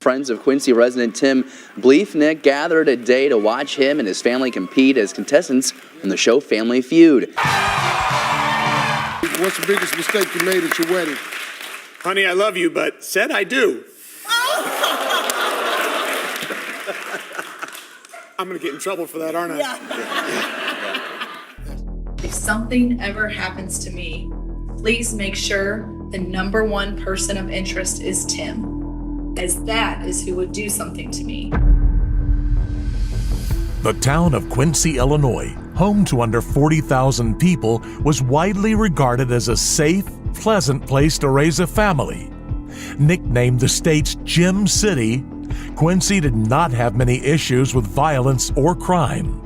Friends of Quincy resident Tim Bliefnick gathered a day to watch him and his family compete as contestants on the show Family Feud. What's the biggest mistake you made at your wedding? Honey, I love you, but said I do. I'm gonna get in trouble for that, aren't I? Yeah. If something ever happens to me, please make sure the number one person of interest is Tim, as that is who would do something to me. The town of Quincy, Illinois, home to under 40,000 people, was widely regarded as a safe, pleasant place to raise a family. Nicknamed the state's Gem City, Quincy did not have many issues with violence or crime.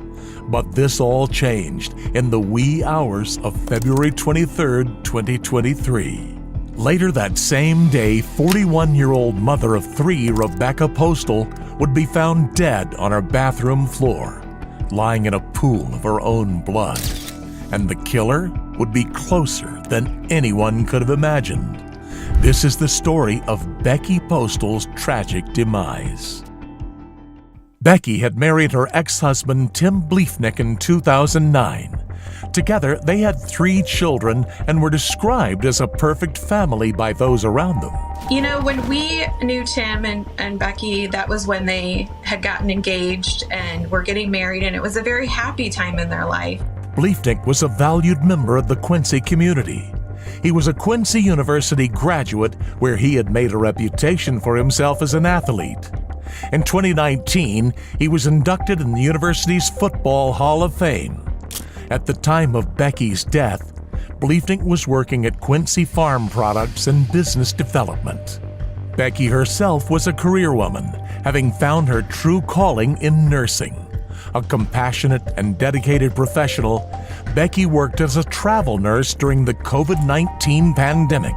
But this all changed in the wee hours of February 23, 2023. Later that same day, 41-year-old mother of three, Rebecca Postal, would be found dead on her bathroom floor, lying in a pool of her own blood. And the killer would be closer than anyone could have imagined. This is the story of Becky Postal's tragic demise. Becky had married her ex-husband Tim Bliefnick in 2009. Together, they had 3 children and were described as a perfect family by those around them. You know, when we knew Tim and Becky, that was when they had gotten engaged and were getting married, and it was a very happy time in their life. Bliefnick was a valued member of the Quincy community. He was a Quincy University graduate where he had made a reputation for himself as an athlete. In 2019, he was inducted in the university's Football Hall of Fame. At the time of Becky's death, Bliefnick was working at Quincy Farm Products and Business Development. Becky herself was a career woman, having found her true calling in nursing. A compassionate and dedicated professional, Becky worked as a travel nurse during the COVID-19 pandemic,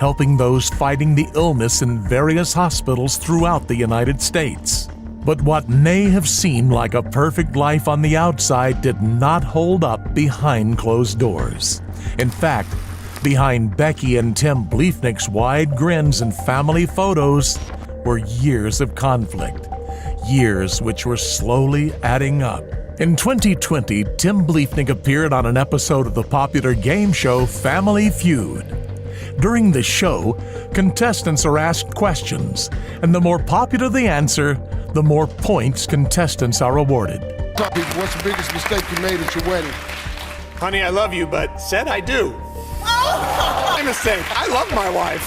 helping those fighting the illness in various hospitals throughout the United States. But what may have seemed like a perfect life on the outside did not hold up behind closed doors. In fact, behind Becky and Tim Bliefnick's wide grins and family photos were years of conflict, years which were slowly adding up. In 2020, Tim Bliefnick appeared on an episode of the popular game show Family Feud. During the show, contestants are asked questions, and the more popular the answer, the more points contestants are awarded. What's the biggest mistake you made at your wedding? Honey, I love you, but said I do. My mistake. I love my wife.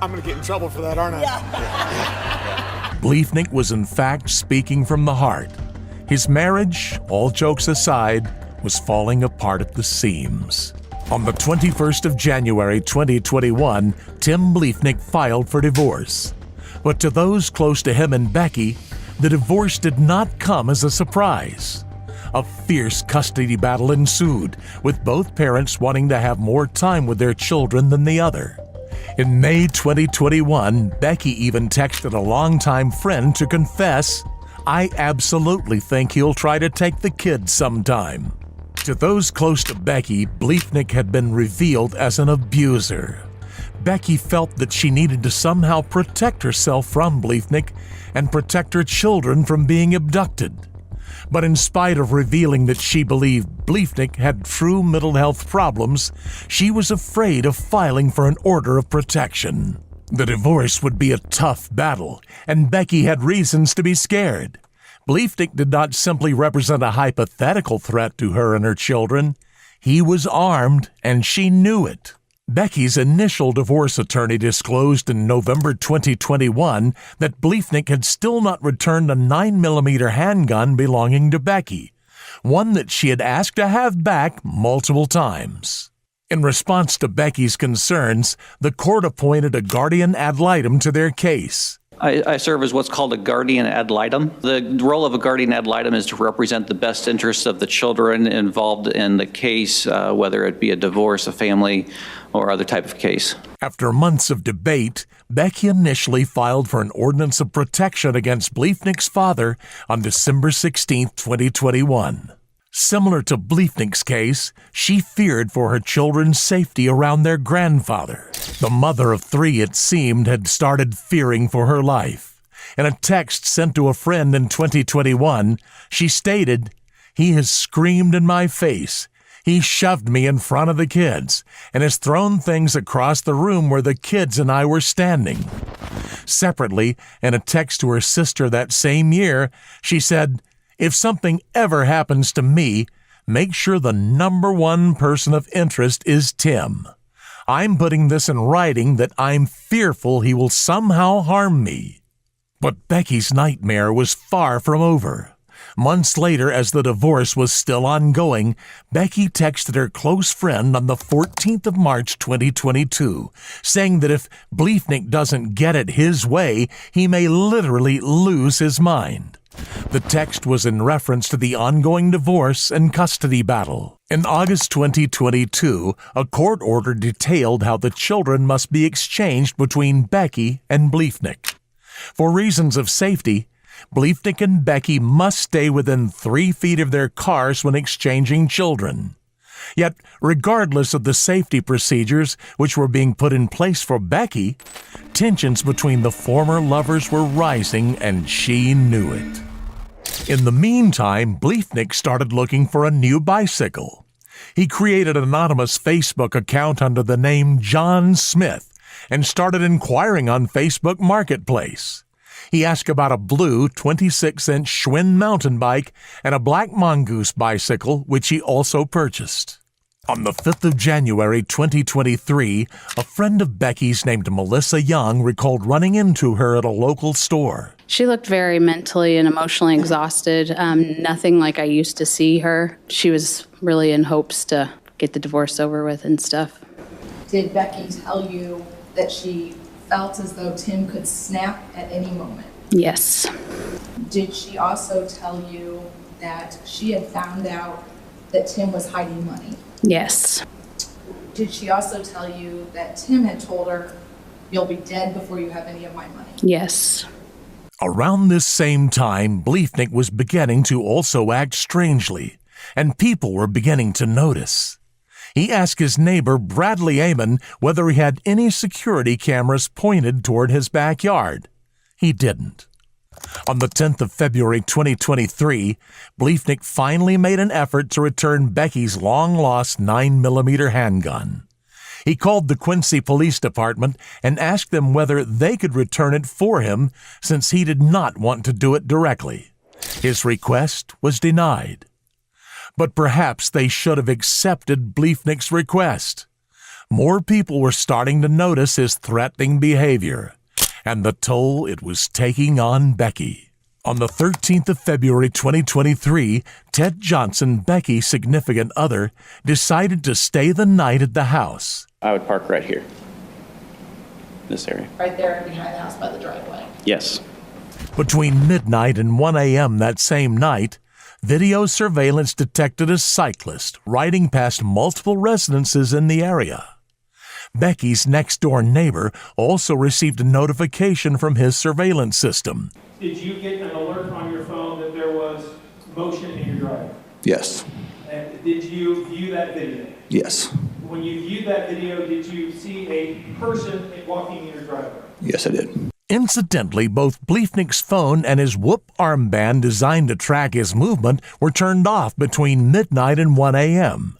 I'm gonna get in trouble for that, aren't I? Yeah. Bliefnick was in fact speaking from the heart. His marriage, all jokes aside, was falling apart at the seams. On the 21st of January 2021, Tim Bliefnick filed for divorce. But to those close to him and Becky, the divorce did not come as a surprise. A fierce custody battle ensued, with both parents wanting to have more time with their children than the other. In May 2021, Becky even texted a longtime friend to confess, "I absolutely think he'll try to take the kids sometime." To those close to Becky, Bliefnick had been revealed as an abuser. Becky felt that she needed to somehow protect herself from Bliefnick and protect her children from being abducted. But in spite of revealing that she believed Bliefnick had true mental health problems, she was afraid of filing for an order of protection. The divorce would be a tough battle, and Becky had reasons to be scared. Bliefnick did not simply represent a hypothetical threat to her and her children. He was armed, and she knew it. Becky's initial divorce attorney disclosed in November 2021 that Bliefnick had still not returned a 9mm handgun belonging to Becky, one that she had asked to have back multiple times. In response to Becky's concerns, the court appointed a guardian ad litem to their case. I serve as what's called a guardian ad litem. The role of a guardian ad litem is to represent the best interests of the children involved in the case, whether it be a divorce, a family, or other type of case. After months of debate, Becky initially filed for an ordinance of protection against Bliefnick's father on December 16, 2021. Similar to Bliefnick's case, she feared for her children's safety around their grandfather. The mother of three, it seemed, had started fearing for her life. In a text sent to a friend in 2021, she stated, "He has screamed in my face. He shoved me in front of the kids and has thrown things across the room where the kids and I were standing." Separately, in a text to her sister that same year, she said, "If something ever happens to me, make sure the number one person of interest is Tim. I'm putting this in writing that I'm fearful he will somehow harm me." But Becky's nightmare was far from over. Months later, as the divorce was still ongoing, Becky texted her close friend on the 14th of March 2022, saying that if Bliefnick doesn't get it his way, he may literally lose his mind. The text was in reference to the ongoing divorce and custody battle. In August 2022, a court order detailed how the children must be exchanged between Becky and Bliefnick. For reasons of safety, Bliefnick and Becky must stay within 3 feet of their cars when exchanging children. Yet, regardless of the safety procedures which were being put in place for Becky, tensions between the former lovers were rising and she knew it. In the meantime, Bliefnick started looking for a new bicycle. He created an anonymous Facebook account under the name John Smith and started inquiring on Facebook Marketplace. He asked about a blue 26-inch Schwinn mountain bike and a black Mongoose bicycle, which he also purchased. On the 5th of January 2023, a friend of Becky's named Melissa Young recalled running into her at a local store. She looked very mentally and emotionally exhausted, nothing like I used to see her. She was really in hopes to get the divorce over with and stuff. Did Becky tell you that she felt as though Tim could snap at any moment? Yes. Did she also tell you that she had found out that Tim was hiding money? Yes. Did she also tell you that Tim had told her, "You'll be dead before you have any of my money"? Yes. Around this same time, Bliefnick was beginning to also act strangely, and people were beginning to notice. He asked his neighbor, Bradley Amon, whether he had any security cameras pointed toward his backyard. He didn't. On the 10th of February 2023, Bliefnick finally made an effort to return Becky's long-lost 9mm handgun. He called the Quincy Police Department and asked them whether they could return it for him since he did not want to do it directly. His request was denied. But perhaps they should have accepted Bliefnick's request. More people were starting to notice his threatening behavior and the toll it was taking on Becky. On the 13th of February 2023, Ted Johnson, Becky's significant other, decided to stay the night at the house. I would park right here, this area. Right there behind the house by the driveway. Yes. Between midnight and 1 a.m. that same night, video surveillance detected a cyclist riding past multiple residences in the area. Becky's next-door neighbor also received a notification from his surveillance system. Did you get an alert on your phone that there was motion in your driveway? Yes. And did you view that video? Yes. When you viewed that video, did you see a person walking in your driveway? Yes, I did. Incidentally, both Bliefnick's phone and his Whoop armband designed to track his movement were turned off between midnight and 1 a.m.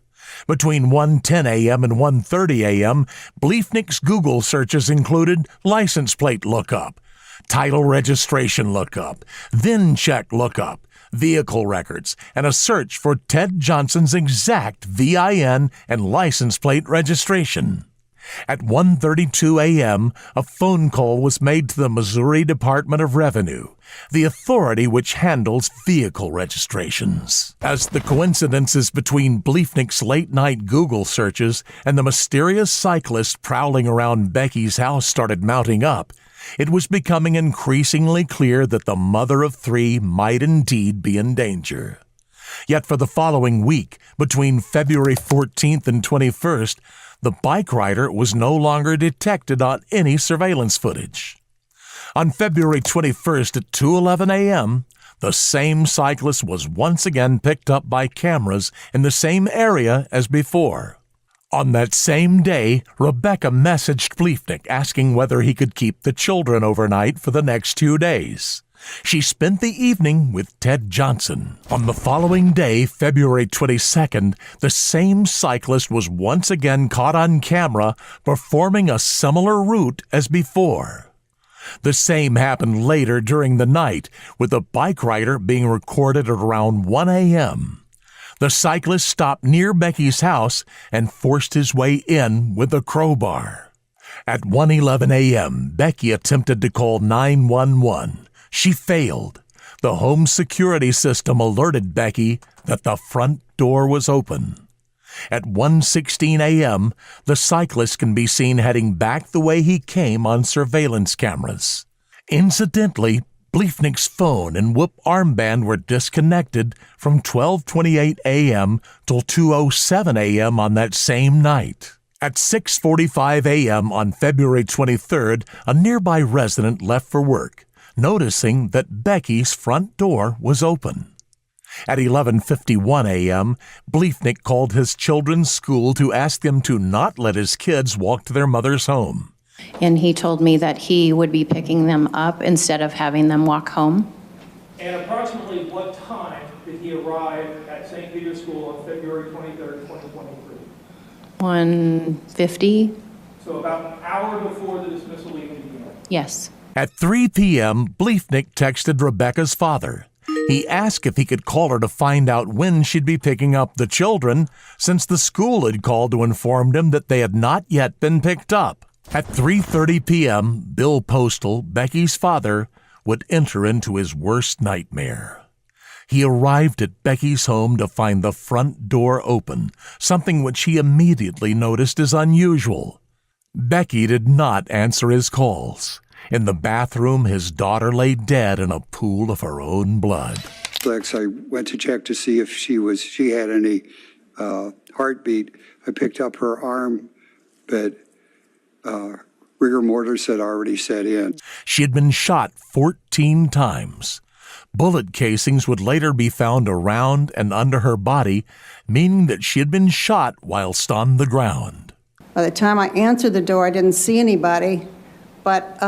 Between 1:10 a.m. and 1:30 a.m., Bliefnick's Google searches included license plate lookup, title registration lookup, VIN check lookup, vehicle records, and a search for Ted Johnson's exact VIN and license plate registration. At 1:32 a.m., a phone call was made to the Missouri Department of Revenue, the authority which handles vehicle registrations. As the coincidences between Bliefnick's late-night Google searches and the mysterious cyclist prowling around Becky's house started mounting up, it was becoming increasingly clear that the mother of three might indeed be in danger. Yet for the following week, between February 14th and 21st, the bike rider was no longer detected on any surveillance footage. On February 21st at 2:11 a.m., the same cyclist was once again picked up by cameras in the same area as before. On that same day, Rebecca messaged Bliefnick asking whether he could keep the children overnight for the next 2 days. She spent the evening with Ted Johnson. On the following day, February 22nd, the same cyclist was once again caught on camera performing a similar route as before. The same happened later during the night, with a bike rider being recorded at around 1 a.m. The cyclist stopped near Becky's house and forced his way in with a crowbar. At 1:11 a.m., Becky attempted to call 911. She failed. The home security system alerted Becky that the front door was open. At 1:16 a.m., the cyclist can be seen heading back the way he came on surveillance cameras. Incidentally, Bliefnick's phone and Whoop armband were disconnected from 12:28 a.m. till 2:07 a.m. on that same night. At 6:45 a.m. on February 23rd, a nearby resident left for work, noticing that Becky's front door was open. At 11:51 a.m., Bliefnick called his children's school to ask them to not let his kids walk to their mother's home. And he told me that he would be picking them up instead of having them walk home. And approximately what time did he arrive at St. Peter's School on February 23rd, 2023? 1:50? So about an hour before the dismissal even began. Yes. At 3 p.m., Bliefnick texted Rebecca's father. He asked if he could call her to find out when she'd be picking up the children, since the school had called to inform him that they had not yet been picked up. At 3:30 p.m., Bill Postal, Becky's father, would enter into his worst nightmare. He arrived at Becky's home to find the front door open, something which he immediately noticed as unusual. Becky did not answer his calls. In the bathroom, his daughter lay dead in a pool of her own blood. Lex, I went to check to see if she had any heartbeat. I picked up her arm, but rigor mortis had already set in. She had been shot 14 times. Bullet casings would later be found around and under her body, meaning that she had been shot whilst on the ground. By the time I answered the door, I didn't see anybody, but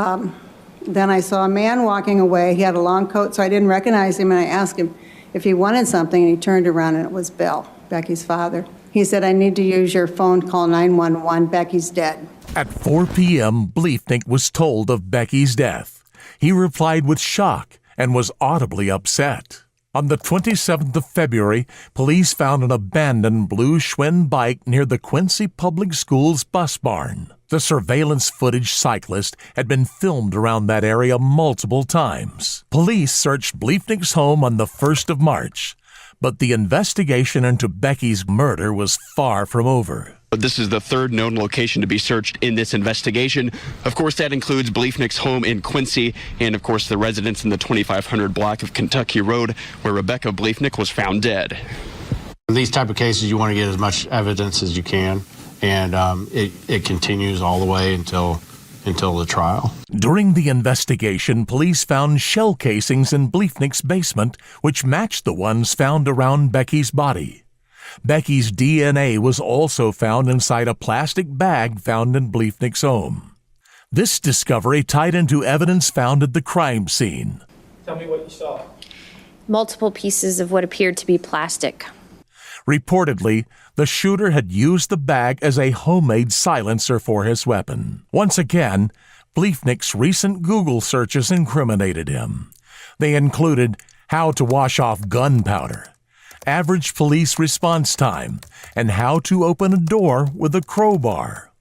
then I saw a man walking away. He had a long coat, so I didn't recognize him, and I asked him if he wanted something, and he turned around, and it was Bill, Becky's father. He said, "I need to use your phone, call 911, Becky's dead." At 4 p.m., Bliefnick was told of Becky's death. He replied with shock and was audibly upset. On the 27th of February, police found an abandoned blue Schwinn bike near the Quincy Public Schools bus barn. The surveillance footage cyclist had been filmed around that area multiple times. Police searched Bliefnick's home on the 1st of March, but the investigation into Becky's murder was far from over. This is the third known location to be searched in this investigation. Of course, that includes Bliefnick's home in Quincy and, of course, the residence in the 2500 block of Kentucky Road where Rebecca Bliefnick was found dead. In these type of cases, you want to get as much evidence as you can, and it continues all the way until the trial. During the investigation, police found shell casings in Bliefnick's basement, which matched the ones found around Becky's body. Becky's DNA was also found inside a plastic bag found in Bliefnick's home. This discovery tied into evidence found at the crime scene. Tell me what you saw. Multiple pieces of what appeared to be plastic. Reportedly, the shooter had used the bag as a homemade silencer for his weapon. Once again, Bliefnick's recent Google searches incriminated him. They included how to wash off gunpowder, average police response time, and how to open a door with a crowbar.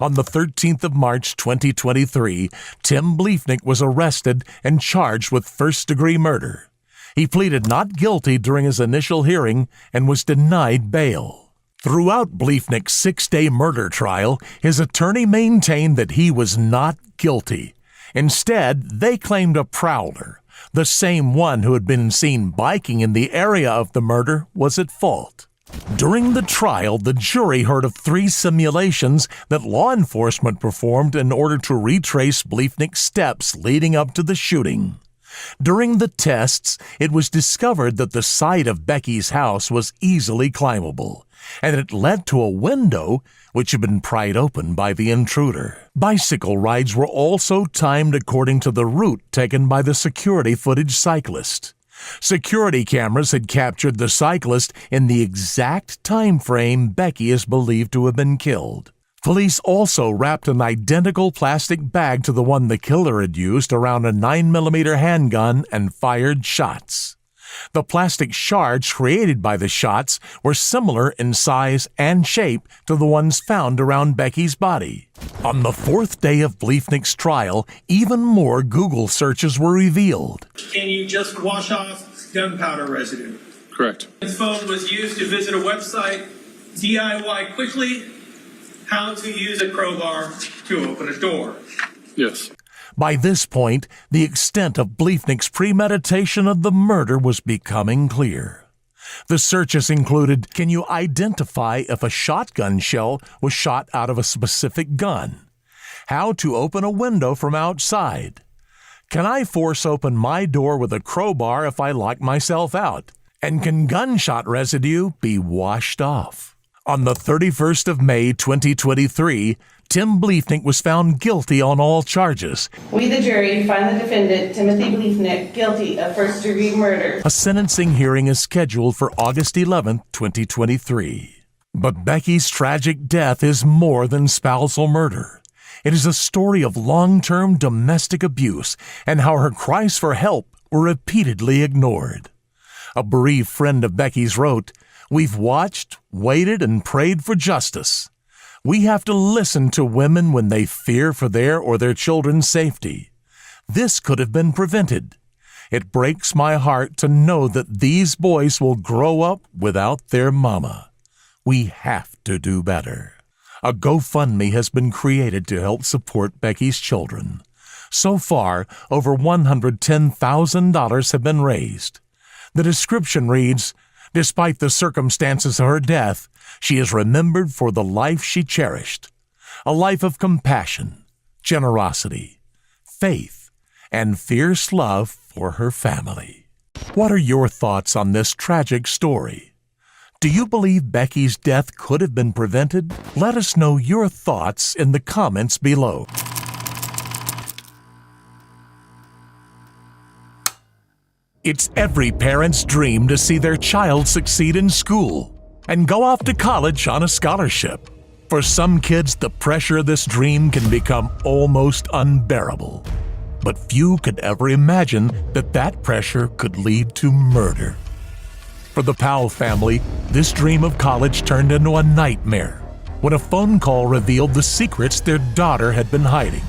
On the 13th of March 2023, Tim Bliefnick was arrested and charged with first-degree murder. He pleaded not guilty during his initial hearing and was denied bail. Throughout Bliefnick's 6-day murder trial, his attorney maintained that he was not guilty. Instead, they claimed a prowler, the same one who had been seen biking in the area of the murder, was at fault. During the trial, the jury heard of 3 simulations that law enforcement performed in order to retrace Bliefnick's steps leading up to the shooting. During the tests, it was discovered that the site of Becky's house was easily climbable, and it led to a window which had been pried open by the intruder. Bicycle rides were also timed according to the route taken by the security footage cyclist. Security cameras had captured the cyclist in the exact time frame Becky is believed to have been killed. Police also wrapped an identical plastic bag to the one the killer had used around a 9mm handgun and fired shots. The plastic shards created by the shots were similar in size and shape to the ones found around Becky's body. On the fourth day of Bliefnick's trial, even more Google searches were revealed. Can you just wash off gunpowder residue? Correct. His phone was used to visit a website, DIY Quickly, how to use a crowbar to open a door. Yes. By this point, the extent of Bliefnick's premeditation of the murder was becoming clear. The searches included, can you identify if a shotgun shell was shot out of a specific gun? How to open a window from outside? Can I force open my door with a crowbar if I lock myself out? And can gunshot residue be washed off? On the 31st of May, 2023, Tim Bliefnick was found guilty on all charges. We, the jury, find the defendant, Timothy Bliefnick, guilty of first-degree murder. A sentencing hearing is scheduled for August 11, 2023. But Becky's tragic death is more than spousal murder. It is a story of long-term domestic abuse and how her cries for help were repeatedly ignored. A bereaved friend of Becky's wrote, "We've watched, waited, and prayed for justice. We have to listen to women when they fear for their or their children's safety. This could have been prevented. It breaks my heart to know that these boys will grow up without their mama. We have to do better." A GoFundMe has been created to help support Becky's children. So far, over $110,000 have been raised. The description reads, "Despite the circumstances of her death, she is remembered for the life she cherished, a life of compassion, generosity, faith, and fierce love for her family." What are your thoughts on this tragic story? Do you believe Becky's death could have been prevented? Let us know your thoughts in the comments below. It's every parent's dream to see their child succeed in school and go off to college on a scholarship. For some kids, the pressure of this dream can become almost unbearable. But few could ever imagine that that pressure could lead to murder. For the Powell family, this dream of college turned into a nightmare when a phone call revealed the secrets their daughter had been hiding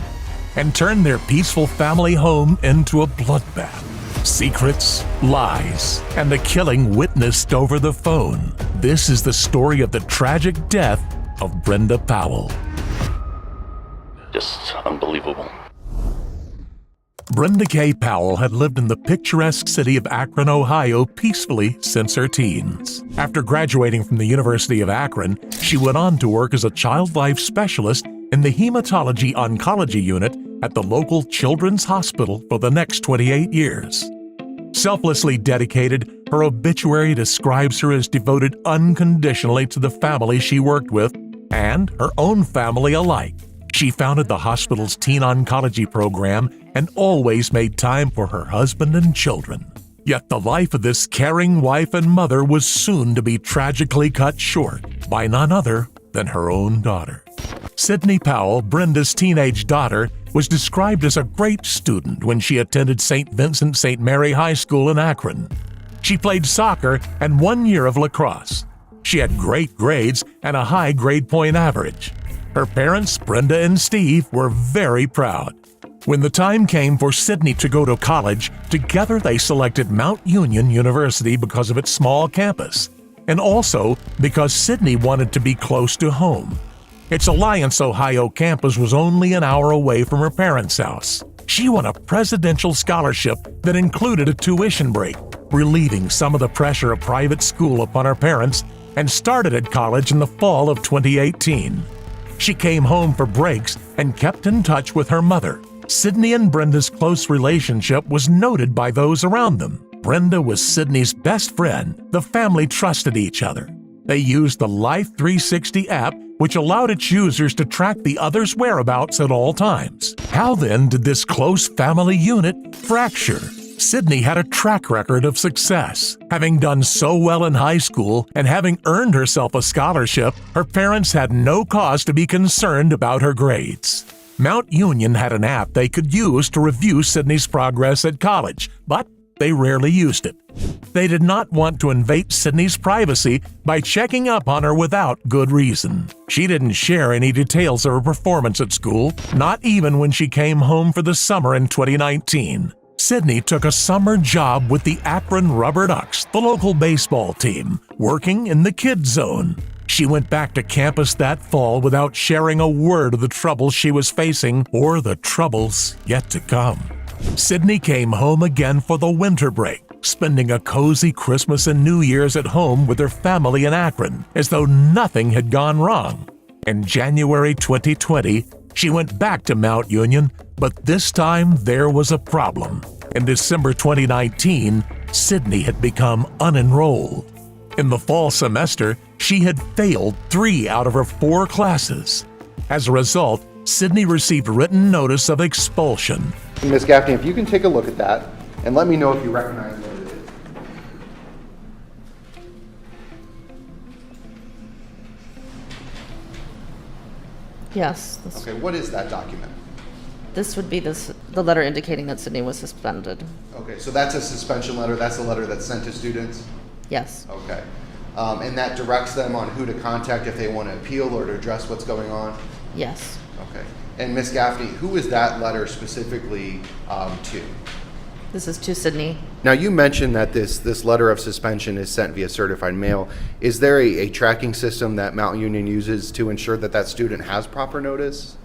and turned their peaceful family home into a bloodbath. Secrets, lies, and the killing witnessed over the phone. This is the story of the tragic death of Brenda Powell. Just unbelievable. Brenda K. Powell had lived in the picturesque city of Akron, Ohio, peacefully since her teens. After graduating from the University of Akron, she went on to work as a child life specialist in the hematology oncology unit at the local children's hospital for the next 28 years. Selflessly dedicated, her obituary describes her as devoted unconditionally to the family she worked with and her own family alike. She founded the hospital's teen oncology program and always made time for her husband and children. Yet the life of this caring wife and mother was soon to be tragically cut short by none other than her own daughter. Sydney Powell, Brenda's teenage daughter, was described as a great student when she attended St. Vincent St. Mary High School in Akron. She played soccer and 1 year of lacrosse. She had great grades and a high grade point average. Her parents, Brenda and Steve, were very proud. When the time came for Sydney to go to college, together they selected Mount Union University because of its small campus, and also because Sydney wanted to be close to home. Its Alliance, Ohio campus was only an hour away from her parents' house. She won a presidential scholarship that included a tuition break, relieving some of the pressure of private school upon her parents, and started at college in the fall of 2018. She came home for breaks and kept in touch with her mother. Sydney and Brenda's close relationship was noted by those around them. Brenda was Sydney's best friend. The family trusted each other. They used the Life 360 app, which allowed its users to track the other's whereabouts at all times. How then did this close family unit fracture? Sydney had a track record of success. Having done so well in high school and having earned herself a scholarship, her parents had no cause to be concerned about her grades. Mount Union had an app they could use to review Sydney's progress at college, but they rarely used it. They did not want to invade Sydney's privacy by checking up on her without good reason. She didn't share any details of her performance at school, not even when she came home for the summer in 2019. Sydney took a summer job with the Akron Rubber Ducks, the local baseball team, working in the kids zone. She went back to campus that fall without sharing a word of the troubles she was facing or the troubles yet to come. Sydney came home again for the winter break, spending a cozy Christmas and New Year's at home with her family in Akron, as though nothing had gone wrong. In January 2020, she went back to Mount Union, but this time there was a problem. In December 2019, Sydney had become unenrolled. In the fall semester, she had failed 3 out of her 4 classes. As a result, Sydney received written notice of expulsion. Ms. Gaffney, if you can take a look at that and let me know if you recognize what it is. Yes. Okay, what is that document? This would be the letter indicating that Sydney was suspended. Okay, so that's a suspension letter. That's a letter that's sent to students? Yes. Okay. And that directs them on who to contact if they want to appeal or to address what's going on? Yes. Okay. And Ms. Gaffney, who is that letter specifically to? This is to Sydney. Now, you mentioned that this letter of suspension is sent via certified mail. Is there a tracking system that Mount Union uses to ensure that that student has proper notice?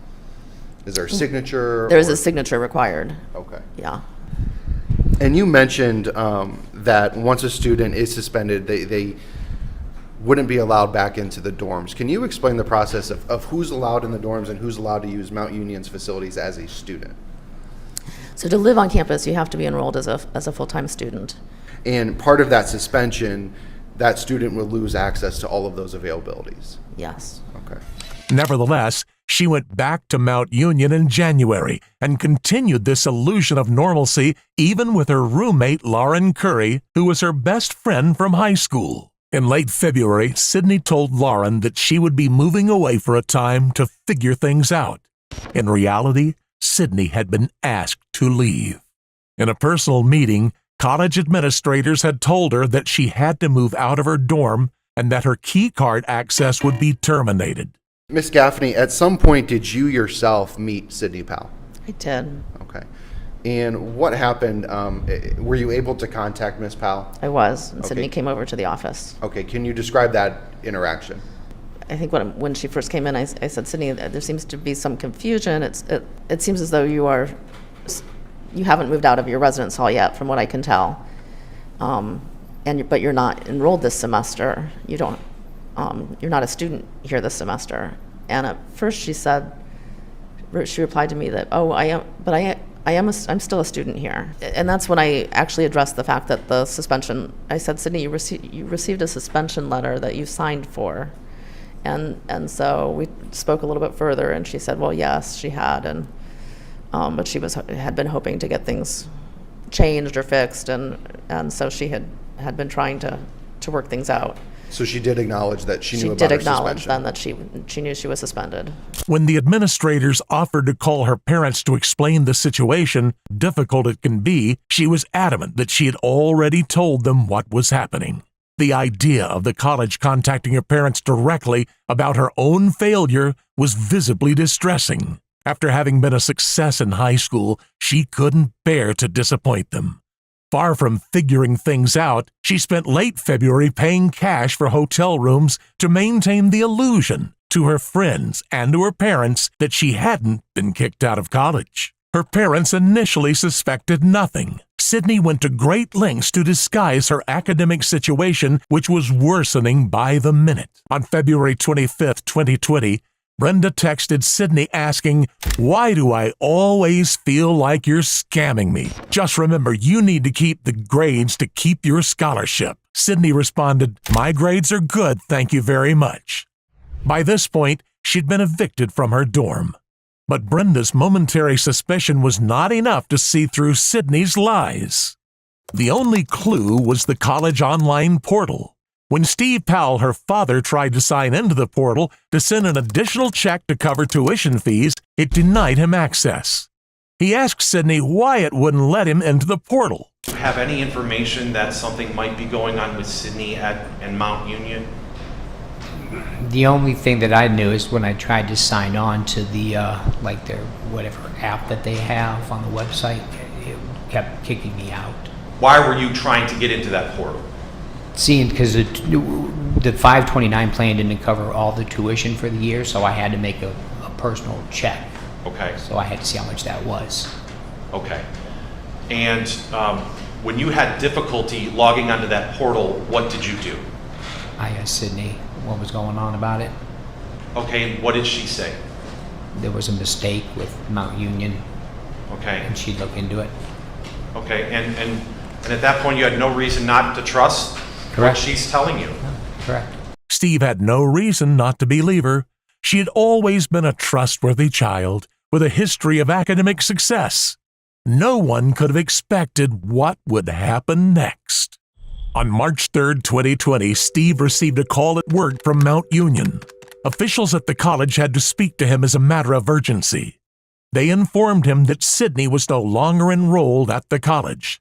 Is there a signature? There is a signature required. Okay. Yeah. And you mentioned that once a student is suspended, they wouldn't be allowed back into the dorms. Can you explain the process of who's allowed in the dorms and who's allowed to use Mount Union's facilities as a student? So to live on campus, you have to be enrolled as a full-time student. And part of that suspension, that student will lose access to all of those availabilities? Yes. Okay. Nevertheless, she went back to Mount Union in January and continued this illusion of normalcy even with her roommate Lauren Curry, who was her best friend from high school. In late February, Sydney told Lauren that she would be moving away for a time to figure things out. In reality, Sydney had been asked to leave. In a personal meeting, college administrators had told her that she had to move out of her dorm and that her key card access would be terminated. Ms. Gaffney, at some point did you yourself meet Sydney Powell? I did. Okay. And what happened? Were you able to contact Ms. Powell? I was, and Okay. Sydney came over to the office. Okay, can you describe that interaction? I think when she first came in, I said, Sydney, there seems to be some confusion. It seems as though you haven't moved out of your residence hall yet, from what I can tell. But you're not enrolled this semester. You're not a student here this semester. And at first she replied to me that, oh, I am, but I'm still a student here. And that's when I actually addressed the fact that the suspension, I said, Sydney, you received a suspension letter that you signed for. And so we spoke a little bit further, and she said, well, yes, she had, but she had been hoping to get things changed or fixed, and so she had been trying to work things out. So she did acknowledge that she knew about She did her acknowledge suspension. then that she knew she was suspended. When the administrators offered to call her parents to explain the situation, difficult it can be, she was adamant that she had already told them what was happening. The idea of the college contacting her parents directly about her own failure was visibly distressing. After having been a success in high school, she couldn't bear to disappoint them. Far from figuring things out, she spent late February paying cash for hotel rooms to maintain the illusion to her friends and to her parents that she hadn't been kicked out of college. Her parents initially suspected nothing. Sydney went to great lengths to disguise her academic situation, which was worsening by the minute. On February 25, 2020, Brenda texted Sydney asking, "Why do I always feel like you're scamming me? Just remember, you need to keep the grades to keep your scholarship." Sydney responded, "My grades are good, thank you very much." By this point, she'd been evicted from her dorm. But Brenda's momentary suspicion was not enough to see through Sydney's lies. The only clue was the college online portal. When Steve Powell, her father, tried to sign into the portal to send an additional check to cover tuition fees, it denied him access. He asked Sydney why it wouldn't let him into the portal. Do you have any information that something might be going on with Sydney and Mount Union? The only thing that I knew is when I tried to sign on to the, like their whatever app that they have on the website, it kept kicking me out. Why were you trying to get into that portal? Seeing, because the 529 plan didn't cover all the tuition for the year, so I had to make a personal check. Okay. So I had to see how much that was. Okay. And when you had difficulty logging onto that portal, what did you do? I asked Sydney what was going on about it. Okay, and what did she say? There was a mistake with Mount Union. Okay. And she'd look into it. Okay, and at that point you had no reason not to trust what she's telling you? Correct. Steve had no reason not to believe her. She had always been a trustworthy child with a history of academic success. No one could have expected what would happen next. On March 3, 2020, Steve received a call at work from Mount Union. Officials at the college had to speak to him as a matter of urgency. They informed him that Sydney was no longer enrolled at the college.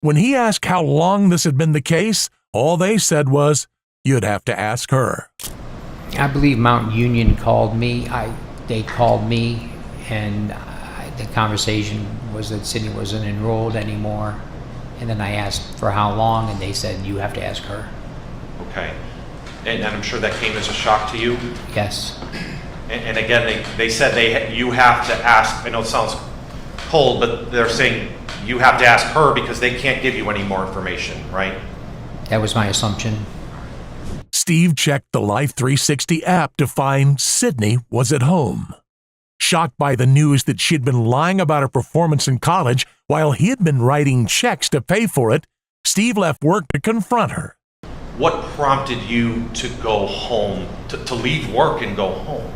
When he asked how long this had been the case, all they said was, "You'd have to ask her." I believe Mount Union called me. They called me, and the conversation was that Sydney wasn't enrolled anymore. And then I asked for how long, and they said, "You have to ask her." Okay. And I'm sure that came as a shock to you? Yes. And again, they said you have to ask. I know it sounds cold, but they're saying you have to ask her because they can't give you any more information, right? That was my assumption. Steve checked the Life 360 app to find Sydney was at home. Shocked by the news that she'd been lying about her performance in college while he had been writing checks to pay for it, Steve left work to confront her. What prompted you to go home, to leave work and go home?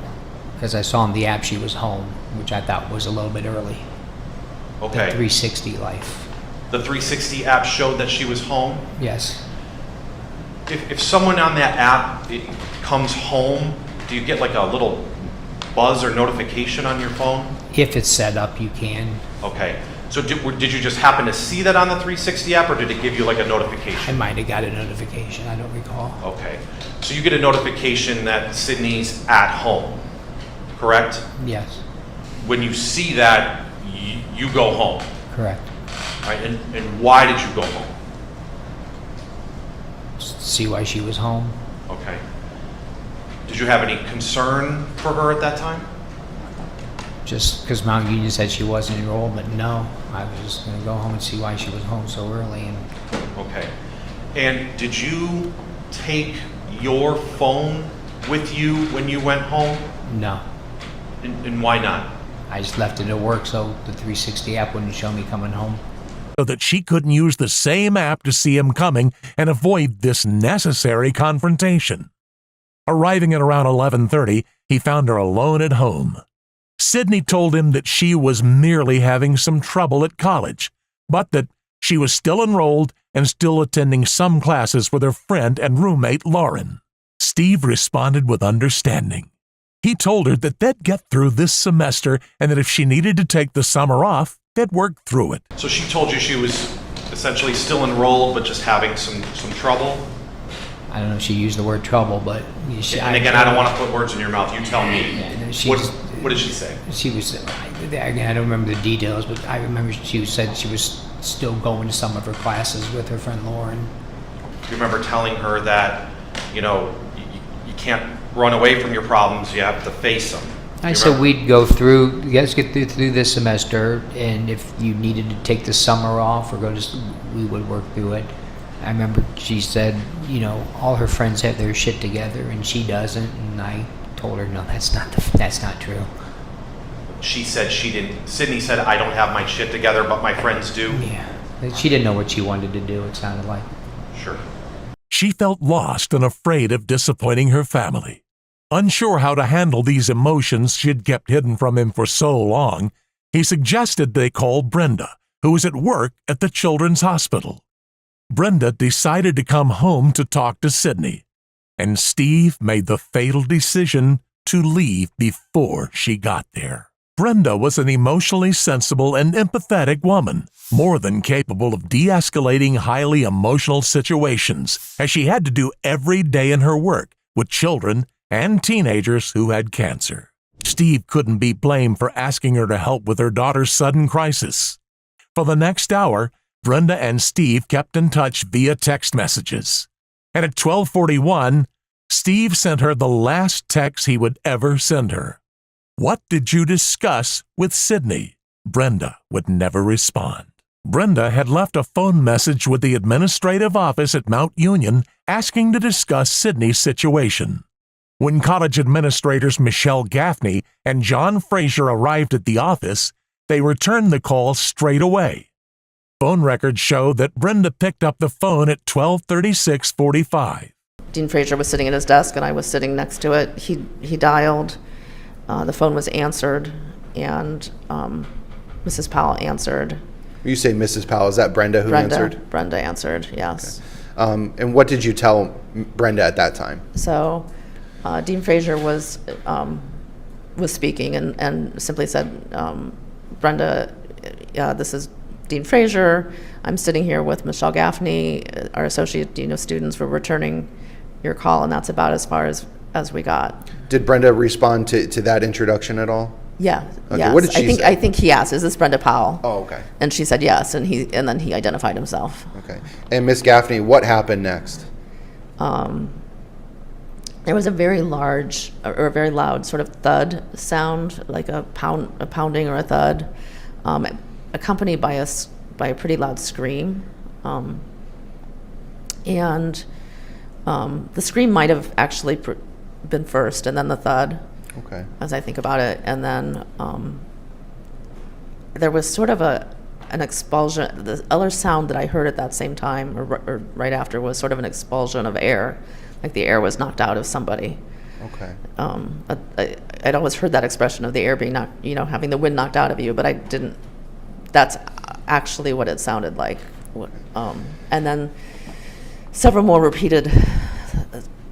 Because I saw on the app she was home, which I thought was a little bit early. Okay. The 360 Life. The 360 app showed that she was home? Yes. If someone on that app comes home, do you get like a little buzz or notification on your phone? If it's set up, you can. Okay. So did you just happen to see that on the 360 app, or did it give you like a notification? I might have got a notification. I don't recall. Okay. So you get a notification that Sydney's at home, correct? Yes. When you see that, you go home. Correct. All right. And why did you go home? See why she was home. Okay. Did you have any concern for her at that time? Just because Mount Union said she wasn't enrolled, but no, I was just going to go home and see why she was home so early. And okay. And did you take your phone with you when you went home? No. And why not? I just left it at work so the 360 app wouldn't show me coming home. So that she couldn't use the same app to see him coming and avoid this necessary confrontation. Arriving at around 11:30, he found her alone at home. Sydney told him that she was merely having some trouble at college, but that she was still enrolled and still attending some classes with her friend and roommate Lauren. Steve responded with understanding. He told her that they'd get through this semester and that if she needed to take the summer off, they'd work through it. So she told you she was essentially still enrolled but just having some trouble? I don't know if she used the word trouble, but... And again, I don't want to put words in your mouth. You tell me. Yeah, what did she say? She was... Again, I don't remember the details, but I remember she said she was still going to some of her classes with her friend Lauren. You remember telling her that, you can't run away from your problems, you have to face them. I said we'd go through, let's get through this semester, and if you needed to take the summer off or we would work through it. I remember she said, all her friends have their shit together and she doesn't, and I told her, no, that's not true. She said she didn't. Sydney said, I don't have my shit together, but my friends do. Yeah, she didn't know what she wanted to do, it sounded like. Sure. She felt lost and afraid of disappointing her family. Unsure how to handle these emotions she'd kept hidden from him for so long, he suggested they call Brenda, who was at work at the Children's Hospital. Brenda decided to come home to talk to Sydney, and Steve made the fatal decision to leave before she got there. Brenda was an emotionally sensible and empathetic woman, more than capable of de-escalating highly emotional situations, as she had to do every day in her work with children and teenagers who had cancer. Steve couldn't be blamed for asking her to help with her daughter's sudden crisis. For the next hour, Brenda and Steve kept in touch via text messages. And at 12:41, Steve sent her the last text he would ever send her. "What did you discuss with Sydney?" Brenda would never respond. Brenda had left a phone message with the administrative office at Mount Union asking to discuss Sydney's situation. When college administrators Michelle Gaffney and John Fraser arrived at the office, they returned the call straight away. Phone records show that Brenda picked up the phone at 12:36:45. Dean Fraser was sitting at his desk and I was sitting next to it. He dialed. The phone was answered, and Mrs. Powell answered. You say Mrs. Powell, is that Brenda who answered? Brenda answered, yes. Okay. And what did you tell Brenda at that time? So Dean Fraser was speaking and simply said, Brenda, this is Dean Fraser. I'm sitting here with Michelle Gaffney, our associate dean of students. We're returning your call, and that's about as far as we got. Did Brenda respond to that introduction at all? Yeah. Okay. Yes. What did she say? I think he asked, "Is this Brenda Powell?" Oh, okay. And she said yes, and then he identified himself. Okay. And Miss Gaffney, what happened next? There was a very large or a very loud sort of thud sound, like a pounding or a thud, accompanied by a pretty loud scream, and the scream might have actually been first, and then the thud. Okay. As I think about it, and then there was sort of an expulsion. The other sound that I heard at that same time, or right after, was sort of an expulsion of air, like the air was knocked out of somebody. Okay. I'd always heard that expression of the air being knocked, having the wind knocked out of you, but I didn't. That's actually what it sounded like. And then several more repeated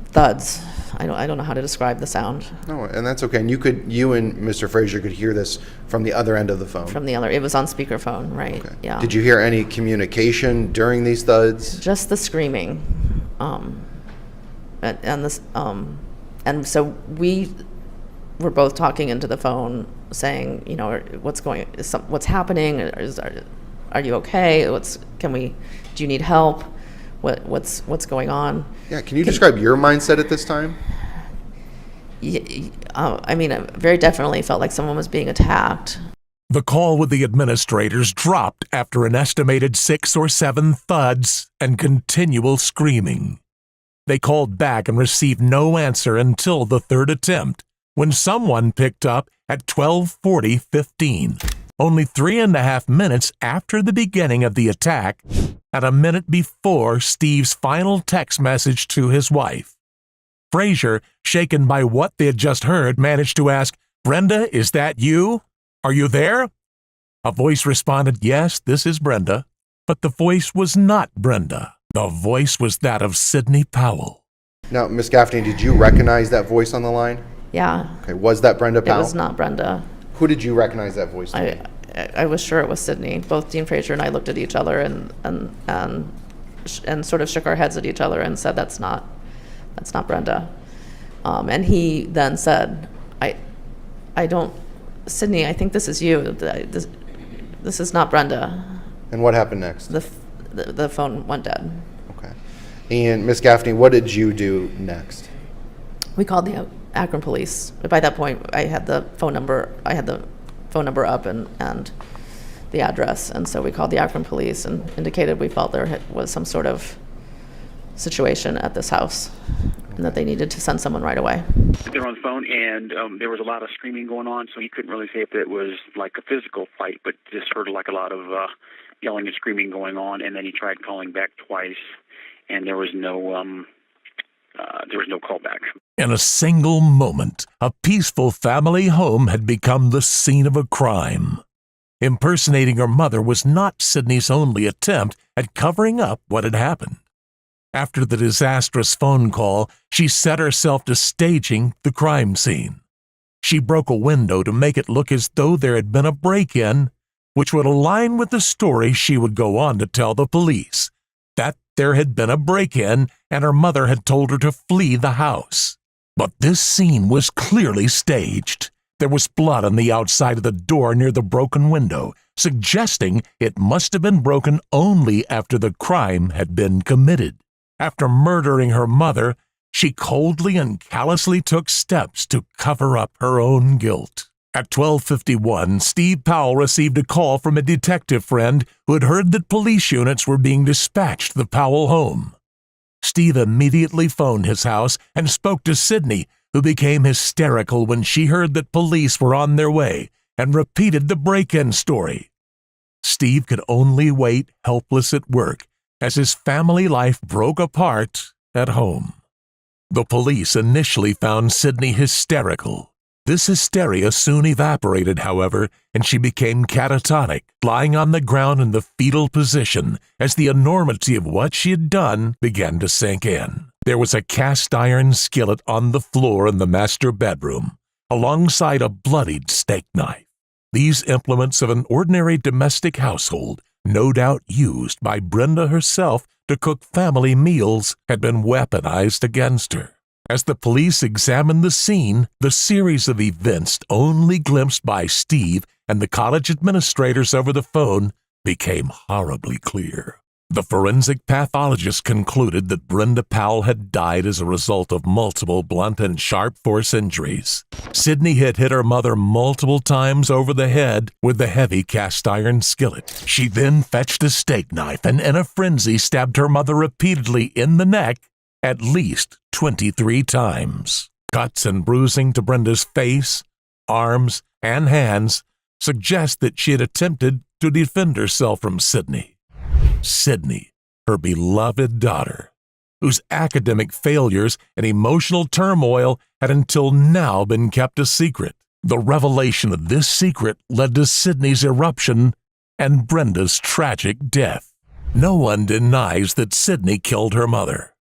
thuds. I don't know how to describe the sound. No, and that's okay. And you and Mr. Fraser could hear this from the other end of the phone. From the other, it was on speakerphone, right? Okay. Yeah. Did you hear any communication during these thuds? Just the screaming, and this, and so we were both talking into the phone, saying, what's happening? Are you okay? Do you need help? What's going on? Yeah, can you describe your mindset at this time? I mean, I very definitely felt like someone was being attacked. The call with the administrators dropped after an estimated 6 or 7 thuds and continual screaming. They called back and received no answer until the third attempt, when someone picked up at 12:40:15, only 3.5 minutes after the beginning of the attack, at a minute before Steve's final text message to his wife. Fraser, shaken by what they had just heard, managed to ask, "Brenda, is that you? Are you there?" A voice responded, "Yes, this is Brenda." But the voice was not Brenda. The voice was that of Sydney Powell. Now, Miss Gaffney, did you recognize that voice on the line? Yeah. Okay, was that Brenda Powell? It was not Brenda. Who did you recognize that voice to be? I was sure it was Sydney. Both Dean Fraser and I looked at each other and sort of shook our heads at each other and said, that's not Brenda. And he then said, I don't, Sydney, I think this is you. This is not Brenda. And what happened next? The phone went dead. Okay. And Miss Gaffney, what did you do next? We called the Akron police. But by that point, I had the phone number up and the address, and so we called the Akron police and indicated we felt there was some sort of situation at this house and that they needed to send someone right away. They were on the phone, and there was a lot of screaming going on, so he couldn't really say if it was like a physical fight, but just heard like a lot of yelling and screaming going on, and then he tried calling back twice, and there was no callback. In a single moment, a peaceful family home had become the scene of a crime. Impersonating her mother was not Sydney's only attempt at covering up what had happened. After the disastrous phone call, she set herself to staging the crime scene. She broke a window to make it look as though there had been a break-in, which would align with the story she would go on to tell the police, that there had been a break-in and her mother had told her to flee the house. But this scene was clearly staged. There was blood on the outside of the door near the broken window, suggesting it must have been broken only after the crime had been committed. After murdering her mother, she coldly and callously took steps to cover up her own guilt. At 12:51, Steve Powell received a call from a detective friend who had heard that police units were being dispatched to the Powell home. Steve immediately phoned his house and spoke to Sydney, who became hysterical when she heard that police were on their way and repeated the break-in story. Steve could only wait helpless at work as his family life broke apart at home. The police initially found Sydney hysterical. This hysteria soon evaporated, however, and she became catatonic, lying on the ground in the fetal position as the enormity of what she had done began to sink in. There was a cast-iron skillet on the floor in the master bedroom, alongside a bloodied steak knife. These implements of an ordinary domestic household, no doubt used by Brenda herself to cook family meals, had been weaponized against her. As the police examined the scene, the series of events only glimpsed by Steve and the college administrators over the phone became horribly clear. The forensic pathologist concluded that Brenda Powell had died as a result of multiple blunt and sharp force injuries. Sydney had hit her mother multiple times over the head with the heavy cast-iron skillet. She then fetched a steak knife and in a frenzy stabbed her mother repeatedly in the neck at least 23 times. Cuts and bruising to Brenda's face, arms, and hands suggest that she had attempted to defend herself from Sydney. Sydney, her beloved daughter, whose academic failures and emotional turmoil had until now been kept a secret. The revelation of this secret led to Sydney's eruption and Brenda's tragic death. No one denies that Sydney killed her mother.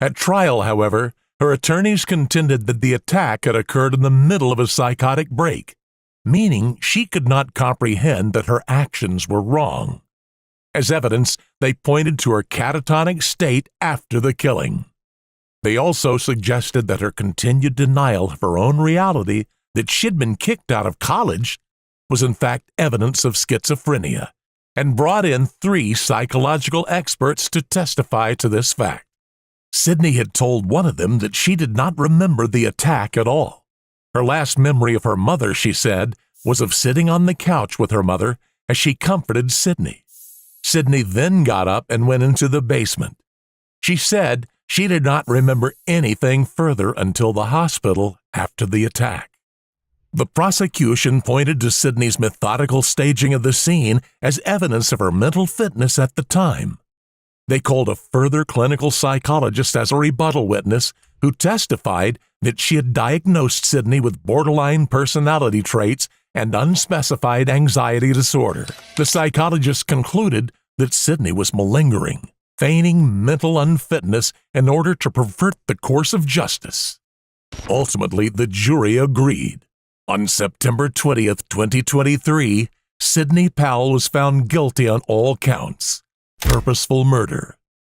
At trial, however, her attorneys contended that the attack had occurred in the middle of a psychotic break, meaning she could not comprehend that her actions were wrong. As evidence, they pointed to her catatonic state after the killing. They also suggested that her continued denial of her own reality, that she'd been kicked out of college, was in fact evidence of schizophrenia, and brought in 3 psychological experts to testify to this fact. Sydney had told one of them that she did not remember the attack at all. Her last memory of her mother, she said, was of sitting on the couch with her mother as she comforted Sydney. Sydney then got up and went into the basement. She said she did not remember anything further until the hospital after the attack. The prosecution pointed to Sydney's methodical staging of the scene as evidence of her mental fitness at the time. They called a further clinical psychologist as a rebuttal witness who testified that she had diagnosed Sydney with borderline personality traits and unspecified anxiety disorder. The psychologist concluded that Sydney was malingering, feigning mental unfitness in order to pervert the course of justice. Ultimately, the jury agreed. On September 20th, 2023, Sydney Powell was found guilty on all counts: purposeful murder,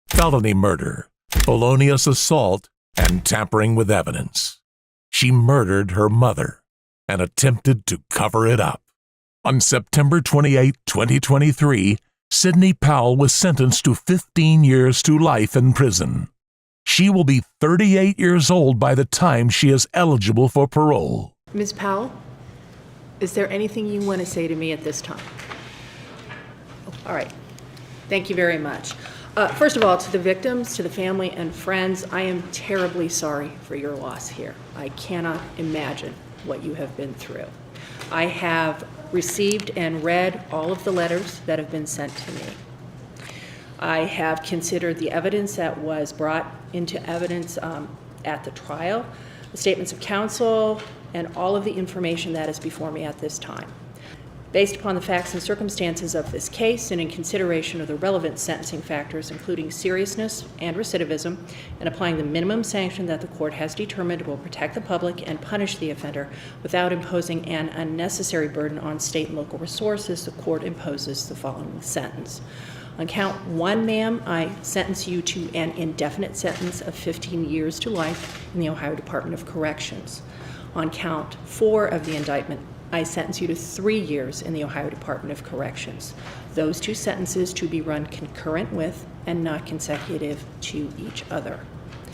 felony murder, felonious assault, and tampering with evidence. She murdered her mother and attempted to cover it up. On September 28, 2023, Sydney Powell was sentenced to 15 years to life in prison. She will be 38 years old by the time she is eligible for parole. Ms. Powell, is there anything you want to say to me at this time? All right. Thank you very much. First of all, to the victims, to the family and friends, I am terribly sorry for your loss here. I cannot imagine what you have been through. I have received and read all of the letters that have been sent to me. I have considered the evidence that was brought into evidence at the trial, the statements of counsel, and all of the information that is before me at this time. Based upon the facts and circumstances of this case and in consideration of the relevant sentencing factors, including seriousness and recidivism, and applying the minimum sanction that the court has determined will protect the public and punish the offender without imposing an unnecessary burden on state and local resources, the court imposes the following sentence. On count 1, ma'am, I sentence you to an indefinite sentence of 15 years to life in the Ohio Department of Corrections. On count 4 of the indictment, I sentence you to 3 years in the Ohio Department of Corrections. Those two sentences to be run concurrent with and not consecutive to each other.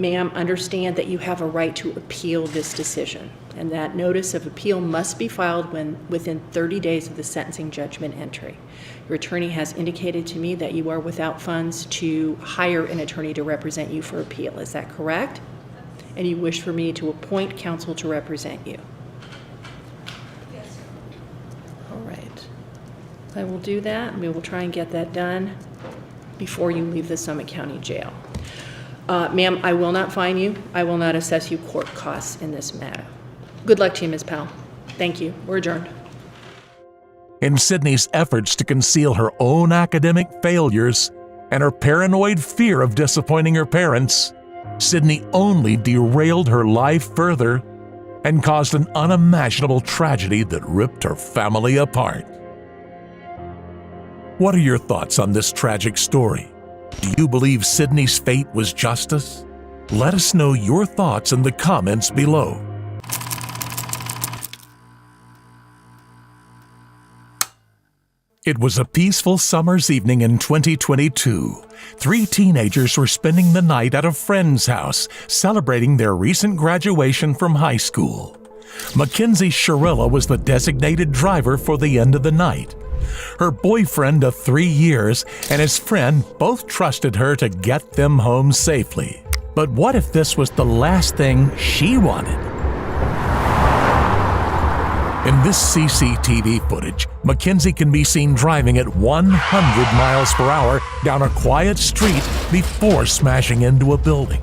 Ma'am, understand that you have a right to appeal this decision, and that notice of appeal must be filed within 30 days of the sentencing judgment entry. Your attorney has indicated to me that you are without funds to hire an attorney to represent you for appeal. Is that correct? And you wish for me to appoint counsel to represent you? All right. I will do that, and we will try and get that done before you leave the Summit County Jail. Ma'am, I will not fine you. I will not assess you court costs in this matter. Good luck to you, Ms. Powell. Thank you. We're adjourned. In Sydney's efforts to conceal her own academic failures and her paranoid fear of disappointing her parents, Sydney only derailed her life further and caused an unimaginable tragedy that ripped her family apart. What are your thoughts on this tragic story? Do you believe Sydney's fate was justice? Let us know your thoughts in the comments below. It was a peaceful summer's evening in 2022. 3 teenagers were spending the night at a friend's house, celebrating their recent graduation from high school. Mackenzie Sherilla was the designated driver for the end of the night. Her boyfriend of 3 years and his friend both trusted her to get them home safely. But what if this was the last thing she wanted? In this CCTV footage, Mackenzie can be seen driving at 100 miles per hour down a quiet street before smashing into a building.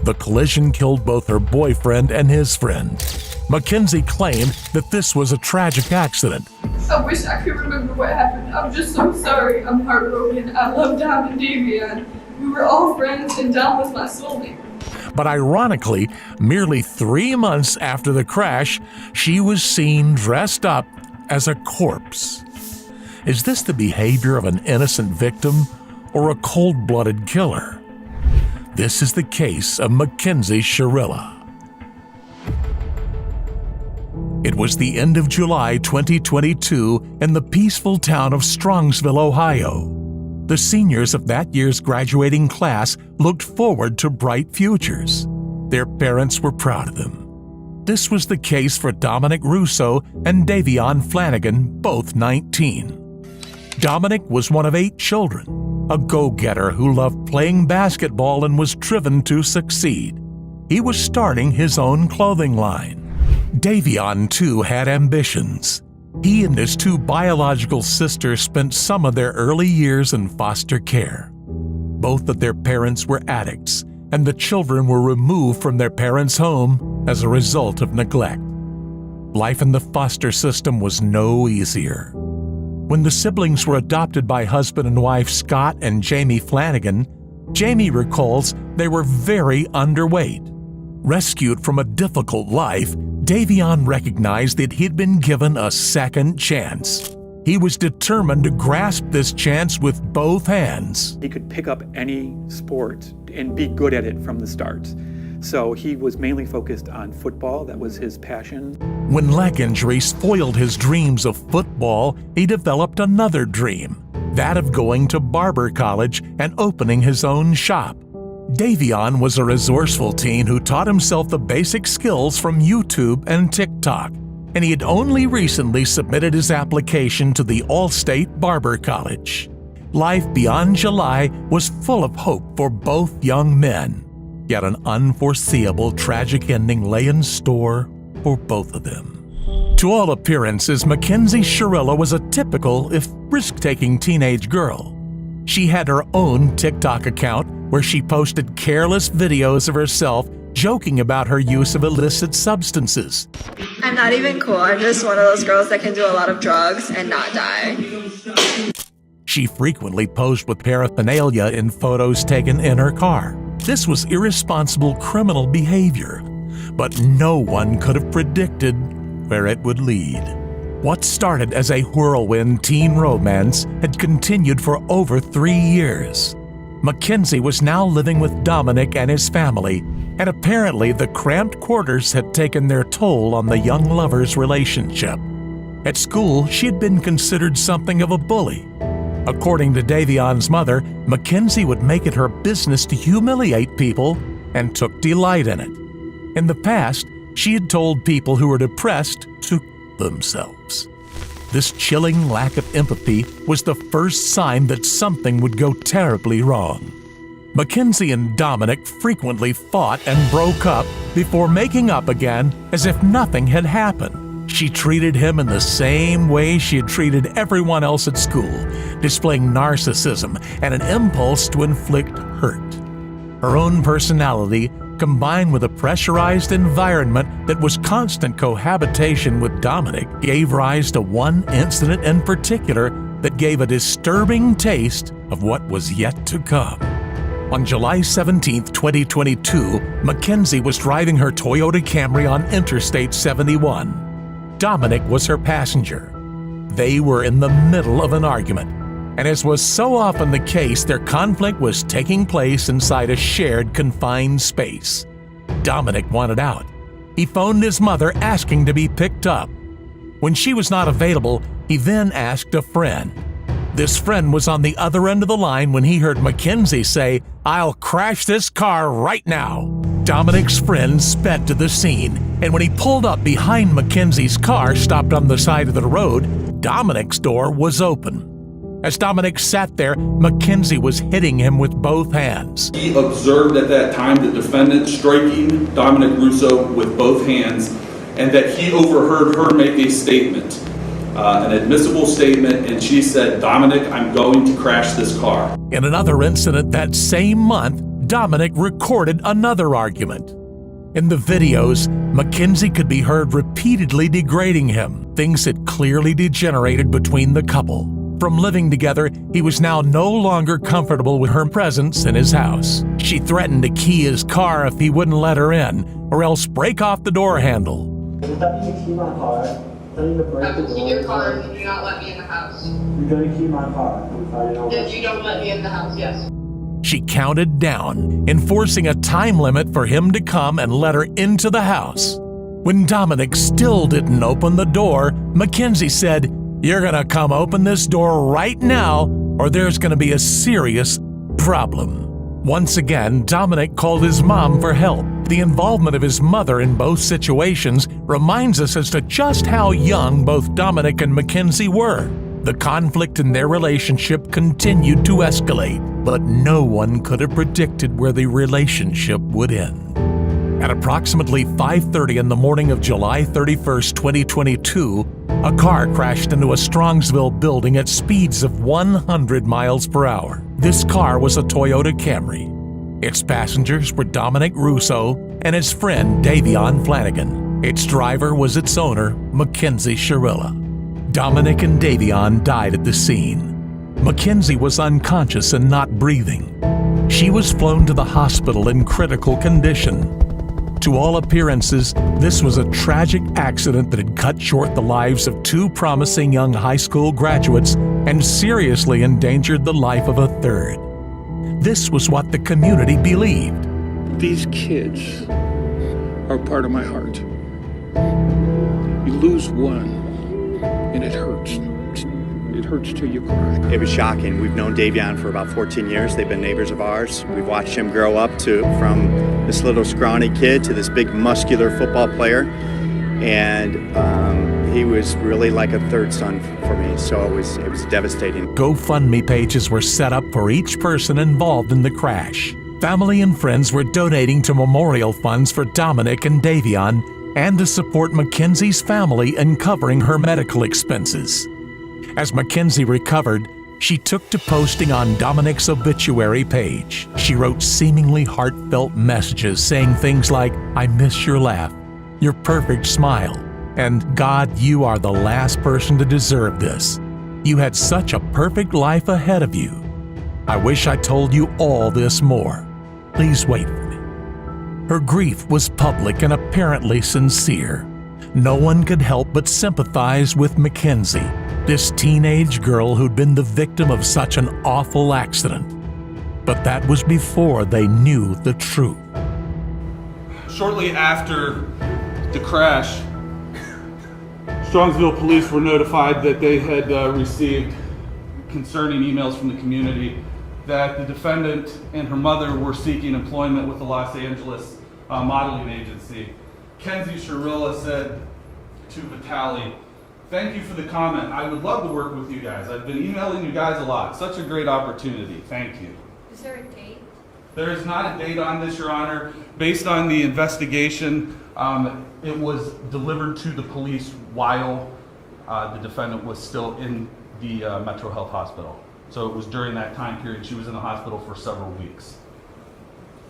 The collision killed both her boyfriend and his friend. Mackenzie claimed that this was a tragic accident. I wish I could remember what happened. I'm just so sorry. I'm heartbroken. I love Dom and Davion. We were all friends and Dom was my soulmate. But ironically, merely 3 months after the crash, she was seen dressed up as a corpse. Is this the behavior of an innocent victim or a cold-blooded killer? This is the case of Mackenzie Sherilla. It was the end of July 2022 in the peaceful town of Strongsville, Ohio. The seniors of that year's graduating class looked forward to bright futures. Their parents were proud of them. This was the case for Dominic Russo and Davion Flanagan, both 19. Dominic was one of 8 children, a go-getter who loved playing basketball and was driven to succeed. He was starting his own clothing line. Davion, too, had ambitions. He and his 2 biological sisters spent some of their early years in foster care. Both of their parents were addicts, and the children were removed from their parents' home as a result of neglect. Life in the foster system was no easier. When the siblings were adopted by husband and wife Scott and Jamie Flanagan, Jamie recalls they were very underweight. Rescued from a difficult life, Davion recognized that he'd been given a second chance. He was determined to grasp this chance with both hands. He could pick up any sport and be good at it from the start. So he was mainly focused on football. That was his passion. When leg injuries foiled his dreams of football, he developed another dream, that of going to barber college and opening his own shop. Davion was a resourceful teen who taught himself the basic skills from YouTube and TikTok, and he had only recently submitted his application to the All-State Barber College. Life beyond July was full of hope for both young men, yet an unforeseeable tragic ending lay in store for both of them. To all appearances, Mackenzie Sherilla was a typical, if risk-taking teenage girl. She had her own TikTok account where she posted careless videos of herself joking about her use of illicit substances. I'm not even cool. I'm just one of those girls that can do a lot of drugs and not die. She frequently posed with paraphernalia in photos taken in her car. This was irresponsible criminal behavior, but no one could have predicted where it would lead. What started as a whirlwind teen romance had continued for over 3 years. Mackenzie was now living with Dominic and his family, and apparently the cramped quarters had taken their toll on the young lovers' relationship. At school, she had been considered something of a bully. According to Davion's mother, Mackenzie would make it her business to humiliate people and took delight in it. In the past, she had told people who were depressed to themselves. This chilling lack of empathy was the first sign that something would go terribly wrong. Mackenzie and Dominic frequently fought and broke up before making up again as if nothing had happened. She treated him in the same way she had treated everyone else at school, displaying narcissism and an impulse to inflict hurt. Her own personality, combined with a pressurized environment that was constant cohabitation with Dominic, gave rise to one incident in particular that gave a disturbing taste of what was yet to come. On July 17, 2022, Mackenzie was driving her Toyota Camry on Interstate 71. Dominic was her passenger. They were in the middle of an argument, and as was so often the case, their conflict was taking place inside a shared confined space. Dominic wanted out. He phoned his mother asking to be picked up. When she was not available, he then asked a friend. This friend was on the other end of the line when he heard Mackenzie say, "I'll crash this car right now." Dominic's friend sped to the scene, and when he pulled up behind Mackenzie's car stopped on the side of the road, Dominic's door was open. As Dominic sat there, Mackenzie was hitting him with both hands. He observed at that time the defendant striking Dominic Russo with both hands, and that he overheard her make a statement, an admissible statement, and she said, "Dominic, I'm going to crash this car." In another incident that same month, Dominic recorded another argument. In the videos, Mackenzie could be heard repeatedly degrading him. Things had clearly degenerated between the couple. From living together, he was now no longer comfortable with her presence in his house. She threatened to key his car if he wouldn't let her in, or else break off the door handle. You're telling me to key my car, telling me to break the door. Key your car and you do not let me in the house. You're going to key my car. If you don't let me in the house, yes. She counted down, enforcing a time limit for him to come and let her into the house. When Dominic still didn't open the door, Mackenzie said, "You're gonna come open this door right now, or there's gonna be a serious problem." Once again, Dominic called his mom for help. The involvement of his mother in both situations reminds us as to just how young both Dominic and Mackenzie were. The conflict in their relationship continued to escalate, but no one could have predicted where the relationship would end. At approximately 5:30 in the morning of July 31st, 2022, a car crashed into a Strongsville building at speeds of 100 miles per hour. This car was a Toyota Camry. Its passengers were Dominic Russo and his friend Davion Flanagan. Its driver was its owner, Mackenzie Shirilla. Dominic and Davion died at the scene. Mackenzie was unconscious and not breathing. She was flown to the hospital in critical condition. To all appearances, this was a tragic accident that had cut short the lives of two promising young high school graduates and seriously endangered the life of a third. This was what the community believed. These kids are part of my heart. You lose one, and it hurts. It hurts till you cry. It was shocking. We've known Davion for about 14 years. They've been neighbors of ours. We've watched him grow up from this little scrawny kid to this big muscular football player. And he was really like a third son for me. So it was devastating. GoFundMe pages were set up for each person involved in the crash. Family and friends were donating to memorial funds for Dominic and Davion and to support Mackenzie's family in covering her medical expenses. As Mackenzie recovered, she took to posting on Dominic's obituary page. She wrote seemingly heartfelt messages saying things like, "I miss your laugh, your perfect smile, and God, you are the last person to deserve this. You had such a perfect life ahead of you. I wish I told you all this more. Please wait for me." Her grief was public and apparently sincere. No one could help but sympathize with Mackenzie, this teenage girl who'd been the victim of such an awful accident. But that was before they knew the truth. Shortly after the crash, Strongsville police were notified that they had received concerning emails from the community that the defendant and her mother were seeking employment with the Los Angeles modeling agency. Kenzie Shirilla said to Vitali, "Thank you for the comment. I would love to work with you guys. I've been emailing you guys a lot. Such a great opportunity. Thank you." Is there a date? There is not a date on this, Your Honor. Based on the investigation, it was delivered to the police while the defendant was still in the Metro Health Hospital. So it was during that time period. She was in the hospital for several weeks.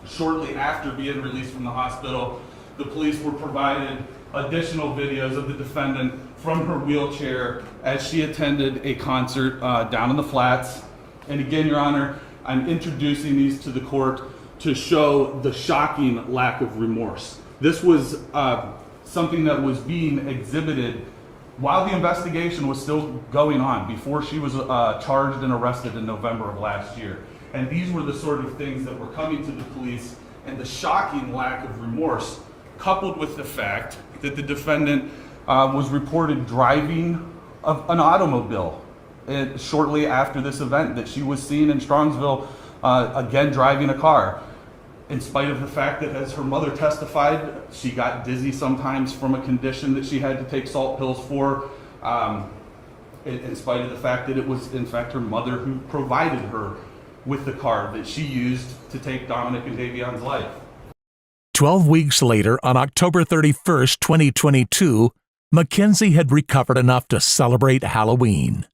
Shortly after being released from the hospital, the police were provided additional videos of the defendant from her wheelchair as she attended a concert down in the Flats. And again, Your Honor, I'm introducing these to the court to show the shocking lack of remorse. This was something that was being exhibited while the investigation was still going on, before she was charged and arrested in November of last year. And these were the sort of things that were coming to the police, and the shocking lack of remorse, coupled with the fact that the defendant was reported driving an automobile shortly after this event, that she was seen in Strongsville again driving a car. In spite of the fact that, as her mother testified, she got dizzy sometimes from a condition that she had to take salt pills for, in spite of the fact that it was, in fact, her mother who provided her with the car that she used to take Dominic and Davion's life. 12 weeks later, on October 31st, 2022, Mackenzie had recovered enough to celebrate Halloween.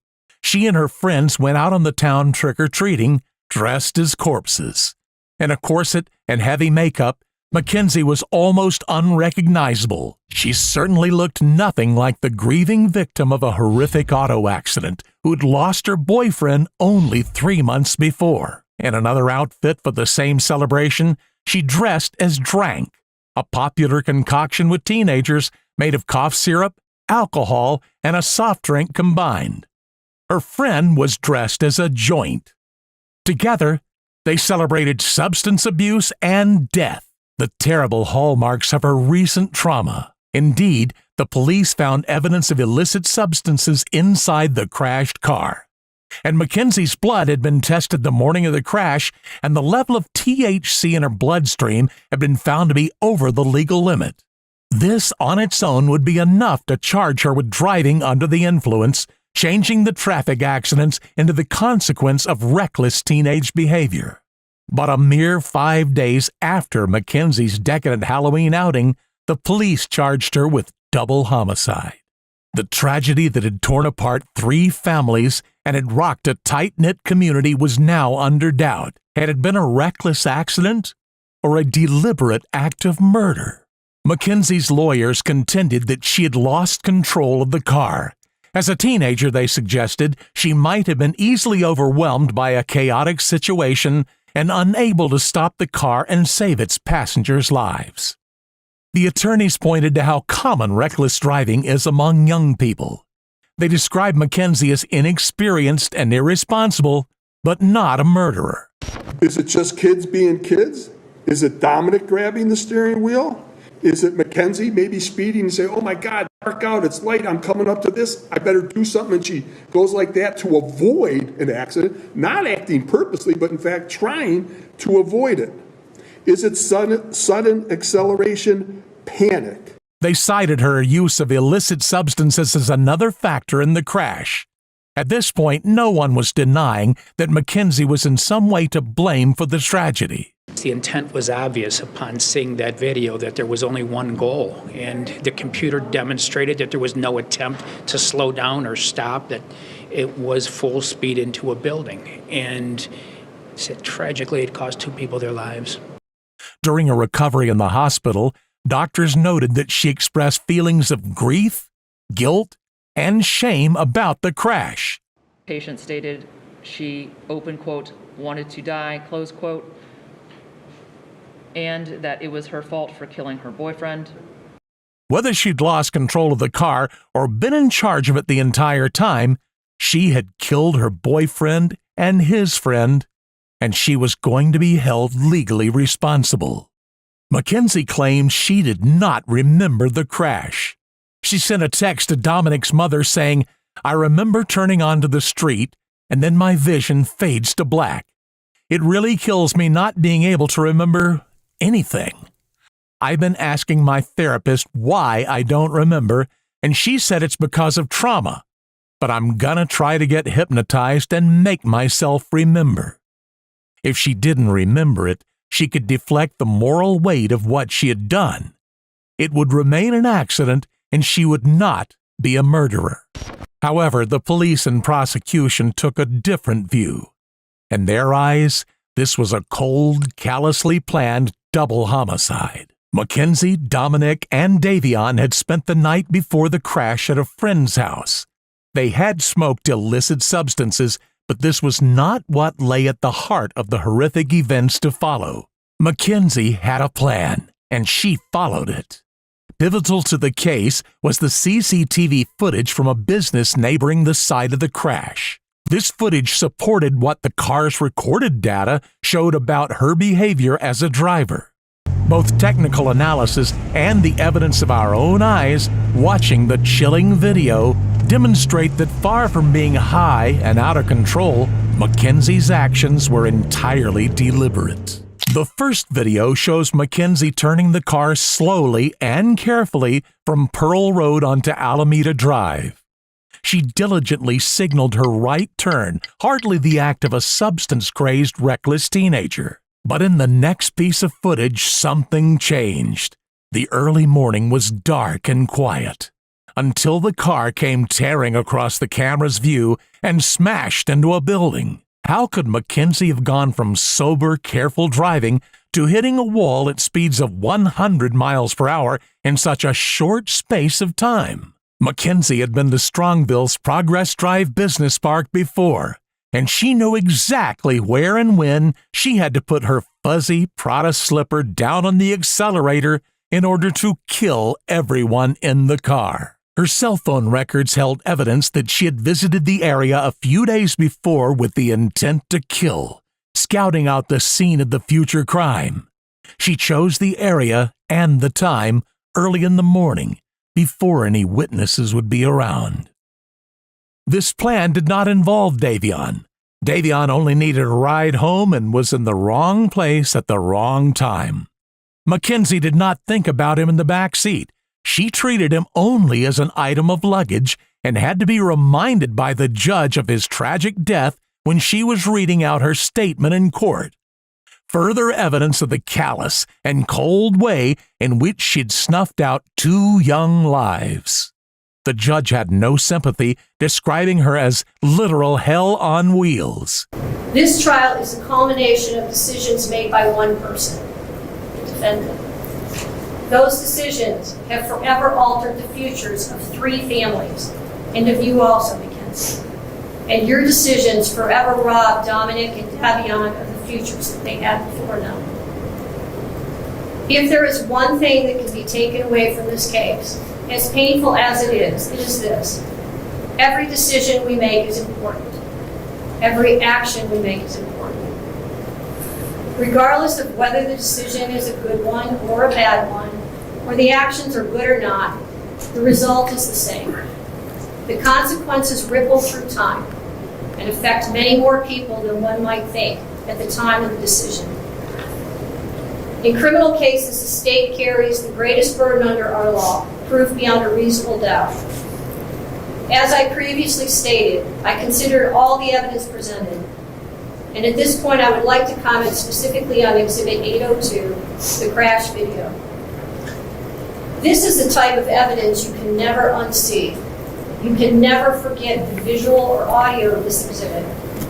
She and her friends went out on the town trick-or-treating, dressed as corpses. In a corset and heavy makeup, Mackenzie was almost unrecognizable. She certainly looked nothing like the grieving victim of a horrific auto accident who'd lost her boyfriend only 3 months before. In another outfit for the same celebration, she dressed as Drank, a popular concoction with teenagers made of cough syrup, alcohol, and a soft drink combined. Her friend was dressed as a Joint. Together, they celebrated substance abuse and death, the terrible hallmarks of her recent trauma. Indeed, the police found evidence of illicit substances inside the crashed car. And Mackenzie's blood had been tested the morning of the crash, and the level of THC in her bloodstream had been found to be over the legal limit. This on its own would be enough to charge her with driving under the influence, changing the traffic accidents into the consequence of reckless teenage behavior. But a mere 5 days after Mackenzie's decadent Halloween outing, the police charged her with double homicide. The tragedy that had torn apart 3 families and had rocked a tight-knit community was now under doubt. Had it been a reckless accident or a deliberate act of murder? Mackenzie's lawyers contended that she had lost control of the car. As a teenager, they suggested, she might have been easily overwhelmed by a chaotic situation and unable to stop the car and save its passengers' lives. The attorneys pointed to how common reckless driving is among young people. They described Mackenzie as inexperienced and irresponsible, but not a murderer. Is it just kids being kids? Is it Dominic grabbing the steering wheel? Is it Mackenzie maybe speeding and say, "Oh my God, dark out, it's late, I'm coming up to this, I better do something," and she goes like that to avoid an accident, not acting purposely, but in fact trying to avoid it? Is it sudden acceleration, panic? They cited her use of illicit substances as another factor in the crash. At this point, no one was denying that Mackenzie was in some way to blame for the tragedy. The intent was obvious upon seeing that video that there was only one goal, and the computer demonstrated that there was no attempt to slow down or stop, that it was full speed into a building. And tragically, it cost 2 people their lives. During a recovery in the hospital, doctors noted that she expressed feelings of grief, guilt, and shame about the crash. Patient stated she, open quote, wanted to die, close quote, and that it was her fault for killing her boyfriend. Whether she'd lost control of the car or been in charge of it the entire time, she had killed her boyfriend and his friend, and she was going to be held legally responsible. Mackenzie claimed she did not remember the crash. She sent a text to Dominic's mother saying, "I remember turning onto the street, and then my vision fades to black. It really kills me not being able to remember anything. I've been asking my therapist why I don't remember, and she said it's because of trauma. But I'm gonna try to get hypnotized and make myself remember." If she didn't remember it, she could deflect the moral weight of what she had done. It would remain an accident, and she would not be a murderer. However, the police and prosecution took a different view. In their eyes, this was a cold, callously planned double homicide. Mackenzie, Dominic, and Davion had spent the night before the crash at a friend's house. They had smoked illicit substances, but this was not what lay at the heart of the horrific events to follow. Mackenzie had a plan, and she followed it. Pivotal to the case was the CCTV footage from a business neighboring the site of the crash. This footage supported what the car's recorded data showed about her behavior as a driver. Both technical analysis and the evidence of our own eyes watching the chilling video demonstrate that far from being high and out of control, Mackenzie's actions were entirely deliberate. The first video shows Mackenzie turning the car slowly and carefully from Pearl Road onto Alameda Drive. She diligently signaled her right turn, hardly the act of a substance-crazed, reckless teenager. But in the next piece of footage, something changed. The early morning was dark and quiet, until the car came tearing across the camera's view and smashed into a building. How could Mackenzie have gone from sober, careful driving to hitting a wall at speeds of 100 miles per hour in such a short space of time? Mackenzie had been to Strongville's Progress Drive Business Park before, and she knew exactly where and when she had to put her fuzzy Prada slipper down on the accelerator in order to kill everyone in the car. Her cell phone records held evidence that she had visited the area a few days before with the intent to kill, scouting out the scene of the future crime. She chose the area and the time early in the morning, before any witnesses would be around. This plan did not involve Davion. Davion only needed a ride home and was in the wrong place at the wrong time. Mackenzie did not think about him in the back seat. She treated him only as an item of luggage and had to be reminded by the judge of his tragic death when she was reading out her statement in court. Further evidence of the callous and cold way in which she'd snuffed out 2 young lives. The judge had no sympathy, describing her as literal hell on wheels. This trial is a culmination of decisions made by one person, the defendant. Those decisions have forever altered the futures of 3 families, and of you also, Mackenzie. And your decisions forever robbed Dominic and Davion of the futures that they had before them. If there is one thing that can be taken away from this case, as painful as it is this. Every decision we make is important. Every action we make is important. Regardless of whether the decision is a good one or a bad one, or the actions are good or not, the result is the same. The consequences ripple through time and affect many more people than one might think at the time of the decision. In criminal cases, the state carries the greatest burden under our law, proof beyond a reasonable doubt. As I previously stated, I considered all the evidence presented. And at this point, I would like to comment specifically on Exhibit 802, the crash video. This is the type of evidence you can never unsee. You can never forget the visual or audio of this exhibit.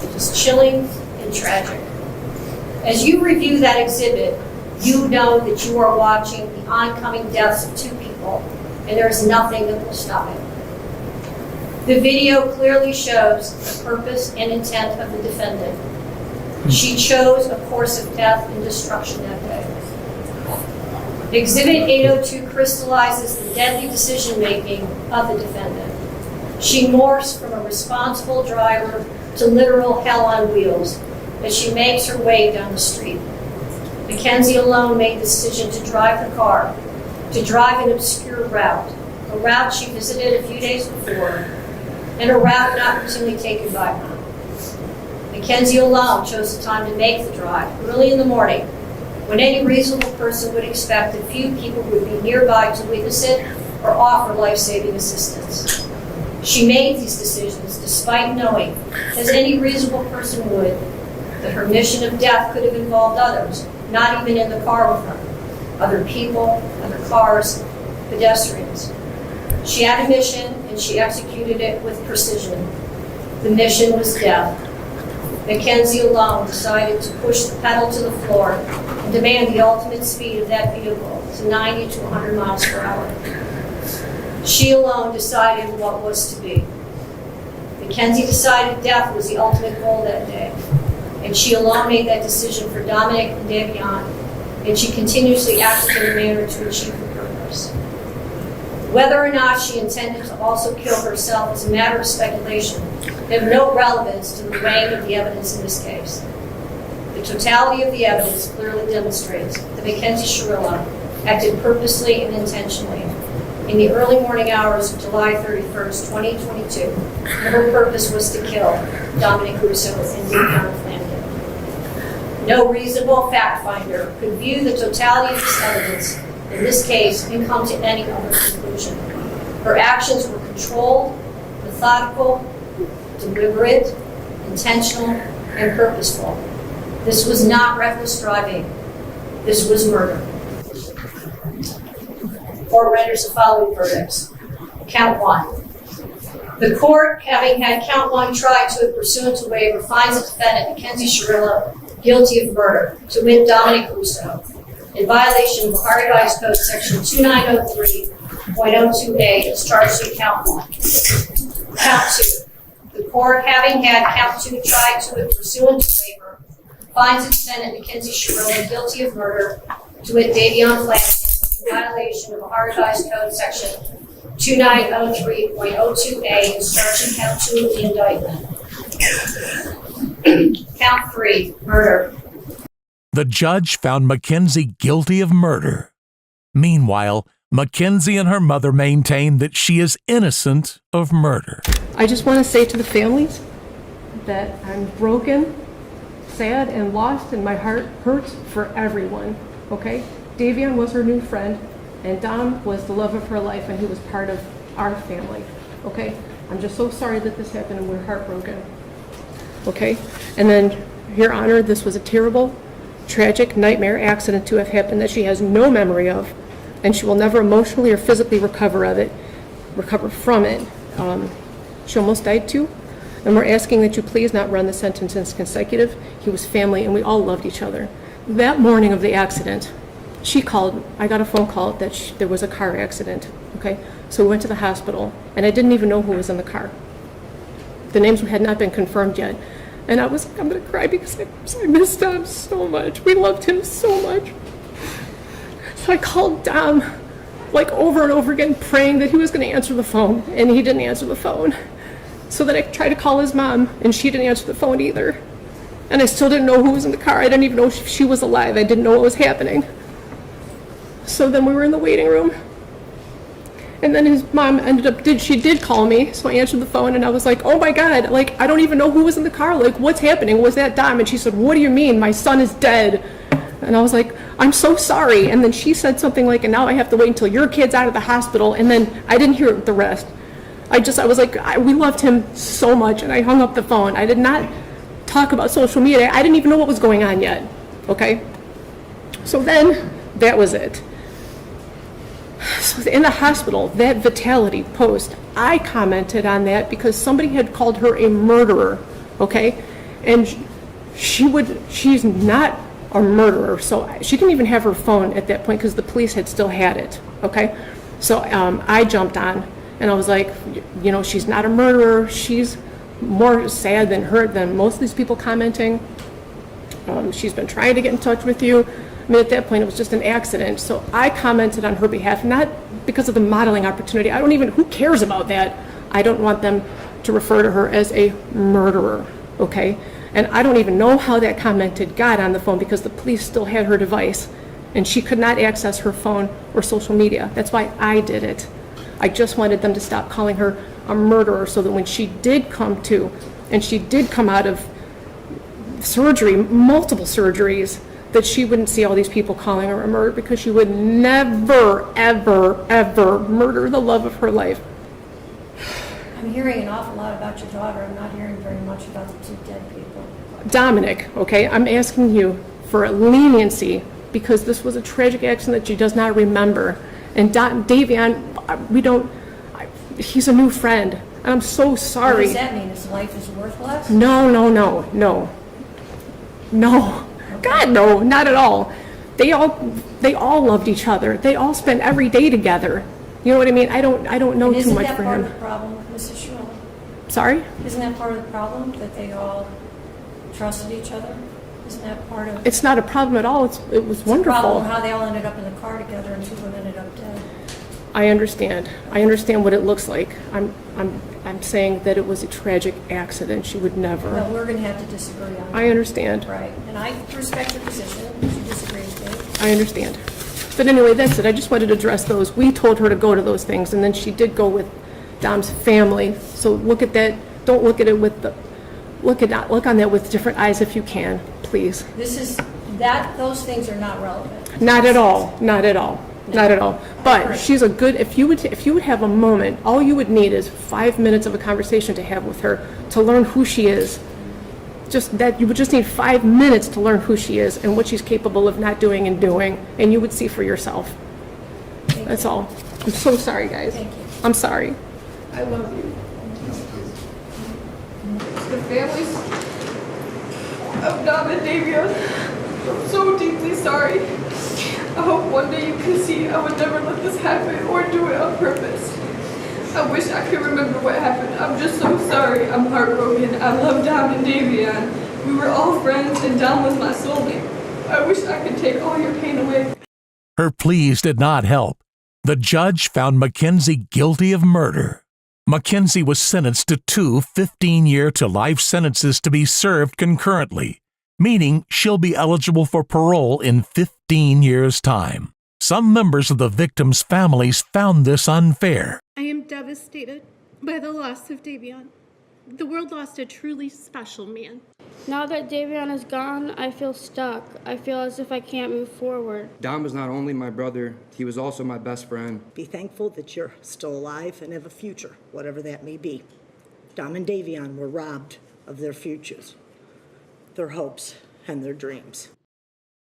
It is chilling and tragic. As you review that exhibit, you know that you are watching the oncoming deaths of two people, and there is nothing that will stop it. The video clearly shows the purpose and intent of the defendant. She chose a course of death and destruction that day. Exhibit 802 crystallizes the deadly decision-making of the defendant. She morphs from a responsible driver to literal hell on wheels as she makes her way down the street. Mackenzie alone made the decision to drive the car, to drive an obscure route, a route she visited a few days before, and a route not routinely taken by her. Mackenzie alone chose the time to make the drive, early in the morning, when any reasonable person would expect that few people would be nearby to witness it or offer life-saving assistance. She made these decisions despite knowing, as any reasonable person would, that her mission of death could have involved others, not even in the car with her, other people, other cars, pedestrians. She had a mission, and she executed it with precision. The mission was death. Mackenzie alone decided to push the pedal to the floor and demand the ultimate speed of that vehicle to 90 to 100 miles per hour. She alone decided what was to be. Mackenzie decided death was the ultimate goal that day, and she alone made that decision for Dominic and Davion, and she continuously acted in a manner to achieve her purpose. Whether or not she intended to also kill herself is a matter of speculation. They have no relevance to the weighing of the evidence in this case. The totality of the evidence clearly demonstrates that Mackenzie Shirilla acted purposely and intentionally in the early morning hours of July 31st, 2022, and her purpose was to kill Dominic Russo and Davion Flanagan. No reasonable fact finder could view the totality of this evidence in this case and come to any other conclusion. Her actions were controlled, methodical, deliberate, intentional, and purposeful. This was not reckless driving. This was murder. Court renders the following verdicts. Count 1. The court, having had count 1 tried to it pursuant to waiver, finds the defendant, Mackenzie Shirilla, guilty of murder, to wit Dominic Russo, in violation of Ohio Revised Code Section 2903.02a, is charged in count 1. Count 2. The court, having had count 2 tried to it pursuant to waiver, finds the defendant, Mackenzie Shirilla, guilty of murder, to wit Davion Flanagan, in violation of Ohio Revised Code Section 2903.02a, is charged in count 2 of the indictment. Count 3, murder. The judge found Mackenzie guilty of murder. Meanwhile, Mackenzie and her mother maintain that she is innocent of murder. I just want to say to the families that I'm broken, sad, and lost, and my heart hurts for everyone, okay? Davion was her new friend, and Dom was the love of her life, and he was part of our family, okay? I'm just so sorry that this happened, and we're heartbroken, okay? And then, Your Honor, this was a terrible, tragic nightmare accident to have happened that she has no memory of, and she will never emotionally or physically recover from it. She almost died too, and we're asking that you please not run the sentence as consecutive. He was family, and we all loved each other. That morning of the accident, she called. I got a phone call that there was a car accident. Okay, so we went to the hospital, and I didn't even know who was in the car. The names had not been confirmed yet. And I'm going to cry because I missed Dom so much. We loved him so much. So I called Dom, like over and over again, praying that he was going to answer the phone, and he didn't answer the phone. So then I tried to call his mom, and she didn't answer the phone either. And I still didn't know who was in the car. I didn't even know if she was alive. I didn't know what was happening. So then we were in the waiting room. And then his mom she did call me, so I answered the phone, and I was like, oh my God, like, I don't even know who was in the car, like, what's happening, was that Dom? And she said, what do you mean, my son is dead? And I was like, I'm so sorry. And then she said something like, and now I have to wait until your kid's out of the hospital, and then I didn't hear the rest. I was like, we loved him so much, and I hung up the phone. I did not talk about social media. I didn't even know what was going on yet, okay? So then, that was it. So in the hospital, that Vitality post, I commented on that because somebody had called her a murderer, okay? And she's not a murderer, so she didn't even have her phone at that point because the police had still had it, okay? So I jumped on and I was like, you know, she's not a murderer. She's more sad than most of these people commenting. She's been trying to get in touch with you. I mean, at that point, it was just an accident. So I commented on her behalf, not because of the modeling opportunity. Who cares about that? I don't want them to refer to her as a murderer, okay? And I don't even know how that comment had got on the phone because the police still had her device and she could not access her phone or social media. That's why I did it. I just wanted them to stop calling her a murderer so that when she did come to, and she did come out of surgery, multiple surgeries, that she wouldn't see all these people calling her a murderer because she would never, ever, ever murder the love of her life. I'm hearing an awful lot about your daughter. I'm not hearing very much about the two dead people. Dominic, okay, I'm asking you for leniency because this was a tragic accident that she does not remember. And Davion, he's a new friend. And I'm so sorry. What does that mean? His life is worthless? No. God, no, not at all. They all loved each other. They all spent every day together. You know what I mean? I don't know too much for him. Isn't that part of the problem, Mrs. Schmidt? Sorry? Isn't that part of the problem, that they all trusted each other? Isn't that part of... It's not a problem at all. It was wonderful. It's a problem how they all ended up in the car together and two of them ended up dead. I understand what it looks like. I'm saying that it was a tragic accident. She would never. Well, we're going to have to disagree on that. I understand. Right. And I respect your position if you disagree with me. I understand. But anyway, that's it. I just wanted to address those. We told her to go to those things, and then she did go with Dom's family. So look at that. Don't look at it with the... Look on that with different eyes if you can, please. Those things are not relevant. Not at all. But she's a good, if you would have a moment, all you would need is 5 minutes of a conversation to have with her to learn who she is. Just that, you would just need 5 minutes to learn who she is and what she's capable of not doing and doing, and you would see for yourself. That's all. I'm so sorry, guys. Thank you. I'm sorry. I love you. The families of Dom and Davion, I'm so deeply sorry. I hope one day you can see I would never let this happen or do it on purpose. I wish I could remember what happened. I'm just so sorry. I'm heartbroken. I love Dom and Davion. We were all friends and Dom was my soulmate. I wish I could take all your pain away. Her pleas did not help. The judge found Mackenzie guilty of murder. Mackenzie was sentenced to 2 15-year to life sentences to be served concurrently, meaning she'll be eligible for parole in 15 years' time. Some members of the victims' families found this unfair. I am devastated by the loss of Davion. The world lost a truly special man. Now that Davion is gone, I feel stuck. I feel as if I can't move forward. Dom was not only my brother, he was also my best friend. Be thankful that you're still alive and have a future, whatever that may be. Dom and Davion were robbed of their futures, their hopes, and their dreams.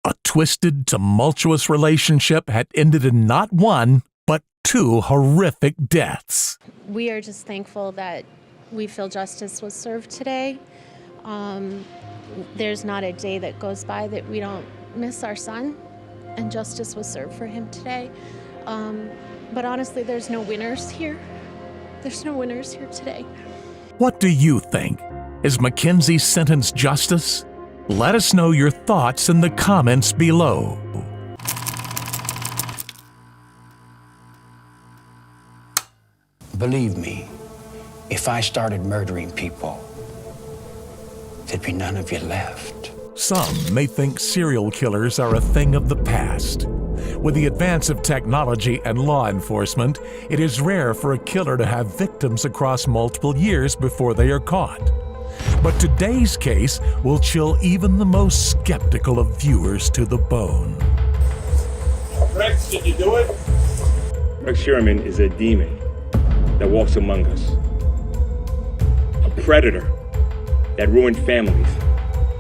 A twisted, tumultuous relationship had ended in not one, but 2 horrific deaths. We are just thankful that we feel justice was served today. There's not a day that goes by that we don't miss our son, and justice was served for him today. But honestly, there's no winners here. There's no winners here today. What do you think? Is Mackenzie's sentence justice? Let us know your thoughts in the comments below. Believe me, if I started murdering people, there'd be none of you left. Some may think serial killers are a thing of the past. With the advance of technology and law enforcement, it is rare for a killer to have victims across multiple years before they are caught. But today's case will chill even the most skeptical of viewers to the bone. Rex, did you do it? Rex Sherman is a demon that walks among us. A predator that ruined families.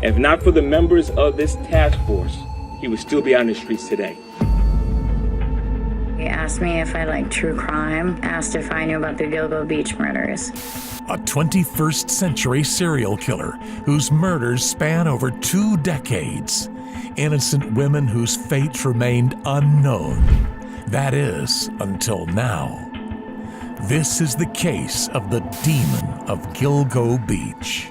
If not for the members of this task force, he would still be on the streets today. He asked me if I liked true crime, asked if I knew about the Gilgo Beach murders. A 21st century serial killer whose murders span over 2 decades. Innocent women whose fates remained unknown. That is, until now. This is the case of the Demon of Gilgo Beach.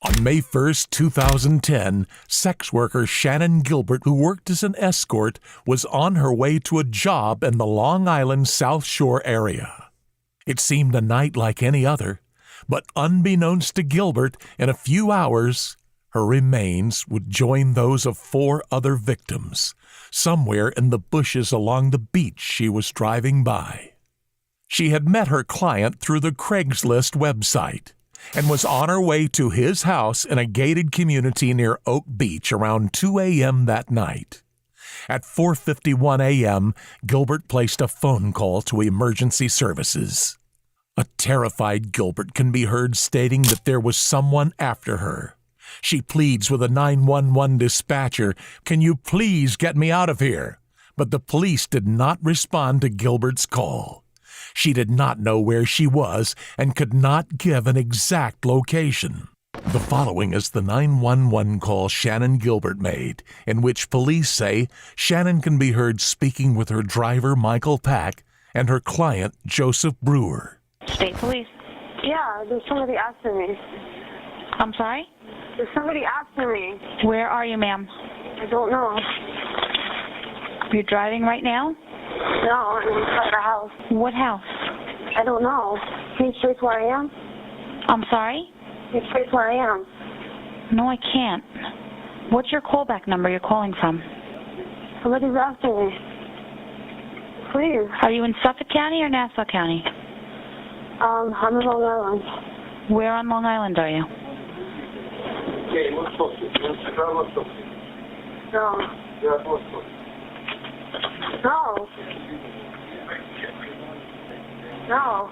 On May 1st, 2010, sex worker Shannan Gilbert, who worked as an escort, was on her way to a job in the Long Island South Shore area. It seemed a night like any other, but unbeknownst to Gilbert, in a few hours, her remains would join those of 4 other victims, somewhere in the bushes along the beach she was driving by. She had met her client through the Craigslist website and was on her way to his house in a gated community near Oak Beach around 2 a.m. that night. At 4:51 a.m., Gilbert placed a phone call to emergency services. A terrified Gilbert can be heard stating that there was someone after her. She pleads with a 911 dispatcher, "Can you please get me out of here?" But the police did not respond to Gilbert's call. She did not know where she was and could not give an exact location. The following is the 911 call Shannan Gilbert made, in which police say Shannan can be heard speaking with her driver, Michael Pack, and her client, Joseph Brewer. State Police. Yeah, there's somebody after me. I'm sorry? There's somebody after me. Where are you, ma'am? I don't know. You're driving right now? No, I'm inside the house. What house? I don't know. Can you trace where I am? I'm sorry? Can you trace where I am? No, I can't. What's your callback number you're calling from? Somebody's after me. Please. Are you in Suffolk County or Nassau County? I'm in Long Island. Where on Long Island are you? No. No. No.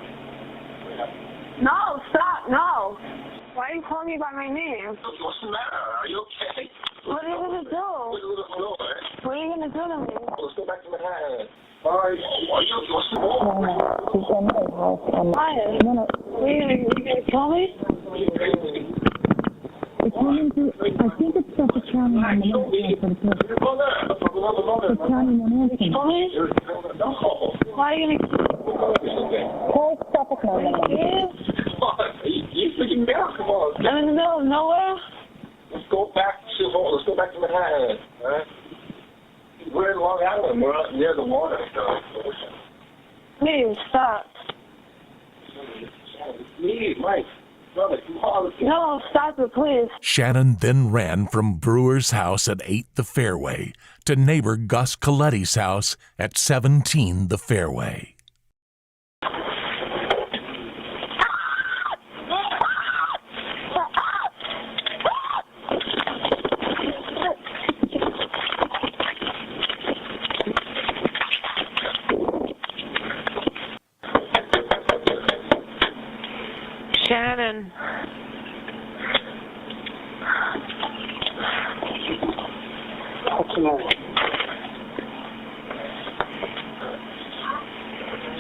No, stop, no. Why are you calling me by my name? What's the matter? Are you okay? What are you going to do? What are you going to do to me? Let's go back to Manhattan. All right. What's the matter? Why? What are you going to kill me? I think it's Suffolk County on the Why are you going to call Suffolk County? You freaking mad? Come on. I'm in the middle of nowhere. Let's go back to Manhattan. All right? We're in Long Island. We're out near the water. Please, stop. Please, Mike. Brother, come on. No, stop it, please. Shannan then ran from Brewer's house at 8 The Fairway to neighbor Gus Coletti's house at 17 The Fairway. Shannan. What's the matter?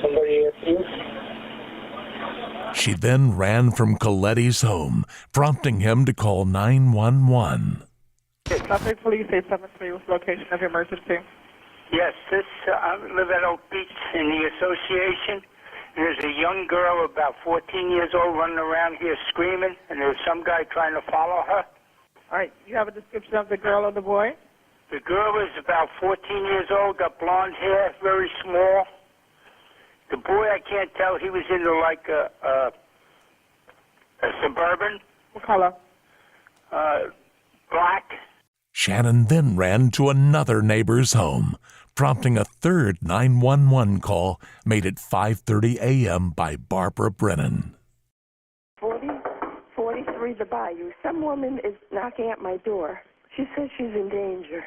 Somebody after you? She then ran from Coletti's home, prompting him to call 911. Suffolk Police 873 was location of emergency. Yes, I live at Oak Beach in the association. There's a young girl about 14 years old running around here screaming, and there's some guy trying to follow her. All right, you have a description of the girl or the boy? The girl is about 14 years old, got blonde hair, very small. The boy, I can't tell. He was into like a Suburban. What color? Black. Shannan then ran to another neighbor's home, prompting a third 911 call made at 5:30 a.m. by Barbara Brennan. 43 The Bayou. Some woman is knocking at my door. She says she's in danger.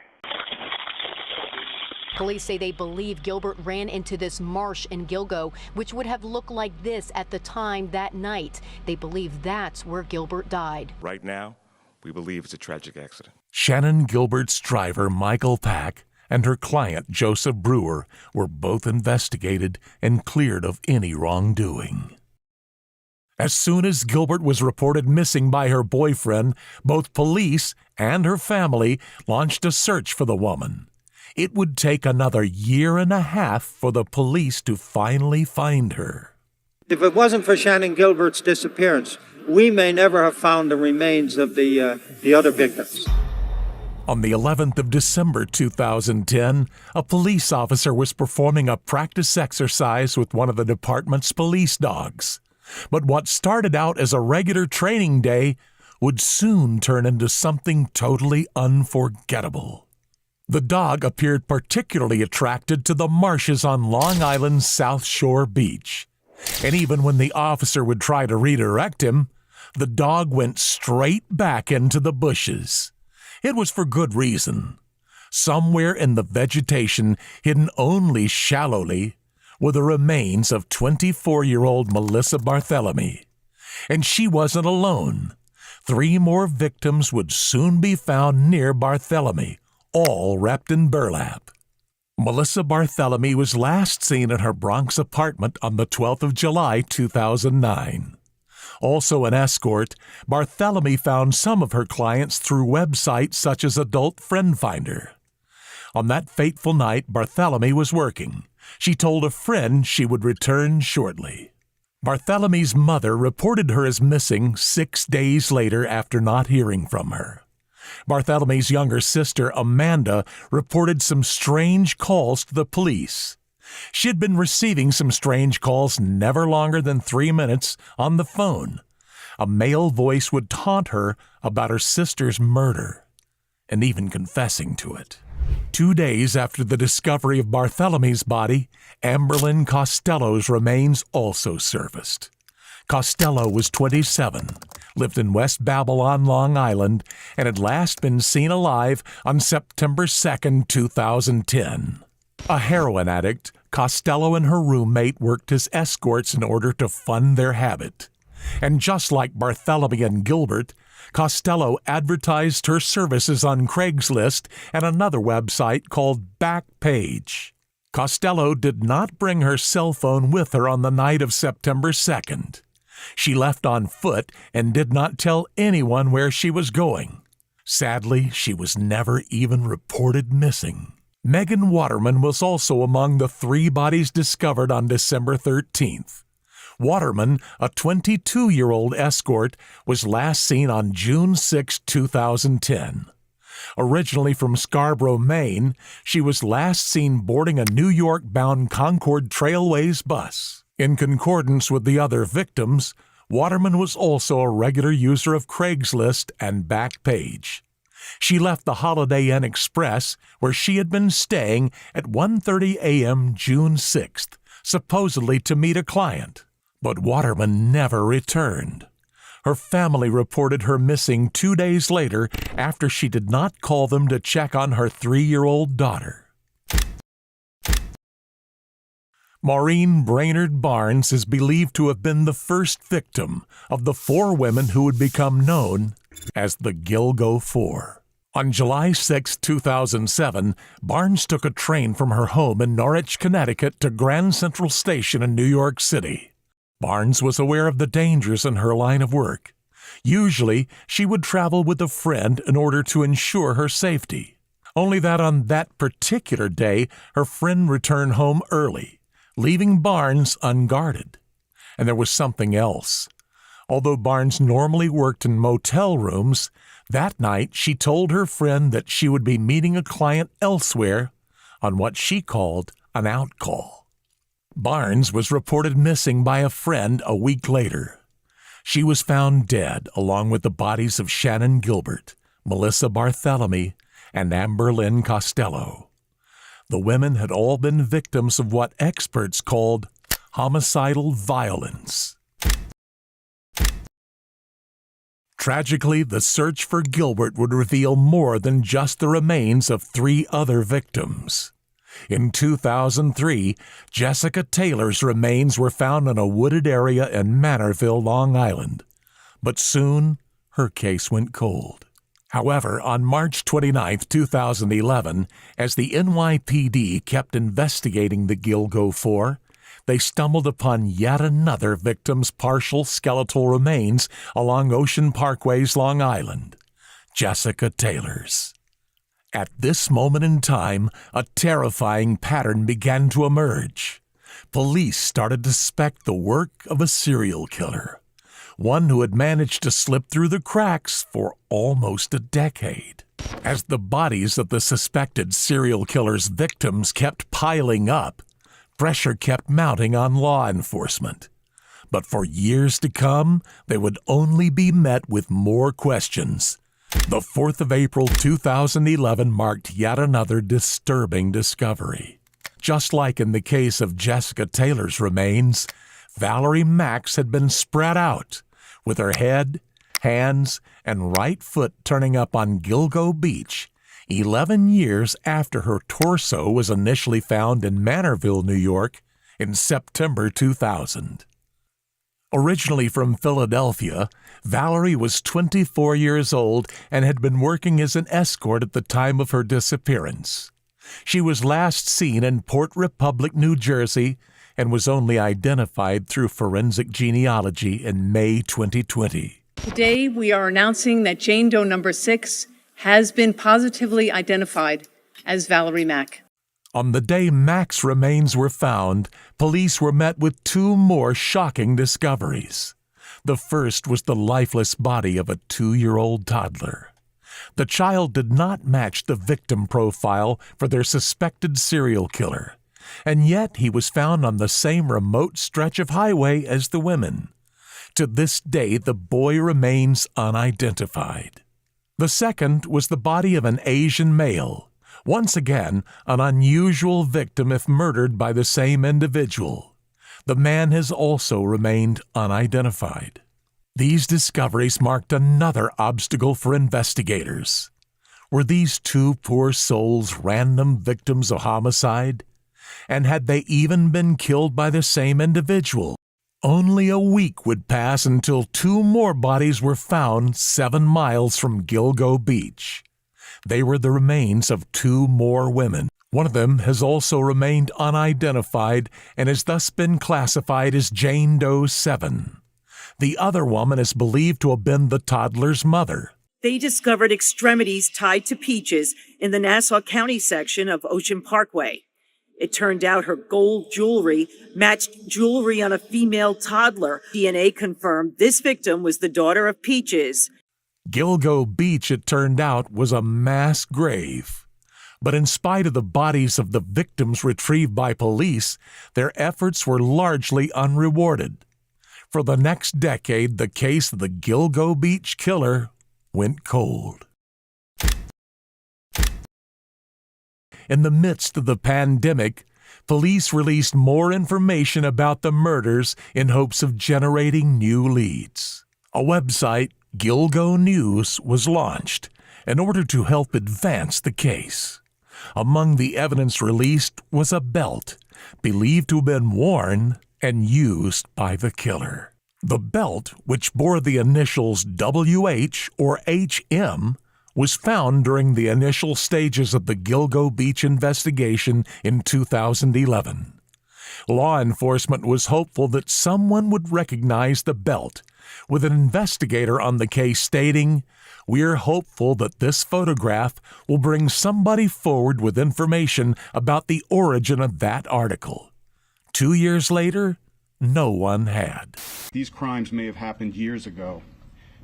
Police say they believe Gilbert ran into this marsh in Gilgo, which would have looked like this at the time that night. They believe that's where Gilbert died. Right now, we believe it's a tragic accident. Shannon Gilbert's driver, Michael Pack, and her client, Joseph Brewer, were both investigated and cleared of any wrongdoing. As soon as Gilbert was reported missing by her boyfriend, both police and her family launched a search for the woman. It would take another 1.5 years for the police to finally find her. If it wasn't for Shannon Gilbert's disappearance, we may never have found the remains of the other victims. On the 11th of December 2010, a police officer was performing a practice exercise with one of the department's police dogs. But what started out as a regular training day would soon turn into something totally unforgettable. The dog appeared particularly attracted to the marshes on Long Island's South Shore beach. And even when the officer would try to redirect him, the dog went straight back into the bushes. It was for good reason. Somewhere in the vegetation, hidden only shallowly, were the remains of 24-year-old Melissa Barthelemy. And she wasn't alone. 3 more victims would soon be found near Barthelemy, all wrapped in burlap. Melissa Barthelemy was last seen at her Bronx apartment on the 12th of July, 2009. Also an escort, Barthelemy found some of her clients through websites such as Adult Friend Finder. On that fateful night, Barthelemy was working. She told a friend she would return shortly. Barthelemy's mother reported her as missing 6 days later after not hearing from her. Barthelemy's younger sister, Amanda, reported some strange calls to the police. She had been receiving some strange calls never longer than 3 minutes on the phone. A male voice would taunt her about her sister's murder, and even confessing to it. 2 days after the discovery of Barthelemy's body, Amberlynn Costello's remains also surfaced. Costello was 27, lived in West Babylon, Long Island, and had last been seen alive on September 2, 2010. A heroin addict, Costello and her roommate worked as escorts in order to fund their habit. And just like Barthelemy and Gilbert, Costello advertised her services on Craigslist and another website called Backpage. Costello did not bring her cell phone with her on the night of September 2nd. She left on foot and did not tell anyone where she was going. Sadly, she was never even reported missing. Megan Waterman was also among the 3 bodies discovered on December 13th. Waterman, a 22-year-old escort, was last seen on June 6, 2010. Originally from Scarborough, Maine, she was last seen boarding a New York-bound Concord Trailways bus. In concordance with the other victims, Waterman was also a regular user of Craigslist and Backpage. She left the Holiday Inn Express, where she had been staying, at 1:30 a.m. June 6th, supposedly to meet a client. But Waterman never returned. Her family reported her missing 2 days later after she did not call them to check on her 3-year-old daughter. Maureen Brainerd Barnes is believed to have been the first victim of the 4 women who would become known as the Gilgo Four. On July 6, 2007, Barnes took a train from her home in Norwich, Connecticut to Grand Central Station in New York City. Barnes was aware of the dangers in her line of work. Usually, she would travel with a friend in order to ensure her safety. Only that on that particular day, her friend returned home early, leaving Barnes unguarded. And there was something else. Although Barnes normally worked in motel rooms, that night she told her friend that she would be meeting a client elsewhere on what she called an out call. Barnes was reported missing by a friend a week later. She was found dead along with the bodies of Shannon Gilbert, Melissa Barthelemy, and Amberlynn Costello. The women had all been victims of what experts called homicidal violence. Tragically, the search for Gilbert would reveal more than just the remains of 3 other victims. In 2003, Jessica Taylor's remains were found in a wooded area in Manorville, Long Island. But soon, her case went cold. However, on March 29, 2011, as the NYPD kept investigating the Gilgo Four, they stumbled upon yet another victim's partial skeletal remains along Ocean Parkway's Long Island, Jessica Taylor's. At this moment in time, a terrifying pattern began to emerge. Police started to suspect the work of a serial killer, one who had managed to slip through the cracks for almost a decade. As the bodies of the suspected serial killer's victims kept piling up, pressure kept mounting on law enforcement. But for years to come, they would only be met with more questions. The 4th of April 2011 marked yet another disturbing discovery. Just like in the case of Jessica Taylor's remains, Valerie Max had been spread out, with her head, hands, and right foot turning up on Gilgo Beach, 11 years after her torso was initially found in Manorville, New York, in September 2000. Originally from Philadelphia, Valerie was 24 years old and had been working as an escort at the time of her disappearance. She was last seen in Port Republic, New Jersey, and was only identified through forensic genealogy in May 2020. Today, we are announcing that Jane Doe number 6 has been positively identified as Valerie Mack. On the day Mack's remains were found, police were met with two more shocking discoveries. The first was the lifeless body of a 2-year-old toddler. The child did not match the victim profile for their suspected serial killer, and yet he was found on the same remote stretch of highway as the women. To this day, the boy remains unidentified. The second was the body of an Asian male. Once again, an unusual victim if murdered by the same individual. The man has also remained unidentified. These discoveries marked another obstacle for investigators. Were these two poor souls random victims of homicide? And had they even been killed by the same individual? Only a week would pass until two more bodies were found 7 miles from Gilgo Beach. They were the remains of two more women. One of them has also remained unidentified and has thus been classified as Jane Doe 7. The other woman is believed to have been the toddler's mother. They discovered extremities tied to Peaches in the Nassau County section of Ocean Parkway. It turned out her gold jewelry matched jewelry on a female toddler. DNA confirmed this victim was the daughter of Peaches. Gilgo Beach, it turned out, was a mass grave. But in spite of the bodies of the victims retrieved by police, their efforts were largely unrewarded. For the next decade, the case of the Gilgo Beach killer went cold. In the midst of the pandemic, police released more information about the murders in hopes of generating new leads. A website, Gilgo News, was launched in order to help advance the case. Among the evidence released was a belt believed to have been worn and used by the killer. The belt, which bore the initials WH or HM, was found during the initial stages of the Gilgo Beach investigation in 2011. Law enforcement was hopeful that someone would recognize the belt, with an investigator on the case stating, "We're hopeful that this photograph will bring somebody forward with information about the origin of that article." 2 years later, no one had. These crimes may have happened years ago,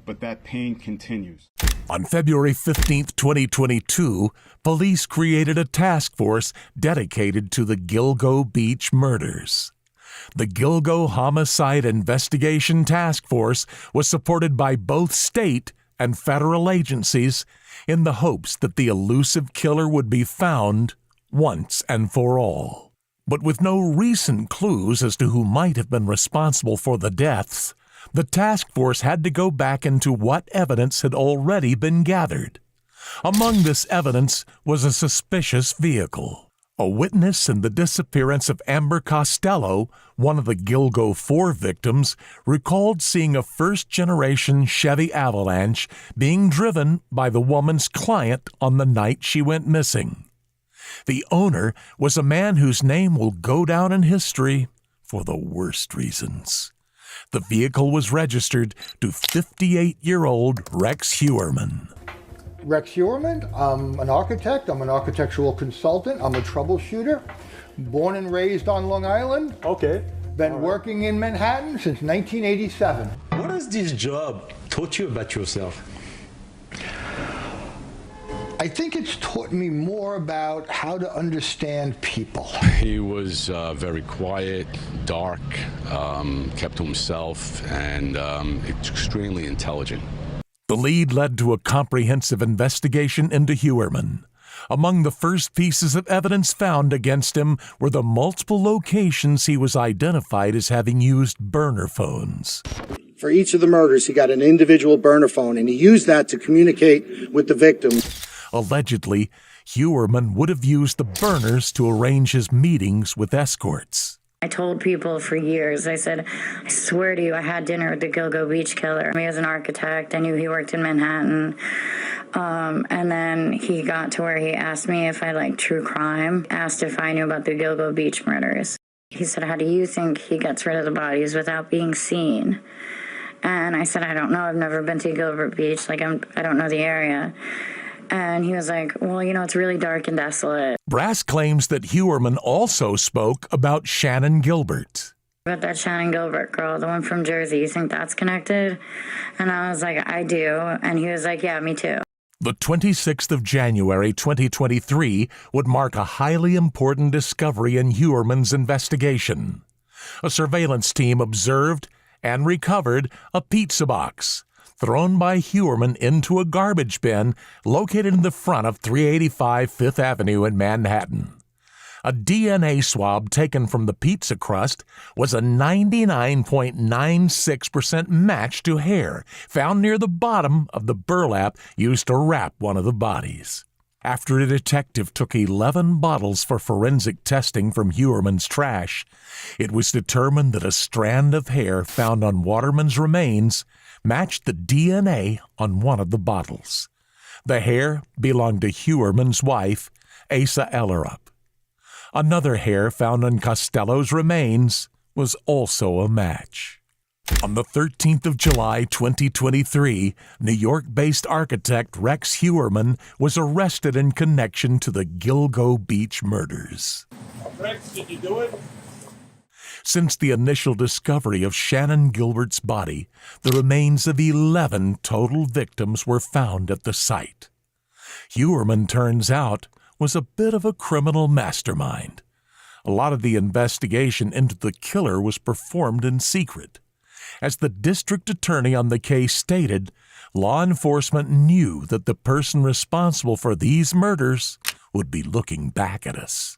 but that pain continues. On February 15, 2022, police created a task force dedicated to the Gilgo Beach murders. The Gilgo Homicide Investigation Task Force was supported by both state and federal agencies in the hopes that the elusive killer would be found once and for all. But with no recent clues as to who might have been responsible for the deaths, the task force had to go back into what evidence had already been gathered. Among this evidence was a suspicious vehicle. A witness in the disappearance of Amber Costello, one of the Gilgo 4 victims, recalled seeing a first-generation Chevy Avalanche being driven by the woman's client on the night she went missing. The owner was a man whose name will go down in history for the worst reasons. The vehicle was registered to 58-year-old Rex Heuermann. Rex Heuermann, I'm an architect, I'm an architectural consultant, I'm a troubleshooter, born and raised on Long Island. Okay. Been working in Manhattan since 1987. What has this job taught you about yourself? I think it's taught me more about how to understand people. He was very quiet, dark, kept to himself, and extremely intelligent. The lead led to a comprehensive investigation into Heuermann. Among the first pieces of evidence found against him were the multiple locations he was identified as having used burner phones. For each of the murders, he got an individual burner phone, and he used that to communicate with the victim. Allegedly, Heuermann would have used the burners to arrange his meetings with escorts. I told people for years, I said, I swear to you, I had dinner with the Gilgo Beach killer. He was an architect. I knew he worked in Manhattan. And then he got to where he asked me if I liked true crime, asked if I knew about the Gilgo Beach murders. He said, how do you think he gets rid of the bodies without being seen? And I said, I don't know. I've never been to Gilbert Beach. I don't know the area. And he was like, well, it's really dark and desolate. Brass claims that Heuermann also spoke about Shannan Gilbert. About that Shannan Gilbert girl, the one from Jersey, you think that's connected? And I was like, I do. And he was like, yeah, me too. The 26th of January 2023 would mark a highly important discovery in Heuermann's investigation. A surveillance team observed and recovered a pizza box thrown by Heuermann into a garbage bin located in the front of 385 Fifth Avenue in Manhattan. A DNA swab taken from the pizza crust was a 99.96% match to hair found near the bottom of the burlap used to wrap one of the bodies. After a detective took 11 bottles for forensic testing from Heuermann's trash, it was determined that a strand of hair found on Waterman's remains matched the DNA on one of the bottles. The hair belonged to Heuermann's wife, Asa Ellerup. Another hair found on Costello's remains was also a match. On the 13th of July 2023, New York-based architect Rex Heuermann was arrested in connection to the Gilgo Beach murders. Rex, did you do it? Since the initial discovery of Shannan Gilbert's body, the remains of 11 total victims were found at the site. Heuermann, turns out, was a bit of a criminal mastermind. A lot of the investigation into the killer was performed in secret. As the district attorney on the case stated, law enforcement knew that the person responsible for these murders would be looking back at us.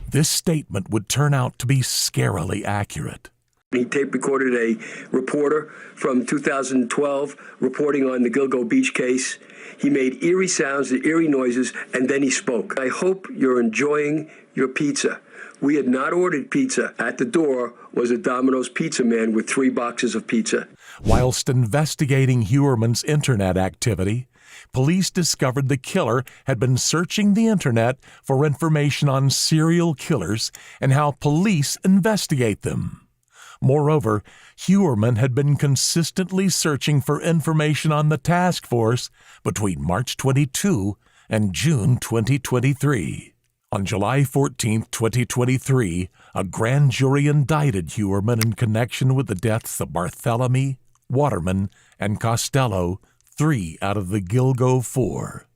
This statement would turn out to be scarily accurate. He tape recorded a reporter from 2012 reporting on the Gilgo Beach case. He made eerie sounds, eerie noises, and then he spoke. I hope you're enjoying your pizza. We had not ordered pizza. At the door was a Domino's pizza man with 3 boxes of pizza. Whilst investigating Heuermann's internet activity, police discovered the killer had been searching the internet for information on serial killers and how police investigate them. Moreover, Heuermann had been consistently searching for information on the task force between March 22 and June 2023. On July 14, 2023, a grand jury indicted Heuermann in connection with the deaths of Barthélemy, Waterman, and Costello, 3 out of the Gilgo 4.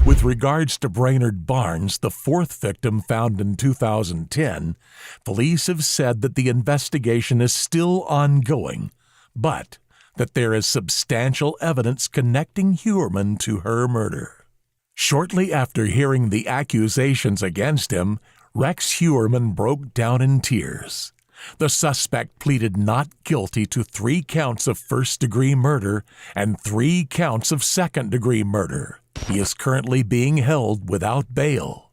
With regards to Brainerd Barnes, the 4th victim found in 2010, police have said that the investigation is still ongoing, but that there is substantial evidence connecting Heuermann to her murder. Shortly after hearing the accusations against him, Rex Heuermann broke down in tears. The suspect pleaded not guilty to 3 counts of first-degree murder and 3 counts of second-degree murder. He is currently being held without bail.